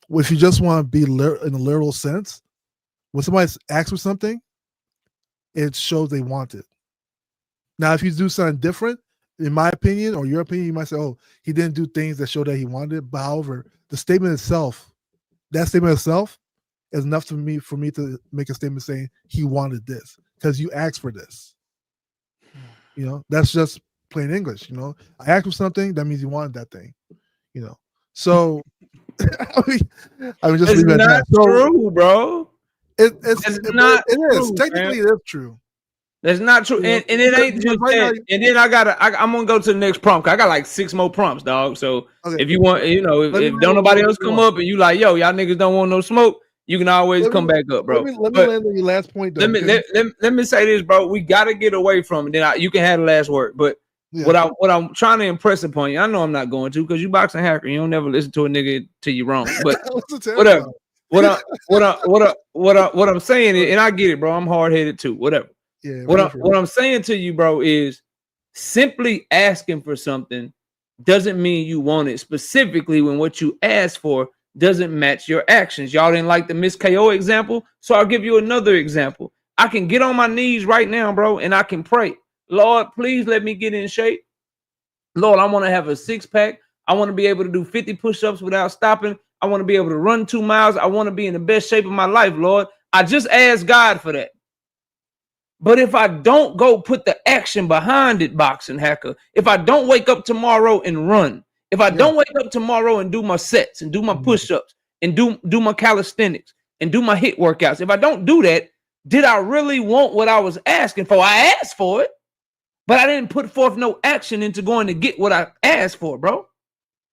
if you just want to be in a literal sense, when somebody asks for something, it shows they want it. Now, if you do something different, in my opinion or your opinion, you might say, "Oh, he didn't do things that show that he wanted it." But however, the statement itself, that statement itself, is enough for me to make a statement saying he wanted this because you asked for this. You know, that's just plain English. You know, I asked for something, that means you wanted that thing. You know, so I mean, just It's leave it at not that. So true, bro. it's not it is true, technically man. it is true. That's not true, You know, and it ain't just right now, that. And then I'm gonna go to the next prompt. I got like 6 more prompts, dog. So okay, if you want, you know, let me if don't land nobody on else your come one. up and you like, yo, y'all niggas don't want no smoke, you can always come back up, bro. Let me But land on your last point though. let me let me say this, bro. We gotta get away from it. Then you can have the last word. But yeah. what I'm trying to impress upon you, I know I'm not going to, because you boxing hacker. You don't never listen to a nigga till you wrong. But whatever. What I'm saying is, and I get it, bro. I'm hard headed too. Whatever. Yeah. What I'm saying to you, bro, is simply asking for something doesn't mean you want it, specifically when what you ask for doesn't match your actions. Y'all didn't like the Miss KO example, so I'll give you another example. I can get on my knees right now, bro, and I can pray. Lord, please let me get in shape. Lord, I want to have a 6-pack. I want to be able to do 50 push-ups without stopping. I want to be able to run 2 miles. I want to be in the best shape of my life, Lord. I just asked God for that. But if I don't go put the action behind it, boxing hacker, if I don't wake up tomorrow and run, if I don't wake up tomorrow and do my sets and do my push-ups and do my calisthenics and do my HIIT workouts, if I don't do that, did I really want what I was asking for? I asked for it, but I didn't put forth no action into going to get what I asked for, bro.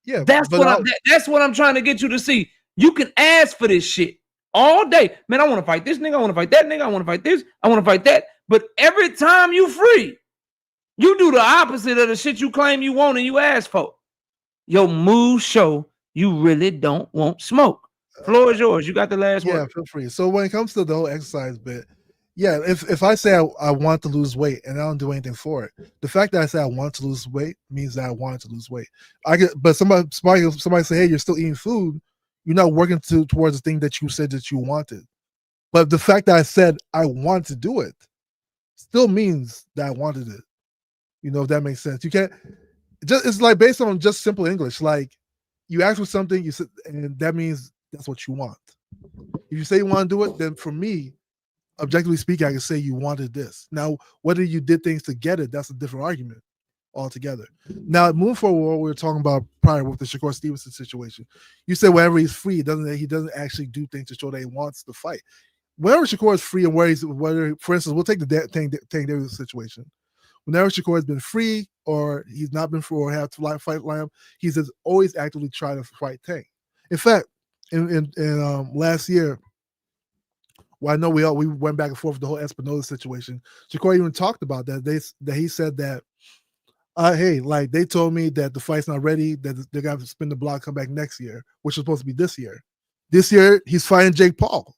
Yeah, that's what I'm trying to get you to see. You can ask for this shit all day. Man, I want to fight this nigga. I want to fight that nigga. I want to fight this. I want to fight that. But every time you free, you do the opposite of the shit you claim you want and you ask for. Your moves show you really don't want smoke. Floor is yours. You got the last word. Yeah, feel free. So when it comes to the whole exercise bit, yeah, if I say I want to lose weight and I don't do anything for it, the fact that I say I want to lose weight means that I want to lose weight. But somebody say, hey, you're still eating food, you're not working towards the thing that you said that you wanted. But the fact that I said I want to do it still means that I wanted it. You know, if that makes sense. You can't it's like based on just simple English. Like you ask for something, you said, and that means that's what you want. If you say you want to do it, then for me, objectively speaking, I can say you wanted this. Now, whether you did things to get it, that's a different argument altogether. Now, moving forward, what we were talking about prior with the Shakur Stevenson situation, you said whenever he's free, he doesn't actually do things to show that he wants to fight. Whenever Shakur is free and whether, for instance, we'll take the Tank Davis situation. Whenever Shakur has been free or he's not been free or have to fight Lamb, he's always actively trying to fight Tank. In fact, in last year, well, I know we went back and forth with the whole Espinosa situation. Shakur even talked about that. He said that, hey, like they told me that the fight's not ready, that they're gonna have to spin the block, come back next year, which was supposed to be this year. This year, he's fighting Jake Paul.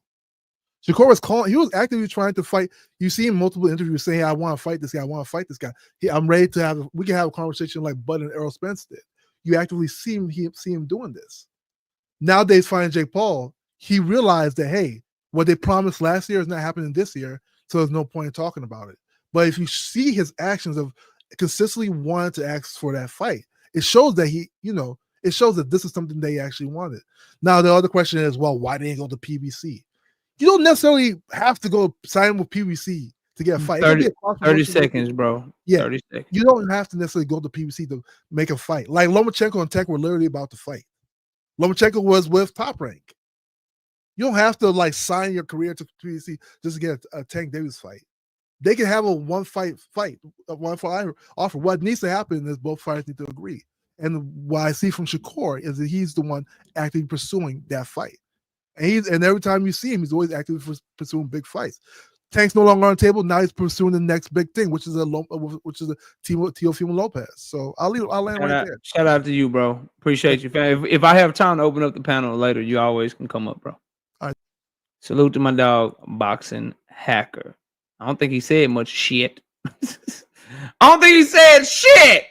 Shakur was calling, he was actively trying to fight. You see in multiple interviews saying, hey, I want to fight this guy, I want to fight this guy. I'm ready to we can have a conversation like Bud and Errol Spence did. You actively see him doing this. Nowadays, fighting Jake Paul, he realized that, hey, what they promised last year is not happening this year, so there's no point in talking about it. But if you see his actions of consistently wanting to ask for that fight, it shows that it shows that this is something they actually wanted. Now, the other question is, well, why didn't he go to PBC? You don't necessarily have to go sign with PBC to get a fight. 30 seconds, bro. Yeah, 30 seconds. You don't have to necessarily go to PBC to make a fight. Like Lomachenko and Tech were literally about to fight. Lomachenko was with Top Rank. You don't have to like sign your career to PBC just to get a Tank Davis fight. They can have a one fight offer. What needs to happen is both fighters need to agree. And what I see from Shakur is that he's the one actively pursuing that fight. And every time you see him, he's always actively pursuing big fights. Tank's no longer on the table. Now he's pursuing the next big thing, which is a Teofimo Lopez. So I'll land right there. Shout out to you, bro. Appreciate you, fam. If I have time to open up the panel later, you always can come up, bro. All right. Salute to my dog, Boxing Hacker. I don't think he said much shit. I don't think he said shit.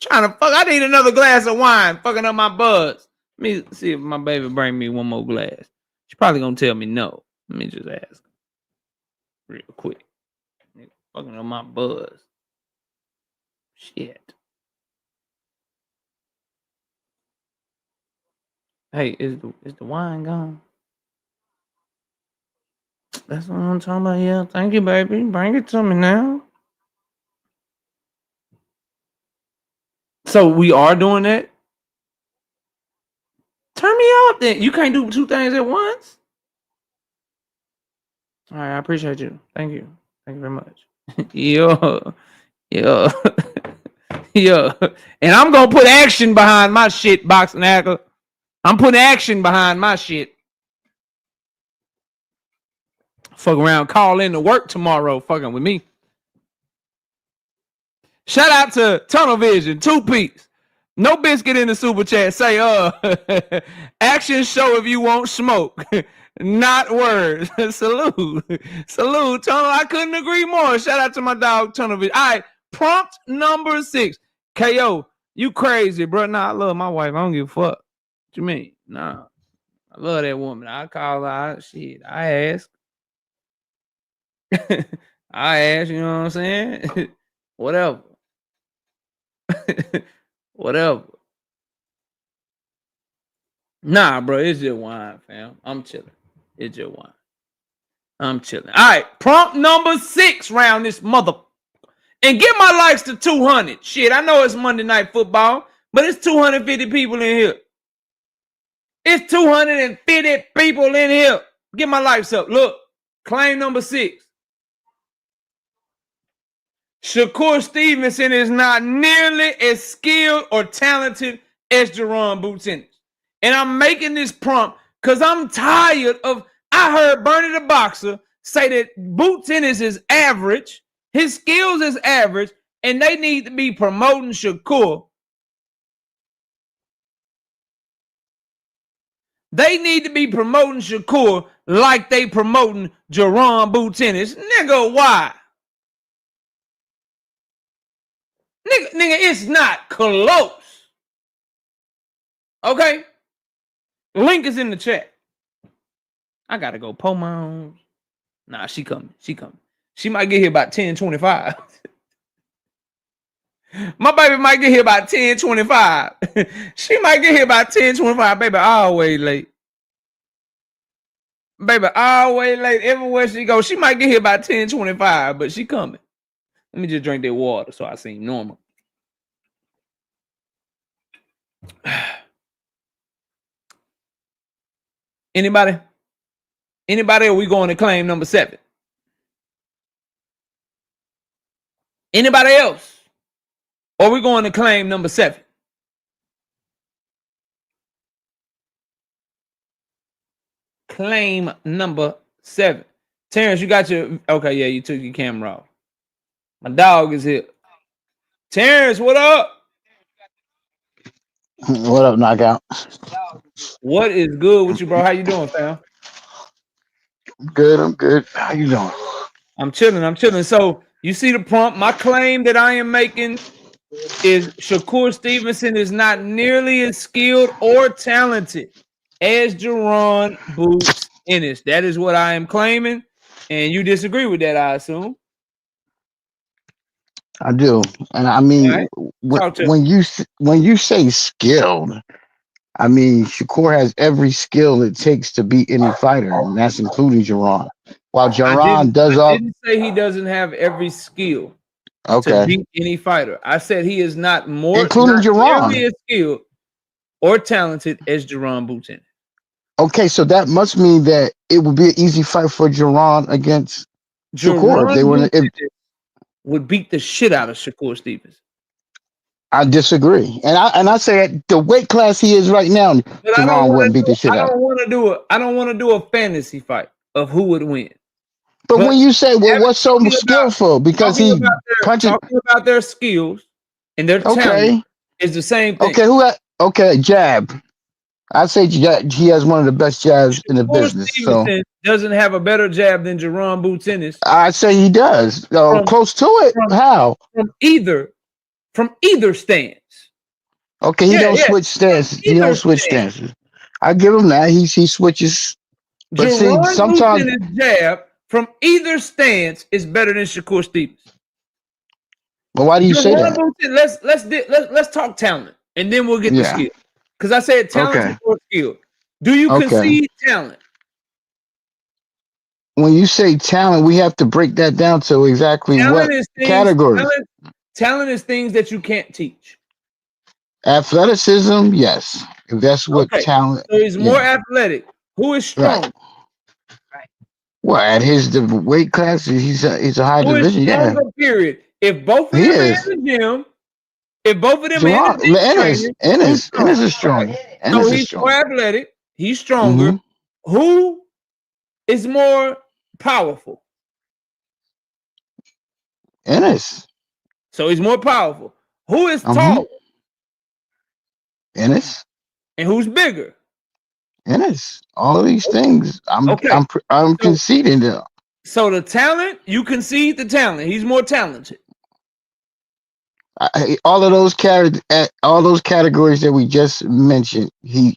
Trying to fuck. I need another glass of wine. Fucking up my buzz. Let me see if my baby bring me one more glass. She's probably gonna tell me no. Let me just ask real quick. Fucking on my buzz. Shit. Hey, is the wine gone? That's what I'm talking about. Yeah, thank you, baby. Bring it to me now. So we are doing that. Turn me off then. You can't do two things at once. All right, I appreciate you. Thank you. Thank you very much. Yeah. Yeah. Yeah. And I'm gonna put action behind my shit, boxing hacker. I'm putting action behind my shit. Fuck around, call in to work tomorrow, fucking with me. Shout out to Tunnel Vision, 2-piece. No biscuit in the super chat. Say, action show if you won't smoke. Not words. Salute. Salute, Tunnel. I couldn't agree more. Shout out to my dog, Tunnel Vision. All right, prompt number 6. KO, you crazy, bro. Nah, I love my wife. I don't give a fuck. What you mean? Nah. I love that woman. I call her. Shit, I ask. I ask, you know what I'm saying? Whatever. Whatever. Nah, bro, it's just wine, fam. I'm chilling. It's just wine. I'm chilling. All right, prompt number 6 round this mother. And get my likes to 200. Shit, I know it's Monday Night Football, but it's 250 people in here. It's 250 people in here. Get my likes up. Look, claim number 6. Shakur Stevenson is not nearly as skilled or talented as Jerron Boots Ennis. And I'm making this prompt because I'm tired of, I heard Bernie the Boxer say that Boots Ennis is average, his skills is average, and they need to be promoting Shakur. They need to be promoting Shakur like they promoting Jerron Boots Ennis. Nigga, why? Nigga, it's not close. Okay? Link is in the chat. I gotta go pull my own. Nah, she coming. She coming. She might get here about 10:25. My baby might get here about 10:25. She might get here about 10:25. Baby, always late. Baby, always late. Everywhere she goes, she might get here about 10:25, but she coming. Let me just drink that water so I seem normal. Anybody? Anybody? Or we going to claim number 7? Anybody else? Or we going to claim number 7? Claim number 7. Terrence, you got your, okay, yeah, you took your camera off. My dog is here. Terrence, what up? What up, Knockout? What is good with you, bro? How you doing, fam? Good, I'm good. How you doing? I'm chilling, I'm chilling. So you see the prompt. My claim that I am making is Shakur Stevenson is not nearly as skilled or talented as Jerron Boots Ennis. That is what I am claiming. And you disagree with that, I assume. I do, and I mean, right. when you say skilled, I mean Shakur has every skill it takes to beat any fighter, and that's including Jerron. While Jerron I didn't say he doesn't have every skill to beat any fighter. I said he is not nearly as skilled or talented as Jerron Boots Ennis. Okay, so that must mean that it would be an easy fight for Jerron against Shakur if they were. Would beat the shit out of Shakur Stevenson. I disagree, and I say at the weight class he is right now, Jerron wouldn't beat the shit out. I don't want to do a fantasy fight of who would win. But when you say, well, what's so skillful? Because he punches. Talking about their skills and their talent is the same thing. Okay, jab. I say he has one of the best jabs in the business. Stevenson doesn't have a better jab than Jerron Boots Ennis. I say he does. Close to it. How? From either stance. Okay, he don't switch stances. He don't switch stances. I give him that. He switches. But Jerron see, sometimes Boots Ennis' jab from either stance is better than Shakur Stevenson. But why do you say that? Let's talk talent, and then we'll get the Yeah. skill. Because I said talent Okay. before skill. Do you Okay. concede talent? When you say talent, we have to break that down to exactly what categories. Talent is things that you can't teach. Athleticism, yes. If that's what Okay. talent. So he's more athletic. Who is strong? Well, at his weight class, he's a high Who is division. Yeah, stronger, period. If both of he them are in is. the gym, if both of them Gerard, are in the gym training, Ennis is strong. Ennis so is he's strong. more athletic. He's stronger. Who is more powerful? Ennis. So he's more powerful. Who is tall? Ennis. And who's bigger? Ennis. All of these things, I'm conceding them. So the talent, you concede the talent. He's more talented. All those categories that we just mentioned, he's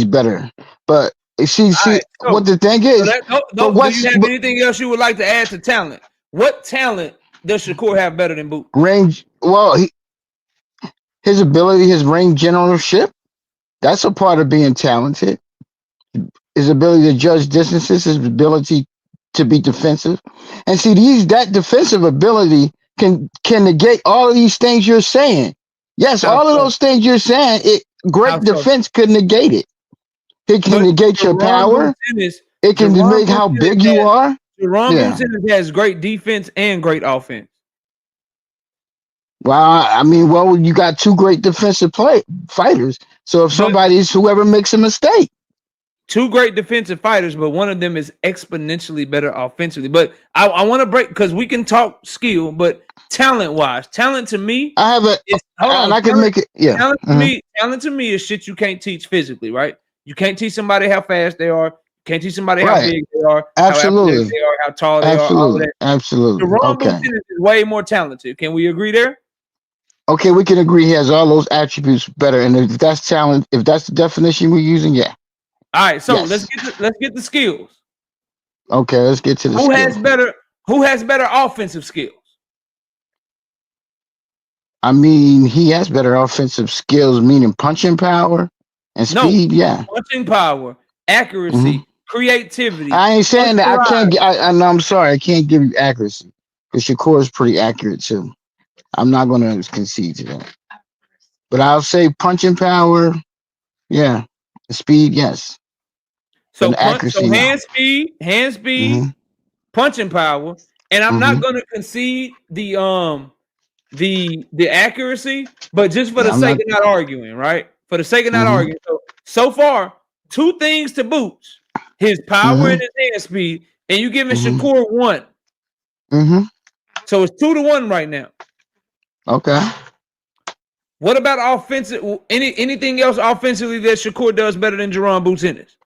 better. But see, what the thing is. Do you have anything else you would like to add to talent? What talent does Shakur have better than Boot? Range. Well, his ability, his range generalship, that's a part of being talented. His ability to judge distances, his ability to be defensive, and see that defensive ability can negate all of these things you're saying. Yes, all of those things you're saying, great defense could negate it. It can negate your power. It can make how big you are. Gervonta has great defense and great offense. Well, you got two great defensive fighters. So if whoever makes a mistake. Two great defensive fighters, but one of them is exponentially better offensively. But I want to break because we can talk skill, but talent-wise, talent to me, talent to me is shit you can't teach physically, right? You can't teach somebody how fast they are. You can't teach somebody how big they are, absolutely, how athletic they are, how tall they are. All of that. Absolutely. Gervonta is way more talented. Can we agree there? Okay, we can agree he has all those attributes better, and if that's talent, if that's the definition we're using, yeah. All right, so let's get the skills. Okay, let's get to the skills. Who has better offensive skills? I mean, he has better offensive skills, meaning punching power and speed. Yeah, punching power, accuracy, creativity. I ain't saying that. I can't. No, I'm sorry, I can't give you accuracy because Shakur is pretty accurate too. I'm not going to concede to that, but I'll say punching power. Yeah, speed. Yes. So hand speed, punching power, and I'm not going to concede the accuracy, but just for the sake of not arguing, right? For the sake of not arguing. So far, two things to Boots: his power and his hand speed, and you giving Shakur 1. So it's 2-1 right now. Okay. What about offensive? Anything else offensively that Shakur does better than Jerron Boots Ennis?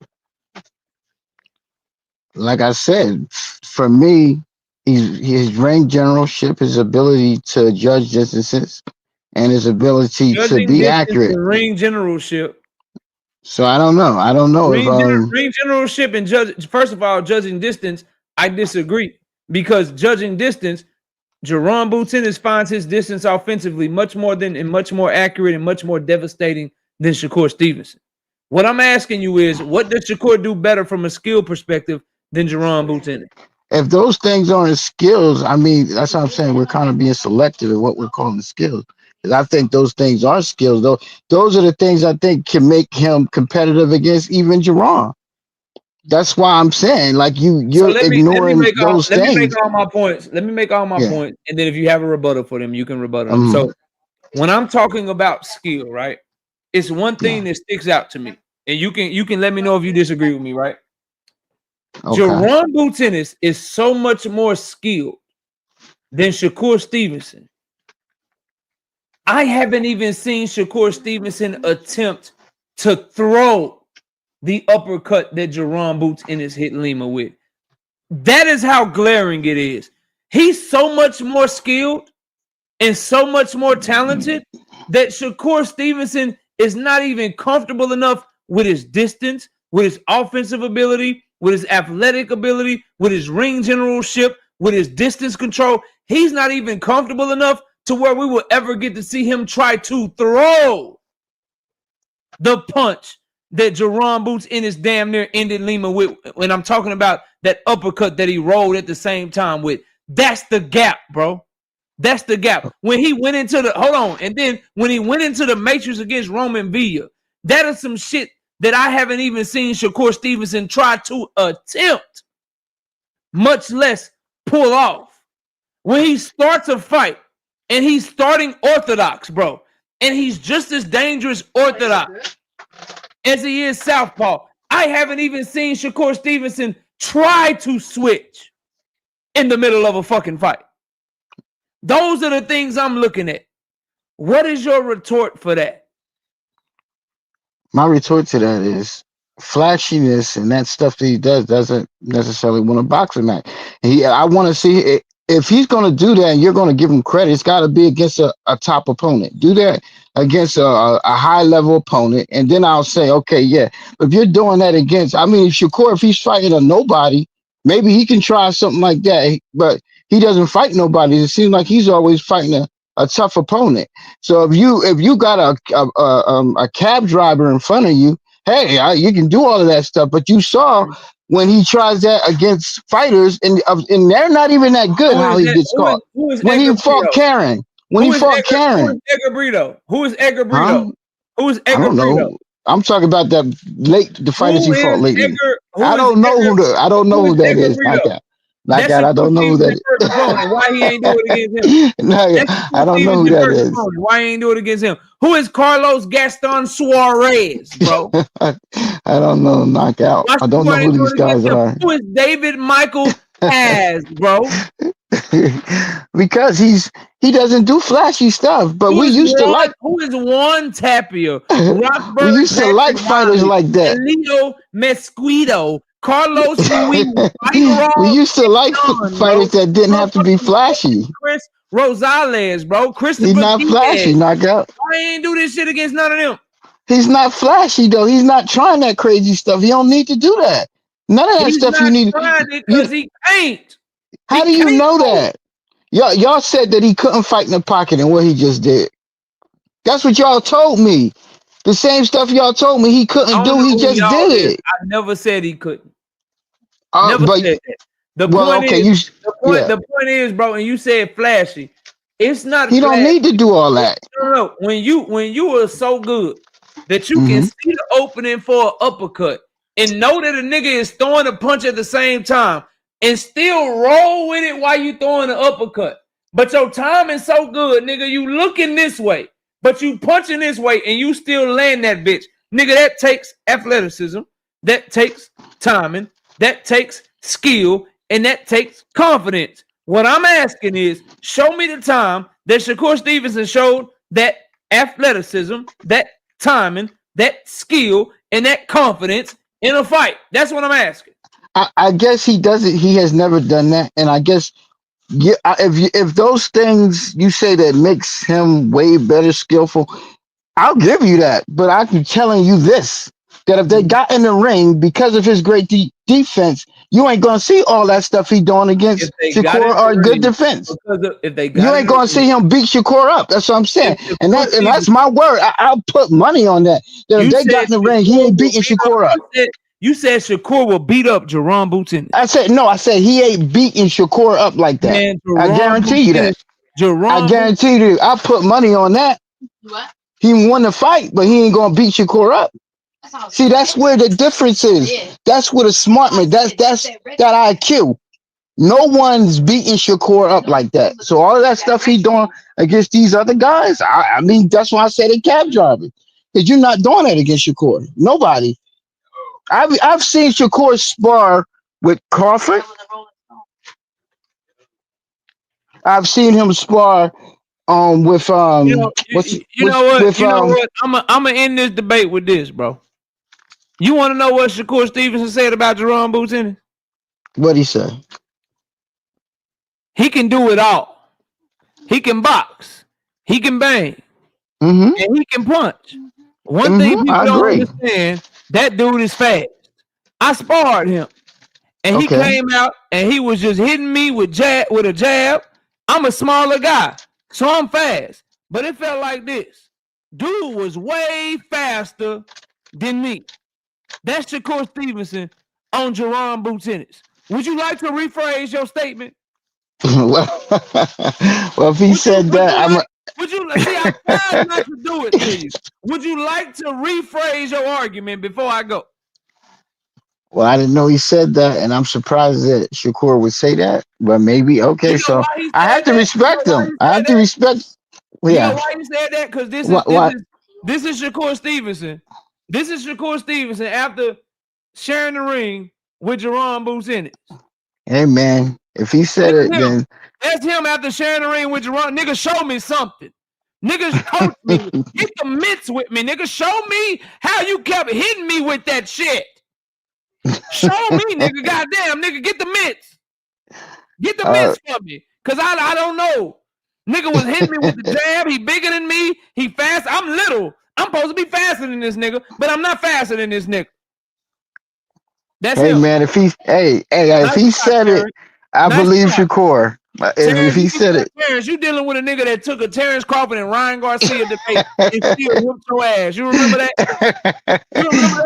Like I said, for me, his range generalship, his ability to judge distances, and his ability to be accurate. Range generalship. So I don't know. Range generalship and judge. First of all, judging distance, I disagree because judging distance, Jerron Boots Ennis finds his distance offensively much more accurate and much more devastating than Shakur Stevenson. What I'm asking you is, what does Shakur do better from a skill perspective than Jerron Boots Ennis? If those things aren't skills, I mean, that's what I'm saying. We're kind of being selective in what we're calling skills. Because I think those things are skills, though. Those are the things I think can make him competitive against even Jerron. That's why I'm saying, like, you're ignoring those things. Let me make all my points. And then if you have a rebuttal for them, you can rebuttal them. So when I'm talking about skill, right, it's one thing that sticks out to me. And you can let me know if you disagree with me, right? Okay. Jerron Boots Ennis is so much more skilled than Shakur Stevenson. I haven't even seen Shakur Stevenson attempt to throw the uppercut that Jerron Boots Ennis hit Lima with. That is how glaring it is. He's so much more skilled and so much more talented that Shakur Stevenson is not even comfortable enough with his distance, with his offensive ability, with his athletic ability, with his ring generalship, with his distance control. He's not even comfortable enough to where we will ever get to see him try to throw the punch that Jerron Boots Ennis damn near ended Lima with. When I'm talking about that uppercut that he rolled at the same time with. That's the gap, bro. That's the gap. When he went into the and then when he went into the Matrix against Roman Villa, that is some shit that I haven't even seen Shakur Stevenson try to attempt, much less pull off. When he starts a fight and he's starting orthodox, bro, and he's just as dangerous orthodox as he is southpaw. I haven't even seen Shakur Stevenson try to switch in the middle of a fucking fight. Those are the things I'm looking at. What is your retort for that? My retort to that is flashiness and that stuff that he does doesn't necessarily win a boxing match. I want to see it. If he's going to do that and you're going to give him credit, it's got to be against a top opponent. Do that against a high-level opponent, and then I'll say, okay, yeah. But if you're doing that against, I mean, if he's fighting a nobody, maybe he can try something like that. But he doesn't fight nobody. It seems like he's always fighting a tough opponent. So if you got a cab driver in front of you, hey, you can do all of that stuff. But you saw when he tries that against fighters, and they're not even that good. How he gets caught when he fought Karen. When he fought Karen. Who is Edgar Brito? Who is Edgar Brito? Who is Edgar Brito? I don't know. I'm talking about the fighters he fought lately. I don't know who that is. Like that, I don't know who that is. Why he ain't do it against him? I don't know who that is. Why he ain't do it against him? Who is Carlos Gaston Suarez, bro? I don't know. Knockout. I don't know who these guys are. Who is David Michael Paz, bro? Because he doesn't do flashy stuff, but we used to like. Who is Juan Tapia? We used to like fighters like that. Leo Mesquito. Carlos Ruiz. We used to like fighters that didn't have to be flashy. Chris Rosales, bro. Christopher He's not flashy, knockout. Why ain't do this shit against none of them? He's not flashy though. He's not trying that crazy stuff. He don't need to do that. None of that stuff you need. Because he ain't. How do you know that? Y'all said that he couldn't fight in the pocket and what he just did. That's what y'all told me. The same stuff y'all told me he couldn't do. He just did it. I never said he couldn't. Never said that. The point is, bro, and you said flashy. It's not. He don't need to do all that. No. When you are so good that you can see the opening for an uppercut and know that a nigga is throwing a punch at the same time and still roll with it while you throwing an uppercut. But your timing so good, nigga, you looking this way, but you punching this way and you still land that bitch. Nigga, that takes athleticism, that takes timing, that takes skill, and that takes confidence. What I'm asking is, show me the time that Shakur Stevenson showed that athleticism, that timing, that skill, and that confidence in a fight. That's what I'm asking. I guess he doesn't. He has never done that, and I guess if those things you say that makes him way better skillful, I'll give you that. But I'm telling you this: that if they got in the ring because of his great defense, you ain't gonna see all that stuff he doing against Shakur or good defense. You ain't gonna see him beat Shakur up. That's what I'm saying, and that's my word. I'll put money on that. That if they got in the ring, he ain't beating Shakur up. You said Shakur will beat up Jerron Boots Ennis. I said he ain't beating Shakur up like that. Man, I guarantee you that. I guarantee you. I put money on that. What? He won the fight, but he ain't gonna beat Shakur up. See, that's where the difference is. Yeah. That's where the smart man. That's that IQ. No one's beating Shakur up like that. So all of that stuff he doing against these other guys, I mean, that's why I said a cab driver, because you're not doing that against Shakur. Nobody. I've seen Shakur spar with Crawford. I've seen him spar with you know what? I'm gonna end this debate with this, bro. You want to know what Shakur Stevenson said about Jerron Boots Ennis? What'd he say? He can do it all. He can box. He can bang. And he can punch. One thing people don't understand, that dude is fast. I sparred him. And he came out and he was just hitting me with a jab I'm a smaller guy, so I'm fast. But it felt like this. Dude was way faster than me. That's Shakur Stevenson on Jerron Boots Ennis. Would you like to rephrase your statement? Well, if he said that, would you see? I tried not to do it to you. Would you like to rephrase your argument before I go? Well, I didn't know he said that, and I'm surprised that Shakur would say that. But maybe okay. So I have to respect him. I have to respect. Yeah. You know Yeah. why he said that? Because this is Shakur Stevenson. This is Shakur Stevenson after sharing the ring with Jerron Boots Ennis. Hey man, if he said it, then that's him after sharing the ring with Jerron. Nigga, show me something. Nigga, coach me. Get the mitts with me. Nigga, show me how you kept hitting me with that shit. Show me, nigga. Goddamn, nigga, get the mitts. Get the mitts for me. Cause I don't know. Nigga was hitting me with the jab. He bigger than me. He fast. I'm little. I'm supposed to be faster than this nigga, but I'm not faster than this nigga. That's hey him. Man, if he if he said it, I believe Shakur. If he said it, Terrence, you dealing with a nigga that took a Terrence Crawford and Ryan Garcia debate and still whooped your ass. You remember that?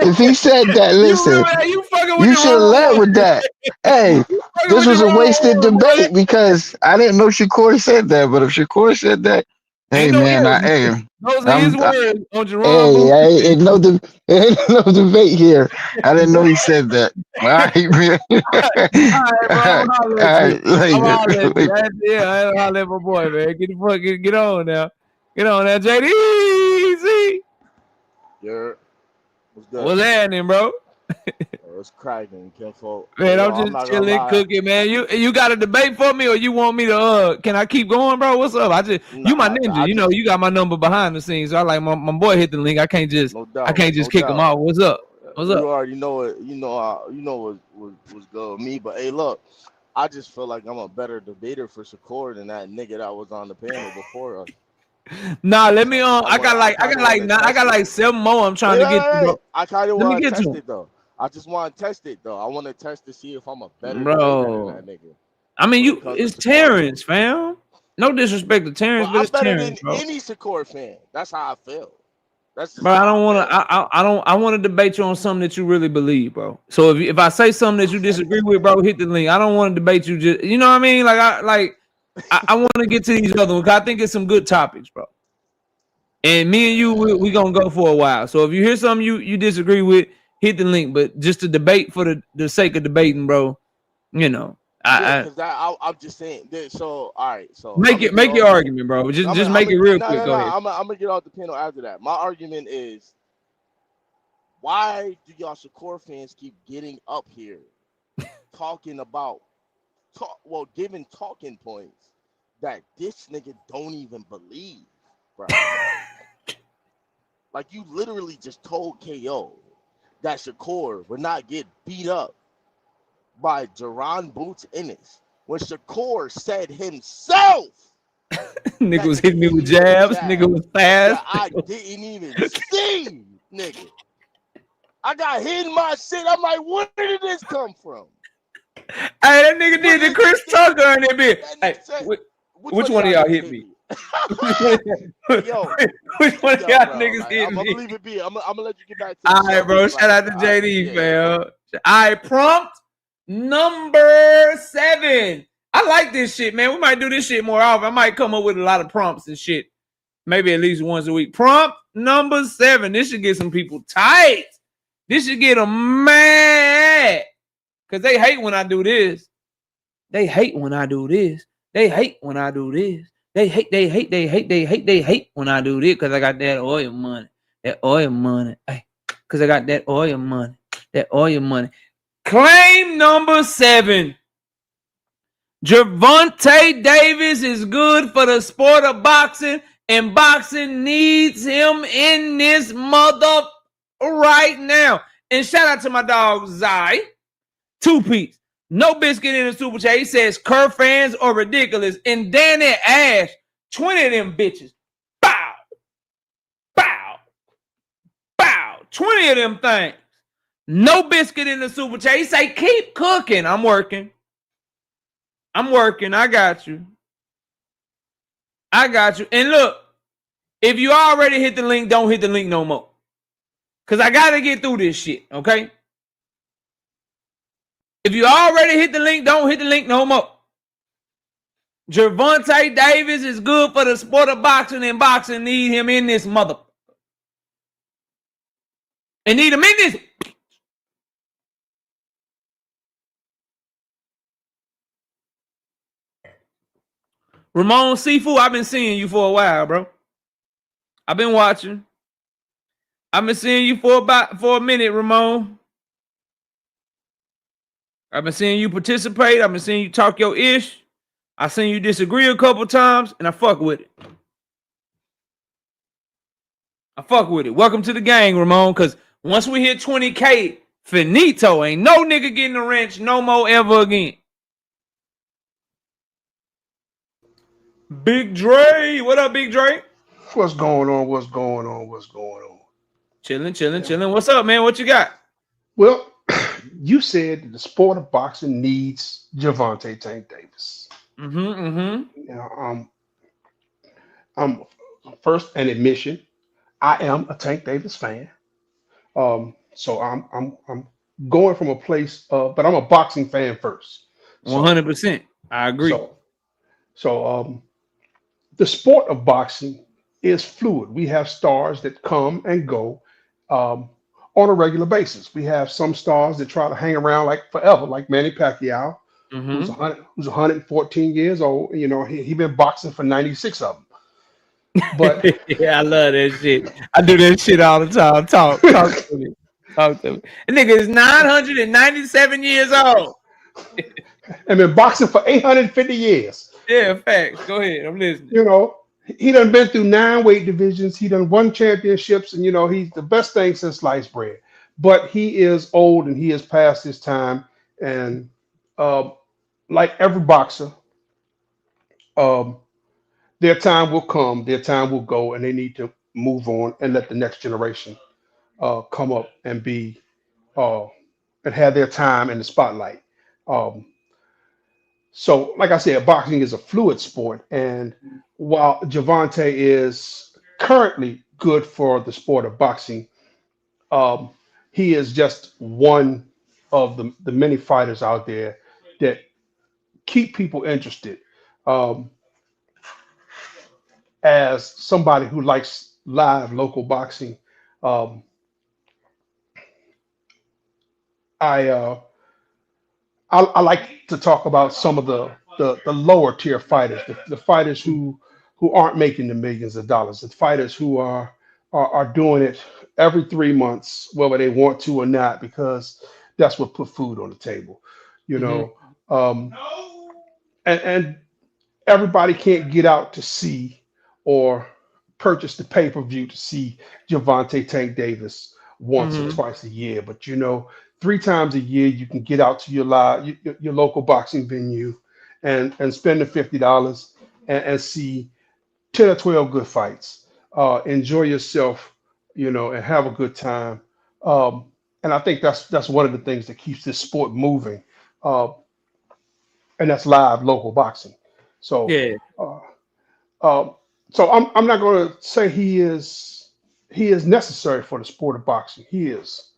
If he said that, listen, you should have led with that. Hey, this was a wasted debate because I didn't know Shakur said that. But if Shakur said that, hey man, those are his words on Jerron. Ain't no debate here. I didn't know he said that. All right, man. All right, bro. I'll holler at my boy, man. Get on now. Get on now, JD. Yeah. What's good? What's happening, bro? It's cracking, kinfolk. Man, I'm just chilling, cooking, man. You got a debate for me, or you want me to? Can I keep going, bro? What's up? You my ninja. You know, you got my number behind the scenes. So I like my boy hit the link. I can't just kick him out. What's up? What's up? You already know it. You know what's good with me. But hey, look, I just feel like I'm a better debater for Shakur than that nigga that was on the panel before us. Nah, let me I got like 7 more. I'm trying to get to. Bro. I kind of want to test it though. I just want to test it though. I want to test to see if I'm a better debater than that nigga. I mean, it's Terrence, fam. No disrespect to Terrence, but it's better Terrence, than bro. any Shakur fan. That's how I feel. Bro, I don't want to. I want to debate you on something that you really believe, bro. So if I say something that you disagree with, bro, hit the link. I don't want to debate you. Just you know what I mean? Like I want to get to these other ones. I think it's some good topics, bro. And me and you, we gonna go for a while. So if you hear something you disagree with, hit the link. But just to debate for the sake of debating, bro, you know. I'm just saying. So all right. So make your argument, bro. Just make it real quick. Go ahead. I'm gonna get off the panel after that. My argument is, why do y'all Shakur fans keep getting up here talking about giving talking points that this nigga don't even believe, bro? Like you literally just told KO that Shakur would not get beat up by Jerron Boots Ennis when Shakur said himself nigga was hitting me with jabs. Nigga was fast. I didn't even see, nigga. I got hit in my shit. I'm like, where did this come from? Hey, that nigga did the Chris Tucker in that bit. Hey, which one of y'all hit me? Yo, which one of y'all niggas hit me? I'm gonna leave it be. I'm gonna let you get back to all right, bro. Shout out to JD, fam. I prompt number 7. I like this shit, man. We might do this shit more often. I might come up with a lot of prompts and shit. Maybe at least once a week. Prompt number 7. This should get some people tight. This should get them mad. Because they hate when I do this. They hate when I do this. They hate when I do this. They hate when I do this. Because I got that oil money. That oil money. Hey, because I got that oil money. That oil money. Claim number 7. Gervonta Davis is good for the sport of boxing, and boxing needs him in this mother right now. And shout out to my dog, Zai. 2-piece. No biscuit in the super chat. He says, Kerr fans are ridiculous. And Danny Ash, 20 of them bitches. Bow. Bow. Bow. 20 of them things. No biscuit in the super chat. He say, keep cooking. I'm working. I got you. I got you. And look, if you already hit the link, don't hit the link no more. Because I got to get through this shit, okay? If you already hit the link, don't hit the link no more. Gervonta Davis is good for the sport of boxing, and boxing need him in this mother. And need him in this. Ramon Sifu, I've been seeing you for a while, bro. I've been watching. I've been seeing you for a minute, Ramon. I've been seeing you participate. I've been seeing you talk your ish. I seen you disagree a couple times, and I fuck with it. I fuck with it. Welcome to the gang, Ramon, because once we hit 20K, finito. Ain't no nigga getting a wrench no more ever again. Big Dre. What up, Big Dre? What's going on? What's going on? What's going on? Chilling. What's up, man? What you got? Well, you said the sport of boxing needs Gervonta Tank Davis. I'm first an admission. I am a Tank Davis fan. So I'm going from a place of, but I'm a boxing fan first. 100%. I agree. So the sport of boxing is fluid. We have stars that come and go on a regular basis. We have some stars that try to hang around like forever, like Manny Pacquiao, who's 114 years old. You know, he been boxing for 96 of them. But yeah, I love that shit. I do that shit all the time. Talk to me. Talk to me. The nigga is 997 years old. And been boxing for 850 years. Yeah, facts. Go ahead. I'm listening. You know, he done been through 9 weight divisions. He done won championships, and you know, he's the best thing since sliced bread. But he is old and he is past his time. And like every boxer, their time will come, their time will go, and they need to move on and let the next generation come up and be and have their time in the spotlight. Um, so, like I said, boxing is a fluid sport, and while Gervonta is currently good for the sport of boxing, um, he is just one of the many fighters out there that keep people interested. Um, as somebody who likes live local boxing, um, I, uh, I like to talk about some of the lower tier fighters, the fighters who aren't making the millions of dollars, the fighters who are doing it every 3 months, whether they want to or not, because that's what put food on the table, you know. Um, and everybody can't get out to see or purchase the pay-per-view to see Gervonta Tank Davis once or twice a year. But you know, 3 times a year you can get out to your local boxing venue and spend the $50 and see 10 or 12 good fights. Enjoy yourself, you know, and have a good time. And I think that's one of the things that keeps this sport moving. And that's live local boxing. So Yeah. So I'm not going to say he is necessary for the sport of boxing. He is,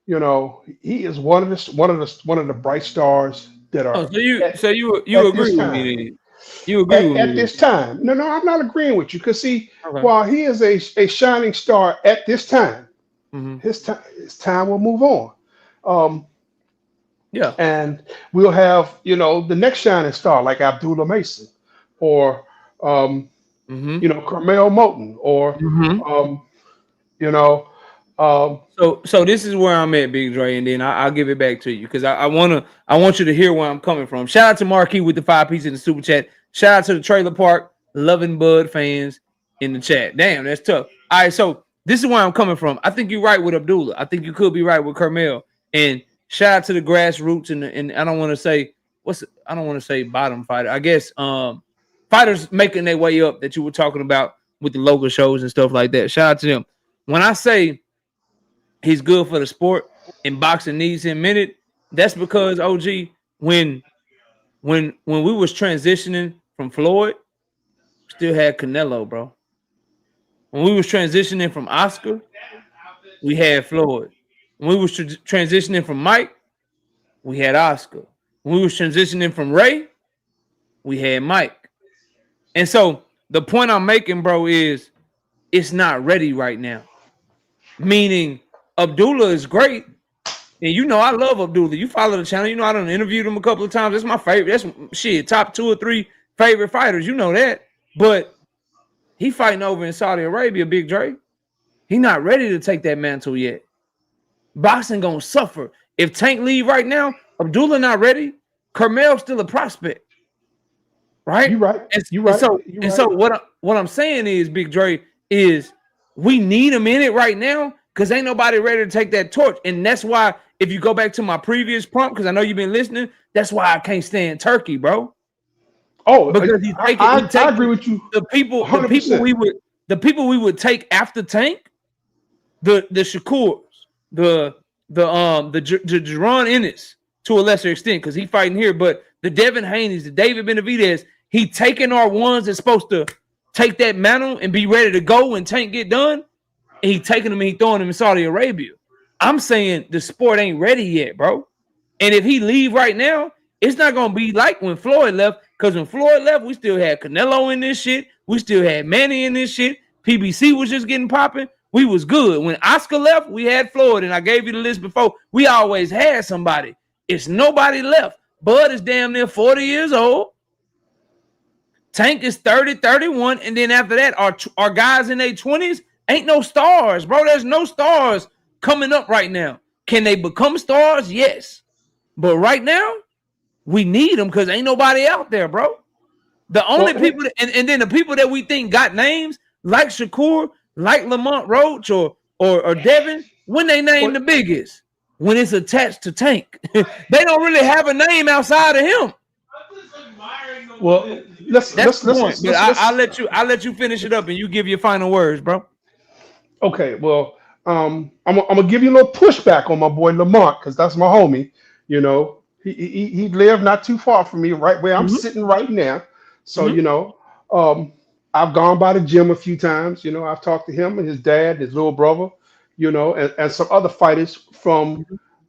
you know, he is one of the bright stars that are. Oh, so you at agree this with time. me then? You agree with At me? this time. No, I'm not agreeing with you because see, Okay. while he is a shining star at this time, his time will move on. Yeah. And we'll have, you know, the next shining star like Abdullah Mason or you know, Carmel Moulton or you know, So this is where I'm at, Big Dre, and then I'll give it back to you because I want you to hear where I'm coming from. Shout out to Marquis with the 5 piece in the super chat. Shout out to the Trailer Park Loving Bud fans in the chat. Damn, that's tough. All right, so this is where I'm coming from. I think you're right with Abdullah. I think you could be right with Carmel. And shout out to the grassroots and I don't want to say bottom fighter. I guess fighters making their way up that you were talking about with the local shows and stuff like that. Shout out to them. When I say he's good for the sport and boxing needs him in it, that's because OG, when we was transitioning from Floyd, still had Canelo, bro. When we was transitioning from Oscar, we had Floyd. When we was transitioning from Mike, we had Oscar. When we was transitioning from Ray, we had Mike. And so the point I'm making, bro, is it's not ready right now. Meaning Abdullah is great. And you know I love Abdullah. You follow the channel. You know I done interviewed him a couple of times. That's my favorite. That's shit, top 2 or 3 favorite fighters. You know that. But he fighting over in Saudi Arabia, Big Dre. He not ready to take that mantle yet. Boxing gonna suffer. If Tank leave right now, Abdullah not ready. Carmel's still a prospect. Right? You're right. You're And right. so what I'm saying is, Big Dre, is we need him in it right now because ain't nobody ready to take that torch. And that's why, if you go back to my previous prompt, because I know you've been listening, that's why I can't stand Turkey, bro. Oh, because I agree with you. The people 100%. we would take after Tank, the Shakurs, the Jerron Ennis to a lesser extent because he fighting here, but the Devin Haneys, the David Benavidez, he taking our ones that's supposed to take that mantle and be ready to go when Tank get done, and he taking them and he throwing them in Saudi Arabia. I'm saying the sport ain't ready yet, bro. And if he leave right now, it's not gonna be like when Floyd left, because when Floyd left, we still had Canelo in this shit. We still had Manny in this shit. PBC was just getting popping. We was good. When Oscar left, we had Floyd, and I gave you the list before. We always had somebody. It's nobody left. Bud is damn near 40 years old. Tank is 30, 31, and then after that, our guys in their 20s ain't no stars, bro. There's no stars coming up right now. Can they become stars? Yes. But right now, we need them because ain't nobody out there, bro. The only people, and then the people that we think got names, like Shakur, like Lamont Roach or Devin, when they name the biggest, when it's attached to Tank. They don't really have a name outside of him. Well, I'll let you finish it up and you give your final words, bro. Okay, well, I'm gonna give you a little pushback on my boy Lamont because that's my homie. You know, he lived not too far from me, right where I'm sitting right now. So you know, I've gone by the gym a few times. You know, I've talked to him and his dad, his little brother. You know, and some other fighters from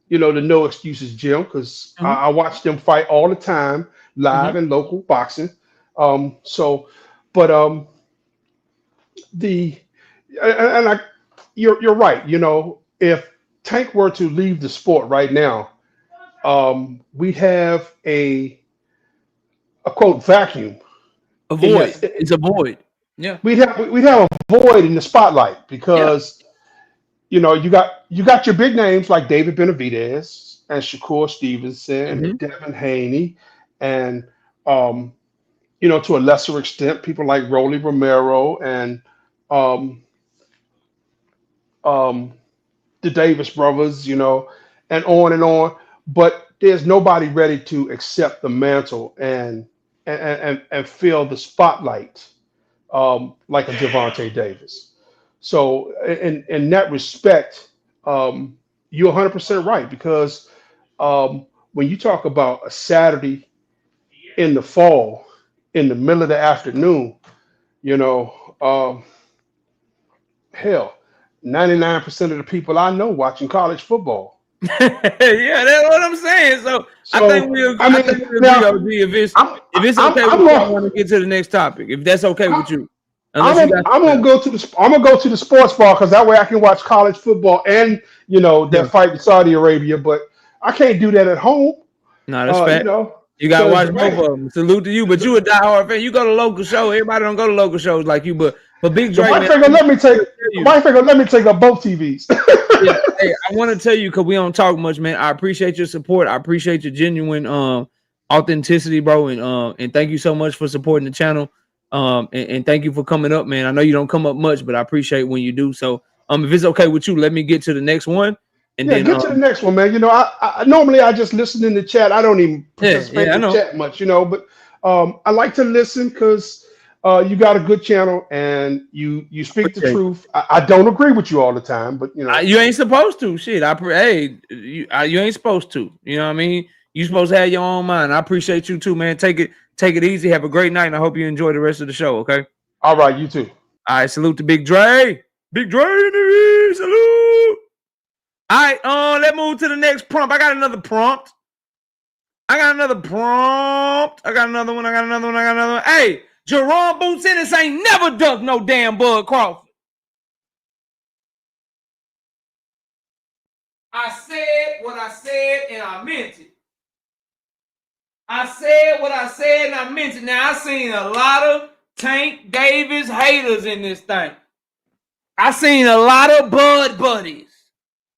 the No Excuses gym because I watch them fight all the time live in local boxing. You're right. You know, if Tank were to leave the sport right now, we'd have a quote vacuum. A void. It's a void. Yeah. We'd have a void in the spotlight because you got your big names like David Benavidez and Shakur Stevenson and Devin Haney and to a lesser extent people like Rolly Romero and the Davis brothers, and on and on. But there's nobody ready to accept the mantle and fill the spotlight like a Gervonta Davis. So in that respect, you're 100% right because when you talk about a Saturday in the fall, in the middle of the afternoon, hell, 99% of the people I know watching college football. Yeah, that's what I'm saying. So I think we'll agree, OG, if it's okay with you, I want to get to the next topic. If that's okay with you. I'm gonna go to the sports bar because that way I can watch college football and that fight in Saudi Arabia. But I can't do that at home. No, that's fair. You gotta watch both of them. Salute to you, but you a diehard fan. You go to local show. Everybody don't go to local shows like you, but Big Dre. My wife ain't gonna let me take up both TVs. Yeah, hey, I want to tell you because we don't talk much, man. I appreciate your support. I appreciate your genuine authenticity, bro, and thank you so much for supporting the channel. And thank you for coming up, man. I know you don't come up much, but I appreciate when you do. So, if it's okay with you, let me get to the next one. And then get to the next one, man. I normally I just listen in the chat. I don't even participate in the chat much, but I like to listen because you got a good channel and you speak the truth. I don't agree with you all the time, but you ain't supposed to. Shit, you ain't supposed to. You know what I mean? You supposed to have your own mind. I appreciate you too, man. Take it easy. Have a great night, and I hope you enjoy the rest of the show. Okay. All right, you too. All right, salute to Big Dre. Big Dre in the salute. All right, let's move to the next prompt. I got another prompt. I got another one. Hey, Jerome Boots Ennis ain't never ducked no damn Bud Crawford. I said what I said and I meant it. I said what I said and I meant it. Now I seen a lot of Tank Davis haters in this thing. I seen a lot of Bud buddies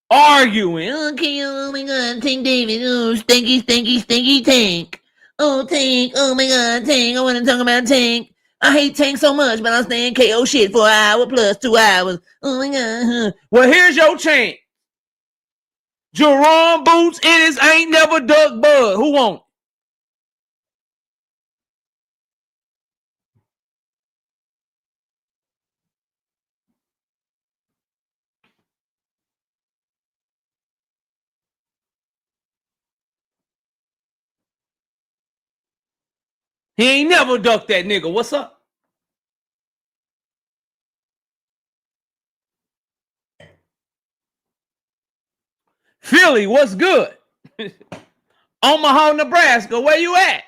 arguing. Okay, oh my God, Tank Davis, oh stinky, stinky, stinky Tank. Oh Tank, oh my God, Tank. I want to talk about Tank. I hate Tank so much, but I'll stay in KO shit for an hour plus 2 hours. Oh my God. Well, here's your chance. Jerome Boots Ennis ain't never ducked Bud. Who won't? He ain't never ducked that nigga. What's up? Philly, what's good? Omaha, Nebraska, where you at?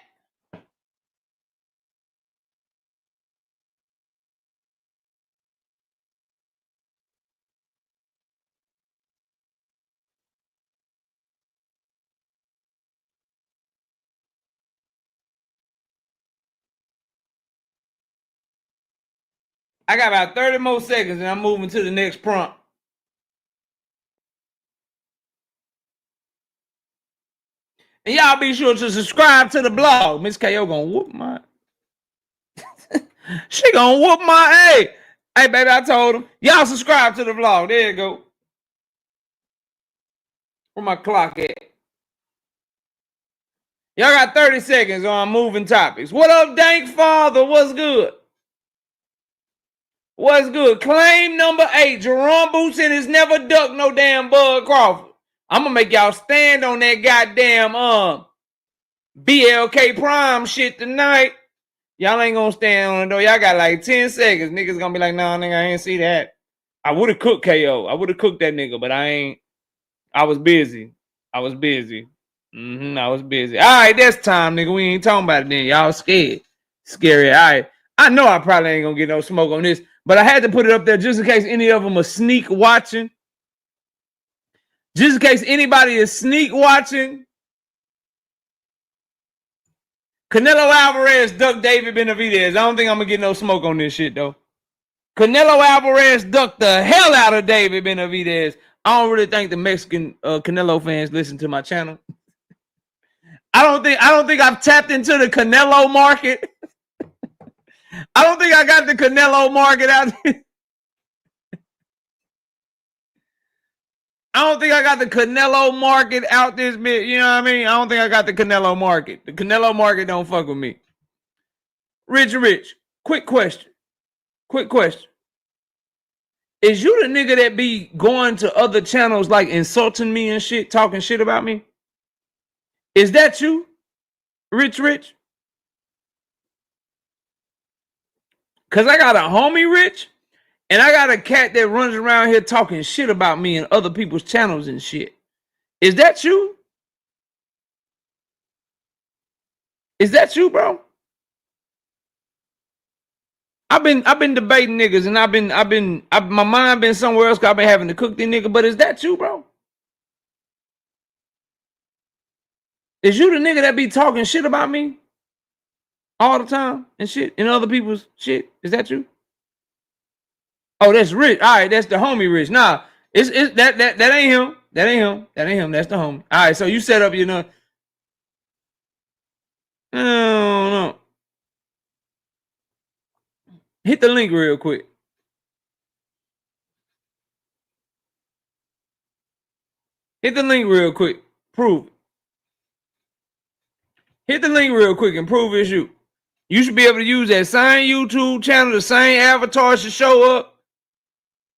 I got about 30 more seconds and I'm moving to the next prompt. And y'all be sure to subscribe to the blog. Miss KO gonna whoop my... She gonna whoop my... Hey, baby, I told him. Y'all subscribe to the vlog. There you go. Where my clock at? Y'all got 30 seconds on moving topics. What up, Dank Father? What's good? What's good? Claim number 8. Jerome Boots Ennis never ducked no damn Bud Crawford. I'm gonna make y'all stand on that goddamn BLK Prime shit tonight. Y'all ain't gonna stand on it though. Y'all got like 10 seconds. Niggas gonna be like, nah, nigga, I ain't see that. I would have cooked KO. I would have cooked that nigga, but I ain't. I was busy. I was busy. I was busy. All right, that's time, nigga. We ain't talking about it then. Y'all scared. Scary. All right. I know I probably ain't gonna get no smoke on this, but I had to put it up there just in case any of them are sneak watching. Just in case anybody is sneak watching. Canelo Alvarez ducked David Benavidez. I don't think I'm gonna get no smoke on this shit though. Canelo Alvarez ducked the hell out of David Benavidez. I don't really think the Mexican Canelo fans listen to my channel. I don't think I've tapped into the Canelo market. I don't think I got the Canelo market out there. I don't think I got the Canelo market out this bit. You know what I mean? I don't think I got the Canelo market. The Canelo market don't fuck with me. Rich, quick question. Is you the nigga that be going to other channels like insulting me and shit, talking shit about me? Is that you? Rich? Cause I got a homie Rich, and I got a cat that runs around here talking shit about me and other people's channels and shit. Is that you? Is that you, bro? I've been debating niggas, and my mind been somewhere else. Cause I've been having to cook these niggas. But is that you, bro? Is you the nigga that be talking shit about me all the time and shit and other people's shit? Is that you? Oh, that's Rich. All right, that's the homie Rich. Nah, it's that ain't him. That ain't him. That's the homie. All right, so you set up your no. Hit the link real quick. Hit the link real quick. Prove it. Hit the link real quick and prove it's you. You should be able to use that same YouTube channel, the same avatar should show up.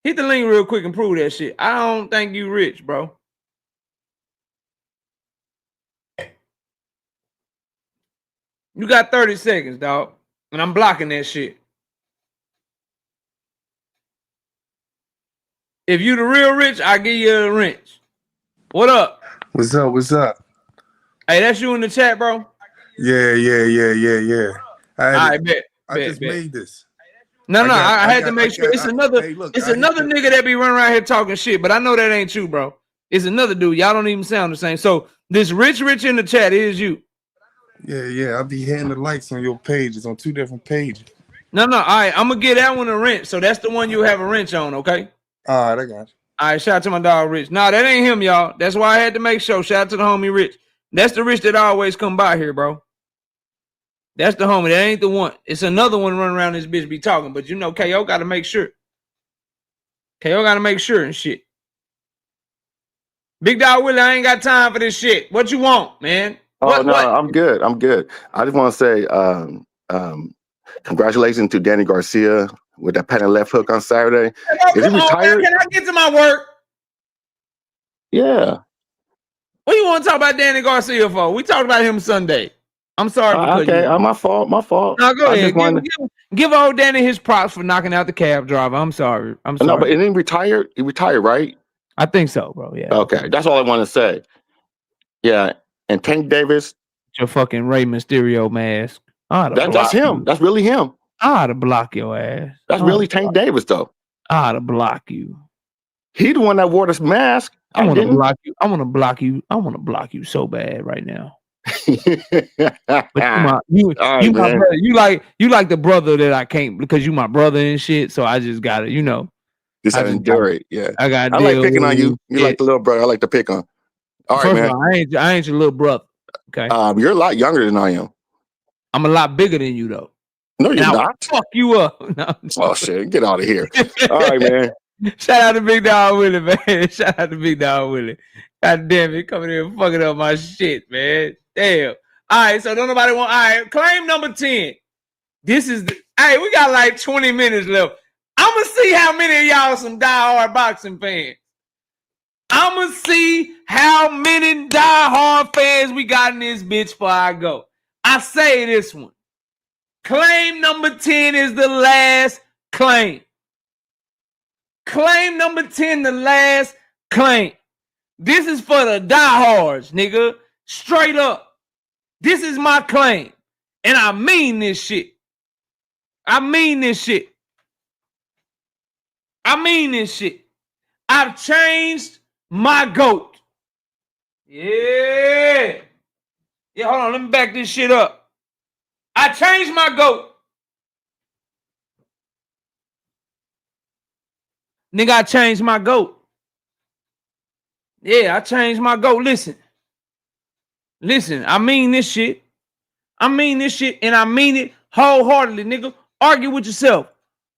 Hit the link real quick and prove that shit. I don't think you Rich, bro. You got 30 seconds, dog. And I'm blocking that shit. If you the real rich, I give you a wrench. What up? What's up? What's up? Hey, that's you in the chat, bro. Yeah. I bet. I just made this. No, I had to make sure. It's another nigga that be running around here talking shit, but I know that ain't you, bro. It's another dude. Y'all don't even sound the same. So this rich in the chat is you. Yeah. I'll be hitting the likes on your pages on 2 different pages. No. All right, I'm gonna get that one a wrench. So that's the one you have a wrench on, okay? All right, I got you. All right, shout out to my dog Rich. Nah, that ain't him, y'all. That's why I had to make sure. Shout out to the homie Rich. That's the Rich that always come by here, bro. That's the homie. That ain't the one. It's another one running around this bitch be talking. But you know, KO got to make sure. KO got to make sure and shit. Big Dog Willie, I ain't got time for this shit. What you want, man? What? I'm good. I just want to say congratulations to Danny Garcia with that patent left hook on Saturday. Is he retired? Can I get to my work? Yeah. What you want to talk about Danny Garcia for? We talked about him Sunday. I'm sorry for okay. My fault. No, go ahead. Give old Danny his props for knocking out the cab driver. I'm sorry. No, but isn't he retired? He retired, right? I think so, bro. Yeah. Okay. That's all I want to say. Yeah. And Tank Davis. Your fucking Rey Mysterio mask. That's him. That's really him. I ought to block your ass. That's really Tank Davis, though. I ought to block you. He the one that wore this mask. I want to block you. I want to block you. I want to block you so bad right now. But you my brother. You like the brother that I can't because you my brother and shit. So I just got to, Just I endure it. Yeah. I got. I like picking on you. You like the little brother. I like to pick on. All right, man. All, I ain't your little brother. Okay. You're a lot younger than I am. I'm a lot bigger than you though. No, you're not. Fuck you up. No. Oh shit! Get out of here. All right, man. Shout out to Big Dog Willie, man. Shout out to Big Dog Willie. God damn it, coming here and fucking up my shit, man. Damn. All right, so don't nobody want. All right, claim number 10. This is hey, we got like 20 minutes left. I'm gonna see how many of y'all some diehard boxing fans. I'm gonna see how many diehard fans we got in this bitch before I go. I say this one. Claim number 10 is the last claim. Claim number 10, the last claim. This is for the diehards, nigga. Straight up. This is my claim. And I mean this shit. I mean this shit. I've changed my GOAT. Yeah. Yeah, hold on. Let me back this shit up. I changed my GOAT. Nigga, I changed my GOAT. Yeah, I changed my GOAT. Listen, I mean this shit. And I mean it wholeheartedly, nigga. Argue with yourself.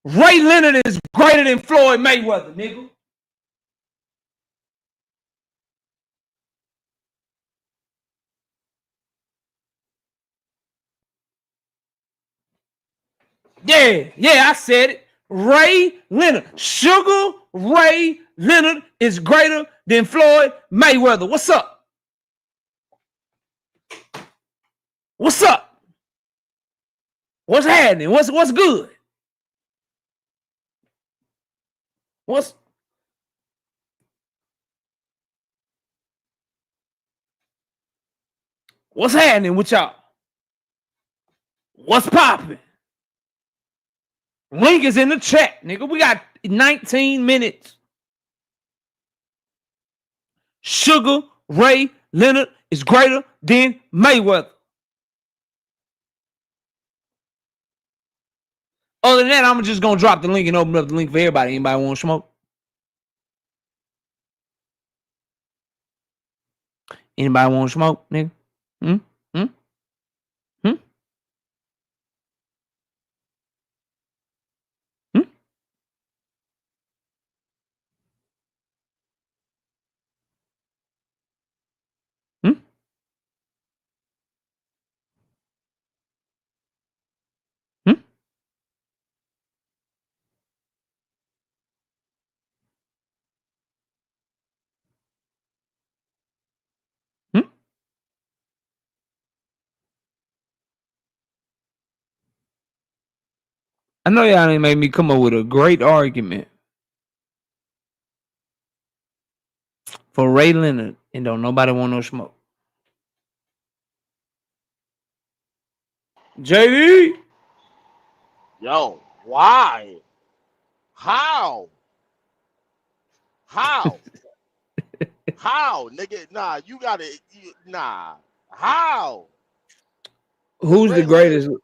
Ray Leonard is greater than Floyd Mayweather, nigga. Yeah, I said it. Ray Leonard. Sugar Ray Leonard is greater than Floyd Mayweather. What's up? What's happening? What's good? What's happening with y'all? What's popping? Link is in the chat, nigga. We got 19 minutes. Sugar Ray Leonard is greater than Mayweather. Other than that, I'm just gonna drop the link and open up the link for everybody. Anybody want to smoke? Anybody want to smoke, nigga? I know y'all ain't made me come up with a great argument. for Ray Leonard, and don't nobody want no smoke. JD. Yo, why? How? How? How, nigga? Nah, you gotta. Nah. How? Who's the Ray greatest? Leonard-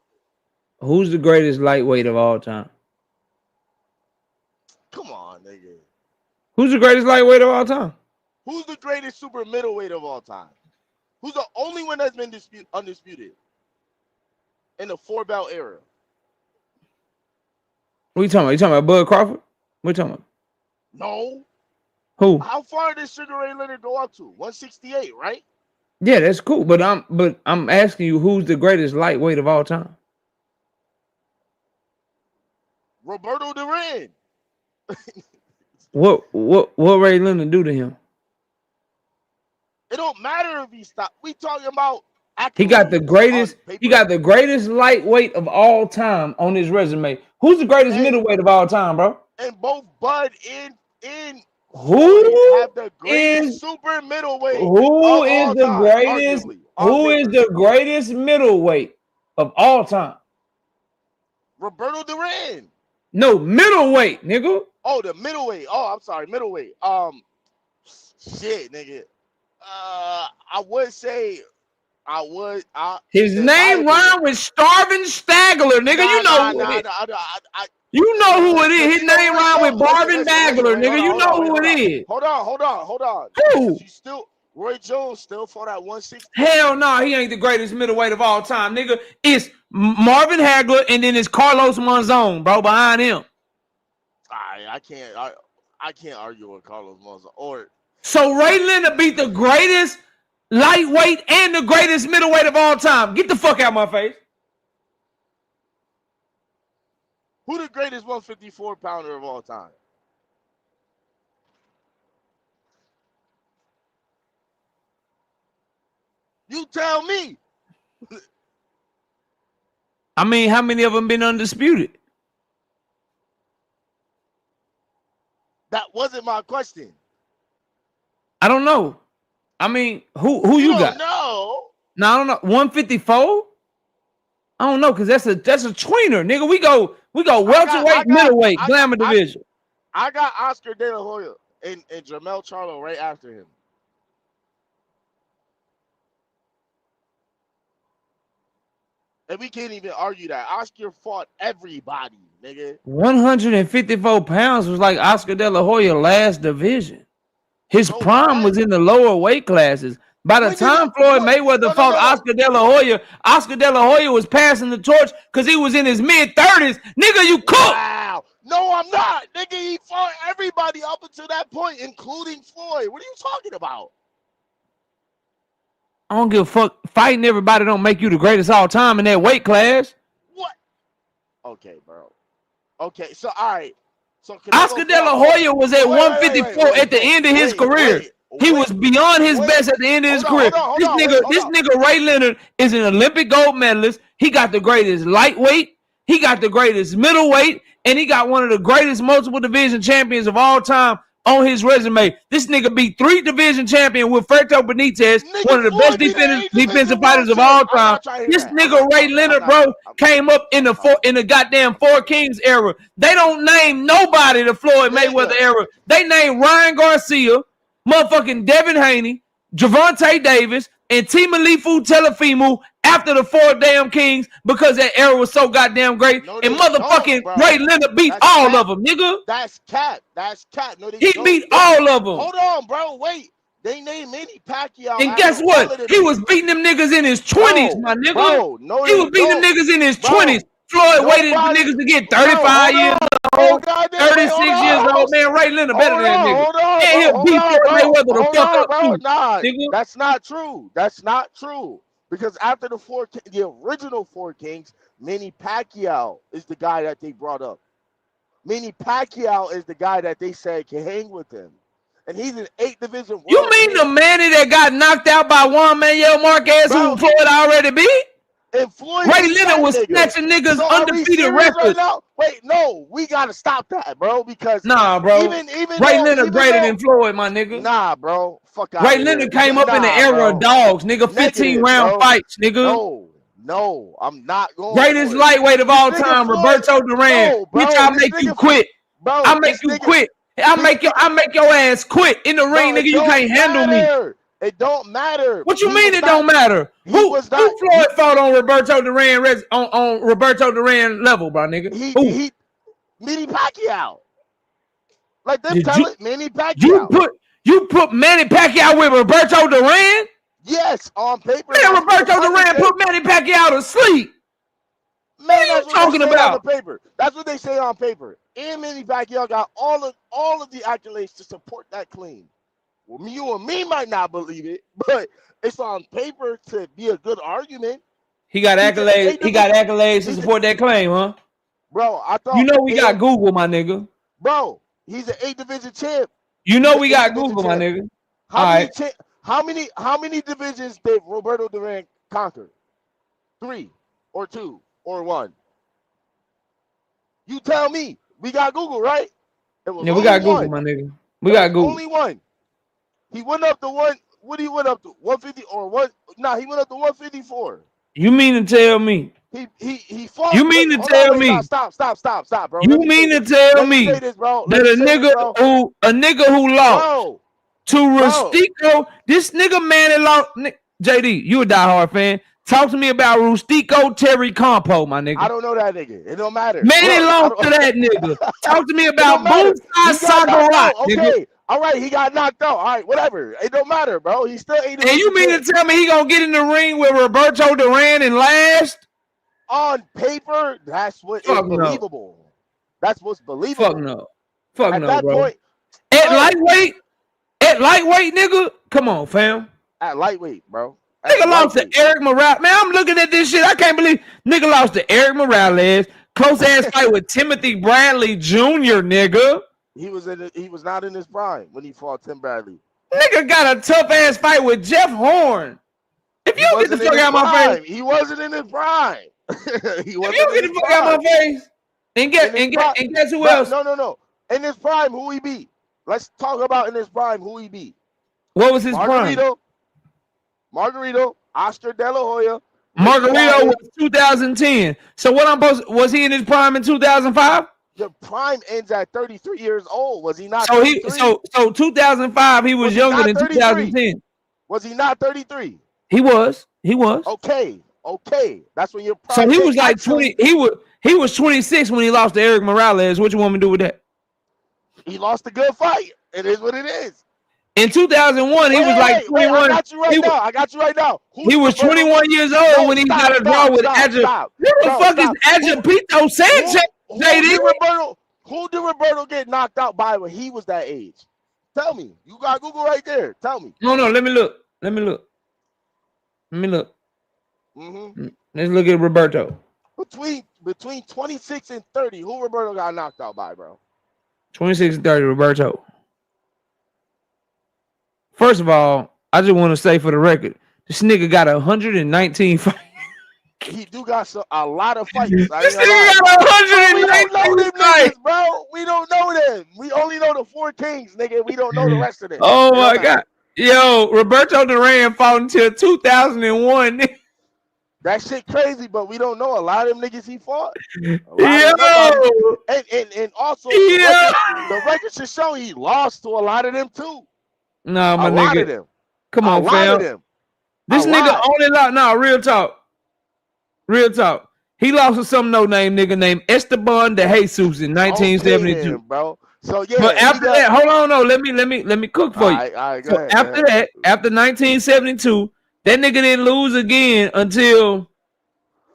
Who's the greatest lightweight of all time? Come on, nigga. Who's the greatest lightweight of all time? Who's the greatest super middleweight of all time? Who's the only one that's been undisputed in the 4-belt era? What you talking about? You talking about Bud Crawford? What you talking about? No. Who? How far did Sugar Ray Leonard go up to? 168, right? Yeah, that's cool. But I'm asking you, who's the greatest lightweight of all time? Roberto Duran. What Ray Leonard do to him? It don't matter if he stopped. We talking about He got the greatest. He got the greatest lightweight of all time on his resume. Who's the greatest middleweight of all time, bro? And both Bud and Who have the greatest super middleweight. Who is all the time, greatest? arguably, Who is the greatest middleweight of all time? Roberto Duran. No, middleweight, nigga. Oh, the middleweight. Oh, I'm sorry, middleweight. Shit, nigga. I would say, His name rhyme with Starving Stagler, nigga. You know who it is. You know who it is. His name rhyme with Barvin Bagler, nigga. You know who it is. Hold on. Who? Roy Jones still fought at 160. Hell no, he ain't the greatest middleweight of all time, nigga. It's Marvin Hagler and then it's Carlos Monzon, bro, behind him. I can't argue with Carlos Monzon. So Ray Leonard beat the greatest lightweight and the greatest middleweight of all time. Get the fuck out of my face. Who the greatest 154-pounder of all time? You tell me. I mean, how many of them been undisputed? That wasn't my question. I don't know. I mean, who you got? No. No, I don't know. 154? I don't know, because that's a tweener, nigga. We go welterweight, middleweight, glamour division. I got Oscar De La Hoya and Jermell Charlo right after him. And we can't even argue that. Oscar fought everybody, nigga. 154 pounds was like Oscar De La Hoya last division. His prime was in the lower weight classes. By the time Floyd Mayweather fought Oscar De La Hoya, Oscar De La Hoya was passing the torch because he was in his mid-30s. Nigga, you cooked. Wow. No, I'm not. Nigga, he fought everybody up until that point, including Floyd. What are you talking about? I don't give a fuck. Fighting everybody don't make you the greatest all time in that weight class. What? Okay, bro. Okay, so all right. So Oscar De La Hoya was at 154 at the end of his career. He was beyond his best at the end of his career. This nigga Ray Leonard is an Olympic gold medalist. He got the greatest lightweight. He got the greatest middleweight, and he got one of the greatest multiple division champions of all time on his resume. This nigga beat 3 division champion with Ferto Benitez, one of the best defensive fighters of all time. This nigga Ray Leonard, bro, came up in the goddamn Four Kings era. They don't name nobody the Floyd Mayweather era. They name Ryan Garcia, motherfucking Devin Haney, Gervonta Davis, and Timalifu Telefimu after the 4 damn Kings because that era was so goddamn great. And motherfucking Ray Leonard beat all of them, nigga. That's cap. That's cap. No, he beat all of them. Hold on, bro. Wait. They named Manny Pacquiao. And guess what? He was beating them niggas in his 20s, my nigga. He was beating them niggas in his 20s. Floyd waited for niggas to get 35 years old, 36 years old. Man, Ray Leonard better than that nigga. And he'll beat Floyd Mayweather the fuck up too, nigga. That's not true. That's not true. Because after the original 4 Kings, Manny Pacquiao is the guy that they brought up. Manny Pacquiao is the guy that they said can hang with him. And he's an 8th division world You mean the Manny that got knocked out by Juan Manuel Marquez, who Floyd already beat? And Floyd Ray beat Leonard that was nigga. snatching niggas So are we undefeated serious right records. now? Wait, no, we gotta stop that, bro. Because Nah, bro. even Ray Leonard greater than Floyd, my nigga. nah, bro, fuck out Ray of Leonard here. came up in the era bro. of dogs, nigga. 15 Negative, round bro. fights, nigga. No, I'm not going. Greatest for it. lightweight of This all nigga time, Floyd- Roberto Duran. No, bro, Bitch, I'll this make you nigga- quit. Bro, I'll make this you nigga- quit. I'll make your ass quit in the ring, Bro, nigga. You can't handle me. It don't matter. What you He mean was it don't matter? Who was not- Floyd fought on Roberto Duran on Roberto Duran level, bro, nigga? He Manny Pacquiao. Like them Did telling you- Manny Pacquiao. You put Manny Pacquiao with Roberto Duran? Yes, on paper. Man, Roberto Duran put Manny Pacquiao to sleep. Man, what are you that's what talking they say about? on the paper. That's what they say on paper. And Manny Pacquiao got all of the accolades to support that claim. Well, you and me might not believe it, but it's on paper to be a good argument. He got accolades. He got accolades to support that claim, huh? Bro, I thought You know we got Google, my nigga. Bro, he's an 8-division champ. You know we got Google, my nigga. How many divisions did Roberto Duran conquer? 3 or 2 or 1? You tell me. We got Google, right? Yeah, we got Google, my nigga. We got Google. Only one. He went up to one. What did he went up to? 150 or what? Nah, he went up to 154. You mean to tell me? He fought. You mean to tell me? Stop, bro. You mean to tell me that a nigga who lost to Rustico, this nigga man that lost. JD, you a diehard fan. Talk to me about Rustico Terry Campo, my nigga. I don't know that nigga. It don't matter. Man, he lost to that nigga. Talk to me about Boomside Sakurai. Okay, nigga. all right, he got knocked out. All right, whatever. It don't matter, bro. He still ain't. And you mean to tell me he gonna get in the ring with Roberto Duran and last? On paper, that's what is believable. That's what's believable. Fuck no. Fuck at no, that bro. Point, at lightweight, nigga. Come on, fam. At lightweight, bro. Nigga lost to Eric Morales. Man, I'm looking at this shit. I can't believe nigga lost to Eric Morales. Close ass fight with Timothy Bradley Jr., nigga. He was not in his prime when he fought Tim Bradley. Nigga got a tough ass fight with Jeff Horn. If you don't get the fuck out of my face, he wasn't in his prime. If you don't get the fuck out of my face, and guess who else? No. In his prime, who he beat? Let's talk about in his prime who he beat. What was his prime? Margarito, Oscar De La Hoya. Margarito was 2010. So was he in his prime in 2005? Your prime ends at 33 years old. Was he not? So 33? so 2005 he was younger than 2010. Was he not 33? He was. Okay. That's when your prime. So he was like 20. He was 26 when he lost to Eric Morales. What you want me to do with that? He lost a good fight. It is what it is. In 2001, he was like 21. I got you right now. He was 21 years old when he got a draw with Agapito. Who the fuck is Agapito Sanchez? Who did Roberto get knocked out by when he was that age? Tell me. You got Google right there. Tell me. No, let me look. Mm-hmm. Let's look at Roberto. Between 26 and 30, who Roberto got knocked out by, bro? 26 and 30, Roberto. First of all, I just want to say for the record, this nigga got 119 fights. He do got a lot of fights. This nigga got 119 fights, bro. We don't know them. We only know the 4 kings, nigga. We don't know the rest of them. Oh my God. Yo, Roberto Duran fought until 2001. That shit crazy, but we don't know a lot of them niggas he fought. And also the record should show he lost to a lot of them too. No, my nigga. nigga. Lot of them. Come on, fam. This nigga only lost. No, real talk. He lost to some no-name nigga named Esteban de Jesus in 1972. Okay, bro. So yeah. But after that, hold on, no, let me cook for you. All right, so ahead, after that, after 1972, that nigga didn't lose again until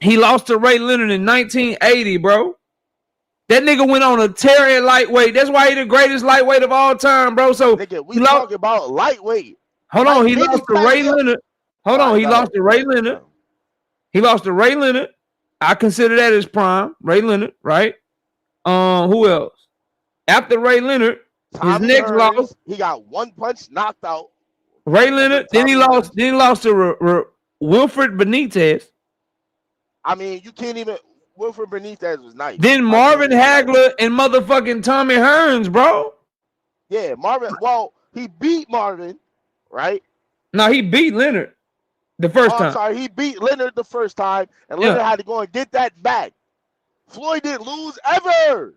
he lost to Ray Leonard in 1980, bro. That nigga went on a tear at lightweight. That's why he the greatest lightweight of all time, bro. So nigga, we talking about lightweight. Hold on, he lost to Ray Leonard. Hold on, he lost to Ray Leonard. He lost to Ray Leonard. I consider that his prime. Ray Leonard, right? Who else? After Ray Leonard, his next loss, he got one punch knocked out. Ray Leonard. Then he lost. Then he lost to Wilfred Benitez. I mean, you can't even. Wilfred Benitez was nice. Then Marvin Hagler and motherfucking Tommy Hearns, bro. Yeah, Marvin. Well, he beat Marvin, right? No, he beat Leonard the first time. I'm sorry, he beat Leonard the first time, and Leonard had to go and get that back. Floyd didn't lose ever.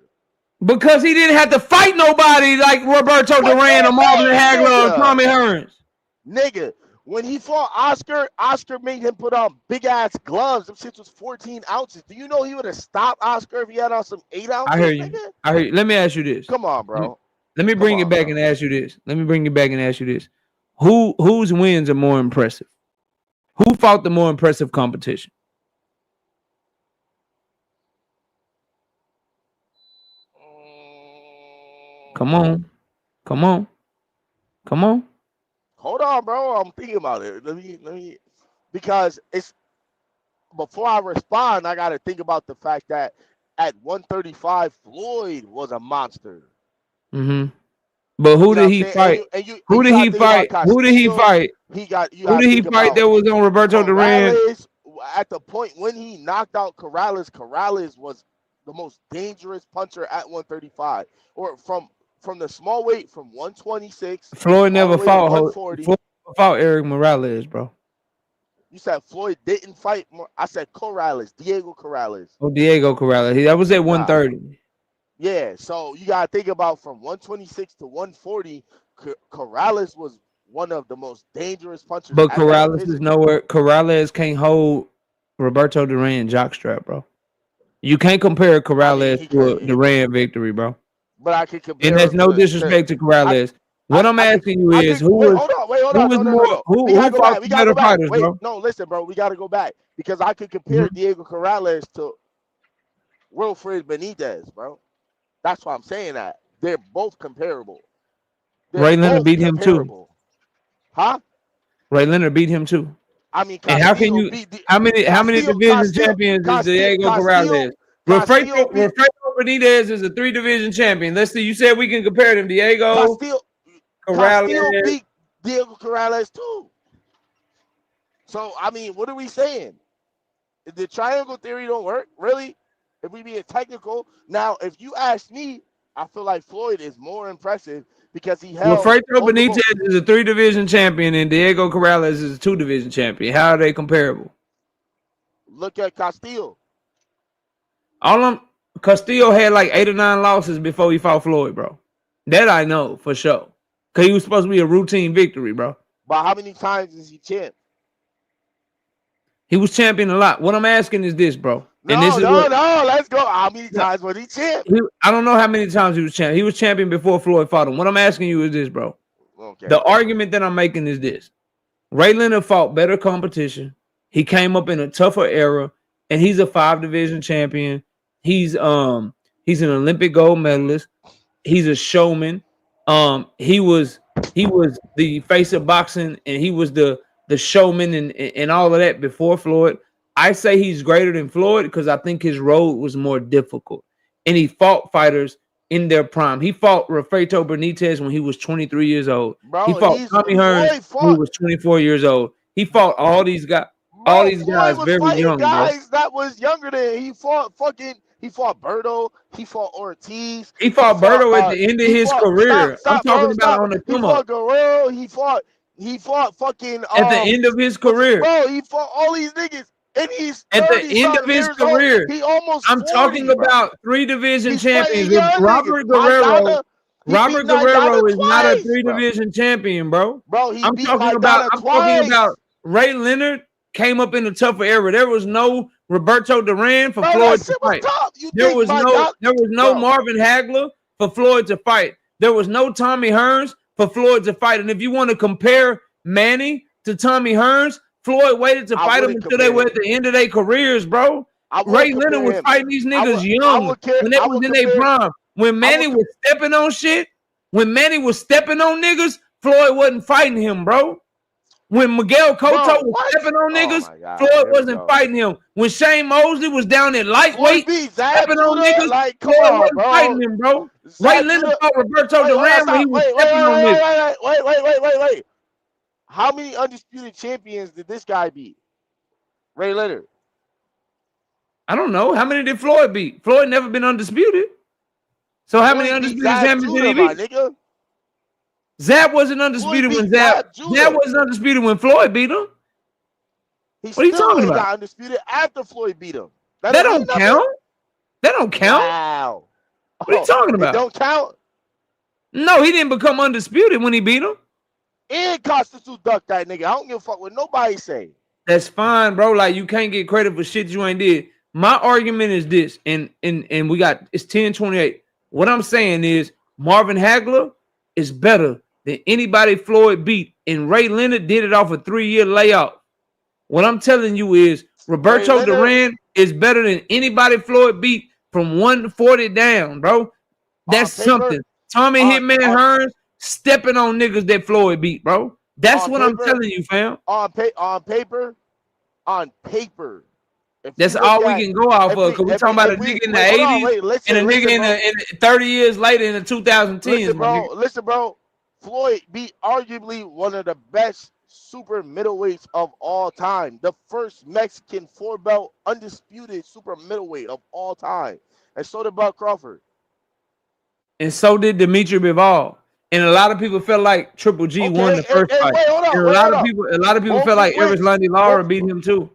Because he didn't have to fight nobody like Roberto Duran or Marvin Hagler or Tommy Hearns. Nigga, when he fought Oscar, Oscar made him put on big ass gloves. Them shit was 14 ounces. Do you know he would have stopped Oscar if he had on some 8 ounces? I hear you. Nigga? I hear you. Let me ask you this. Come on, bro. Let me bring it back and ask you this. Whose wins are more impressive? Who fought the more impressive competition? Come on. Hold on, bro. I'm thinking about it. Let me because it's before I respond, I gotta think about the fact that at 135, Floyd was a monster. Mm-hmm. But who did he fight? Who did he fight? Who did he fight? Who did he fight that was on Roberto Duran? At the point when he knocked out Corrales, Corrales was the most dangerous puncher at 135, or from the small weight from 126. Floyd never fought. Floyd fought Eric Morales, bro. You said Floyd didn't fight. I said Corrales, Diego Corrales. Oh, Diego Corrales. That was at 130. Yeah, so you gotta think about from 126 to 140. Corrales was one of the most dangerous punchers. But Corrales is nowhere. Corrales can't hold Roberto Duran jockstrap, bro. You can't compare Corrales to a Duran victory, bro. But I can compare. And there's no disrespect to Corrales. What I'm asking you is, who fought the better fighters, bro? No, listen, bro. We got to go back because I could compare Diego Corrales to Wilfred Benitez, bro. That's why I'm saying that. They're both comparable. Ray Leonard beat him too. Huh? Ray Leonard beat him too. I mean, and how can you? How many division champions is Diego Corrales? Rafael Benitez is a 3-division champion. Let's see. You said we can compare them. Diego Corrales beat Diego Corrales too. So I mean, what are we saying? The triangle theory don't work, really? If we be technical now, if you ask me, I feel like Floyd is more impressive because he held. Rafael Benitez is a 3-division champion, and Diego Corrales is a 2-division champion. How are they comparable? Look at Castillo. Castillo had like 8 or 9 losses before he fought Floyd, bro. That I know for sure. Because he was supposed to be a routine victory, bro. But how many times is he champ? He was champion a lot. What I'm asking is this, bro. No, let's go. How many times was he champ? I don't know how many times he was champion. He was champion before Floyd fought him. What I'm asking you is this, bro. Okay. The argument that I'm making is this. Ray Leonard fought better competition. He came up in a tougher era, and he's a 5-division champion. He's an Olympic gold medalist. He's a showman. He was the face of boxing, and he was the showman and all of that before Floyd. I say he's greater than Floyd because I think his road was more difficult. And he fought fighters in their prime. He fought Rafael Benitez when he was 23 years old. Bro, he fought Tommy Hearns when he was 24 years old. He fought all these guys. All these guys very young. Guys that was younger than he fought Berto. He fought Ortiz. He fought Berto at the end of his career. I'm talking about on the come up. He fought Guerrero. He fought fucking at the end of his career. Bro, he fought all these niggas. And he's at the end of his career. He almost. I'm 40, talking about 3-division champions. Robert Guerrero. Robert Guerrero is not a 3-division champion, bro. Bro, I'm talking about Ray Leonard came up in a tougher era. There was no Roberto Duran for Floyd to fight. There was no Marvin Hagler for Floyd to fight. There was no Tommy Hearns for Floyd to fight. And if you want to compare Manny to Tommy Hearns, Floyd waited to fight him until they were at the end of their careers, bro. Ray Leonard was fighting these niggas young when they was in their prime. When Manny was stepping on shit, when Manny was stepping on niggas, Floyd wasn't fighting him, bro. When Miguel Cotto was stepping on niggas, Floyd wasn't fighting him. When Shane Mosley was down at lightweight, stepping on niggas, Floyd wasn't fighting him, bro. Ray Leonard fought Roberto Duran when he was stepping on niggas. Wait. How many undisputed champions did this guy beat? Ray Leonard. I don't know. How many did Floyd beat? Floyd never been undisputed. So how many undisputed champions did he beat? Nigga. Zab wasn't undisputed when Zab wasn't undisputed when Floyd beat him. What are you talking about? Got undisputed after Floyd beat him. That don't count. That don't count. Wow. What are you talking about? It don't count. No, he didn't become undisputed when he beat him. And constitute duck that nigga. I don't give a fuck what nobody say. That's fine, bro. Like, you can't get credit for shit you ain't did. My argument is this, and we got it's 10-28. What I'm saying is Marvin Hagler is better than anybody Floyd beat, and Ray Leonard did it off a 3-year layoff. What I'm telling you is Roberto Duran is better than anybody Floyd beat from 140 down, bro. That's something. Tommy Hitman Hearns stepping on niggas that Floyd beat, bro. That's what I'm telling you, fam. On paper. That's all we can go off of. Because we're talking about a nigga in the 80s and a nigga in the 30 years later in the 2010s. Listen, bro. Floyd beat arguably one of the best super middleweights of all time. The first Mexican 4-belt undisputed super middleweight of all time. And so did Charlo Crawford. And so did Dimitri Bivol. And a lot of people felt like Triple G won the first fight. And a lot of people felt like Eris Lundy Lara beat him too.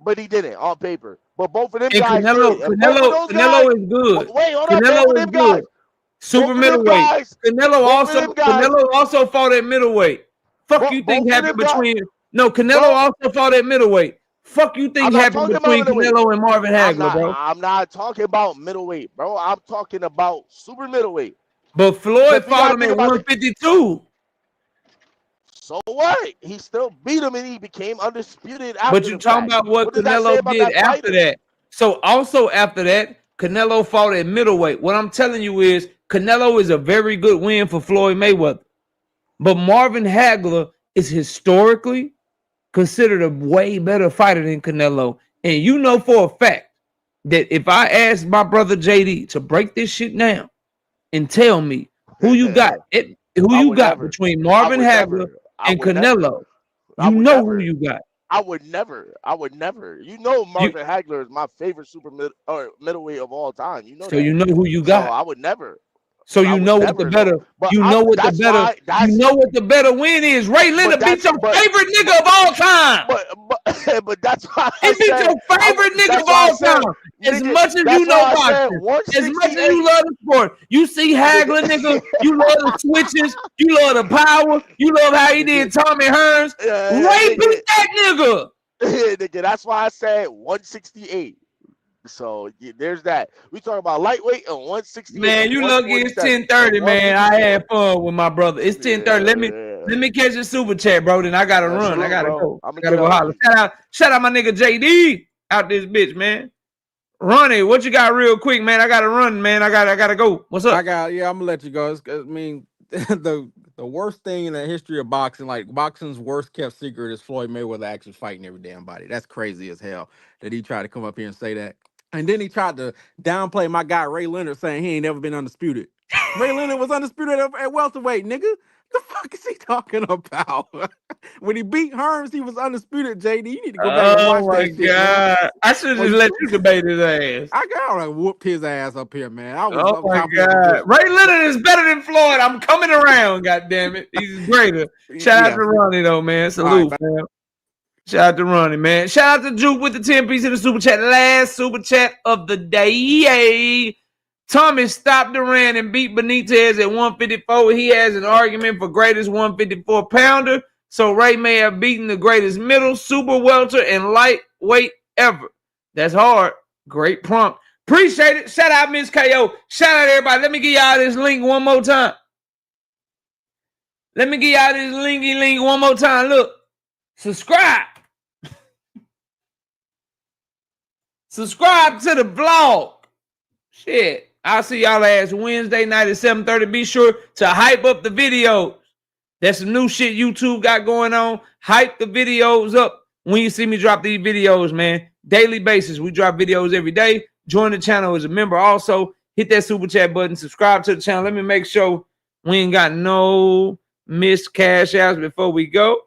But he didn't on paper. But both of them and guys Canelo is good. Canelo is good. Super middleweight. Canelo also fought at middleweight. Fuck you think happened between Canelo also fought at middleweight. Fuck you think happened between Canelo and Marvin Hagler, bro? I'm not talking about middleweight, bro. I'm talking about super middleweight. But Floyd fought him at 152. So what? He still beat him and he became undisputed after. But you're talking about what Canelo did after that. So also after that, Canelo fought at middleweight. What I'm telling you is Canelo is a very good win for Floyd Mayweather. But Marvin Hagler is historically considered a way better fighter than Canelo. And you know for a fact that if I ask my brother JD to break this shit down and tell me who you got, between Marvin Hagler and Canelo, you know who you got. I would never. You know Marvin Hagler is my favorite middleweight of all time. You know so that. You know who you got. So I would never. So you know what the better, you know what the better win is. Ray Leonard beat your favorite nigga of all time. But that's why he beat your favorite nigga of all time. As much as you know boxing, as much as you love the sport, you see Hagler, nigga. You love the switches. You love the power. You love how he did Tommy Hearns. Ray beat that nigga. Nigga, that's why I said 168. So there's that. We talking about lightweight and 160. Man, you lucky it's 10:30, man. I had fun with my brother. It's 10:30. Let me catch a super chat, bro. Then I gotta run. Sure, I gotta go. I gotta go holler. Shout out my nigga JD out this bitch, man. Ronnie, what you got real quick, man? I gotta run, man. I gotta go. What's up? I'm gonna let you go. I mean, the worst thing in the history of boxing, like boxing's worst kept secret, is Floyd Mayweather actually fighting every damn body. That's crazy as hell that he tried to come up here and say that. And then he tried to downplay my guy Ray Leonard, saying he ain't never been undisputed. Ray Leonard was undisputed at welterweight, nigga. The fuck is he talking about? When he beat Hearns, he was undisputed. JD, you need to go back and watch that shit. Oh my god! I should have just let you debate his ass. I gotta whoop his ass up here, man. Oh my god! Ray Leonard is better than Floyd. I'm coming around. God damn it, he's greater. Shout out to Ronnie though, man. Salute, man. Shout out to Ronnie, man. Shout out to Juke with the 10 piece in the super chat. Last super chat of the day. Tommy stopped Duran and beat Benitez at 154. He has an argument for greatest 154 pounder. So Ray may have beaten the greatest middle, super welter, and lightweight ever. That's hard. Great prompt. Appreciate it. Shout out Miss KO. Shout out everybody. Let me give y'all this link one more time. Let me give y'all this linky link one more time. Look. Subscribe. Subscribe to the vlog. Shit. I'll see y'all ass Wednesday night at 7:30. Be sure to hype up the videos. That's some new shit YouTube got going on. Hype the videos up when you see me drop these videos, man. Daily basis. We drop videos every day. Join the channel as a member. Also, hit that super chat button. Subscribe to the channel. Let me make sure we ain't got no missed cash outs before we go.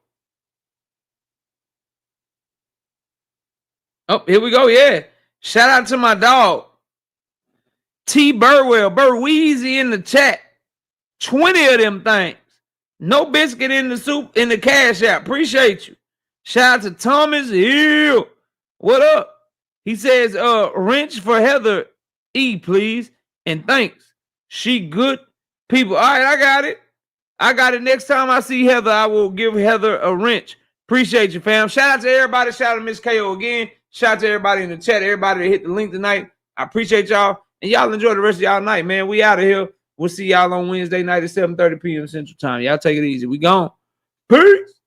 Oh, here we go. Yeah. Shout out to my dog, T. Burwell, Burweezy in the chat. 20 of them things. No biscuit in the soup in the Cash App. Appreciate you. Shout out to Thomas Hill. What up? He says, wrench for Heather E, please. And thanks. She good people. All right, I got it. I got it. Next time I see Heather, I will give Heather a wrench. Appreciate you, fam. Shout out to everybody. Shout out to Miss KO again. Shout out to everybody in the chat. Everybody that hit the link tonight. I appreciate y'all. And y'all enjoy the rest of y'all night, man. We out of here. We'll see y'all on Wednesday night at 7:30 p.m. Central Time. Y'all take it easy. We gone. Peace.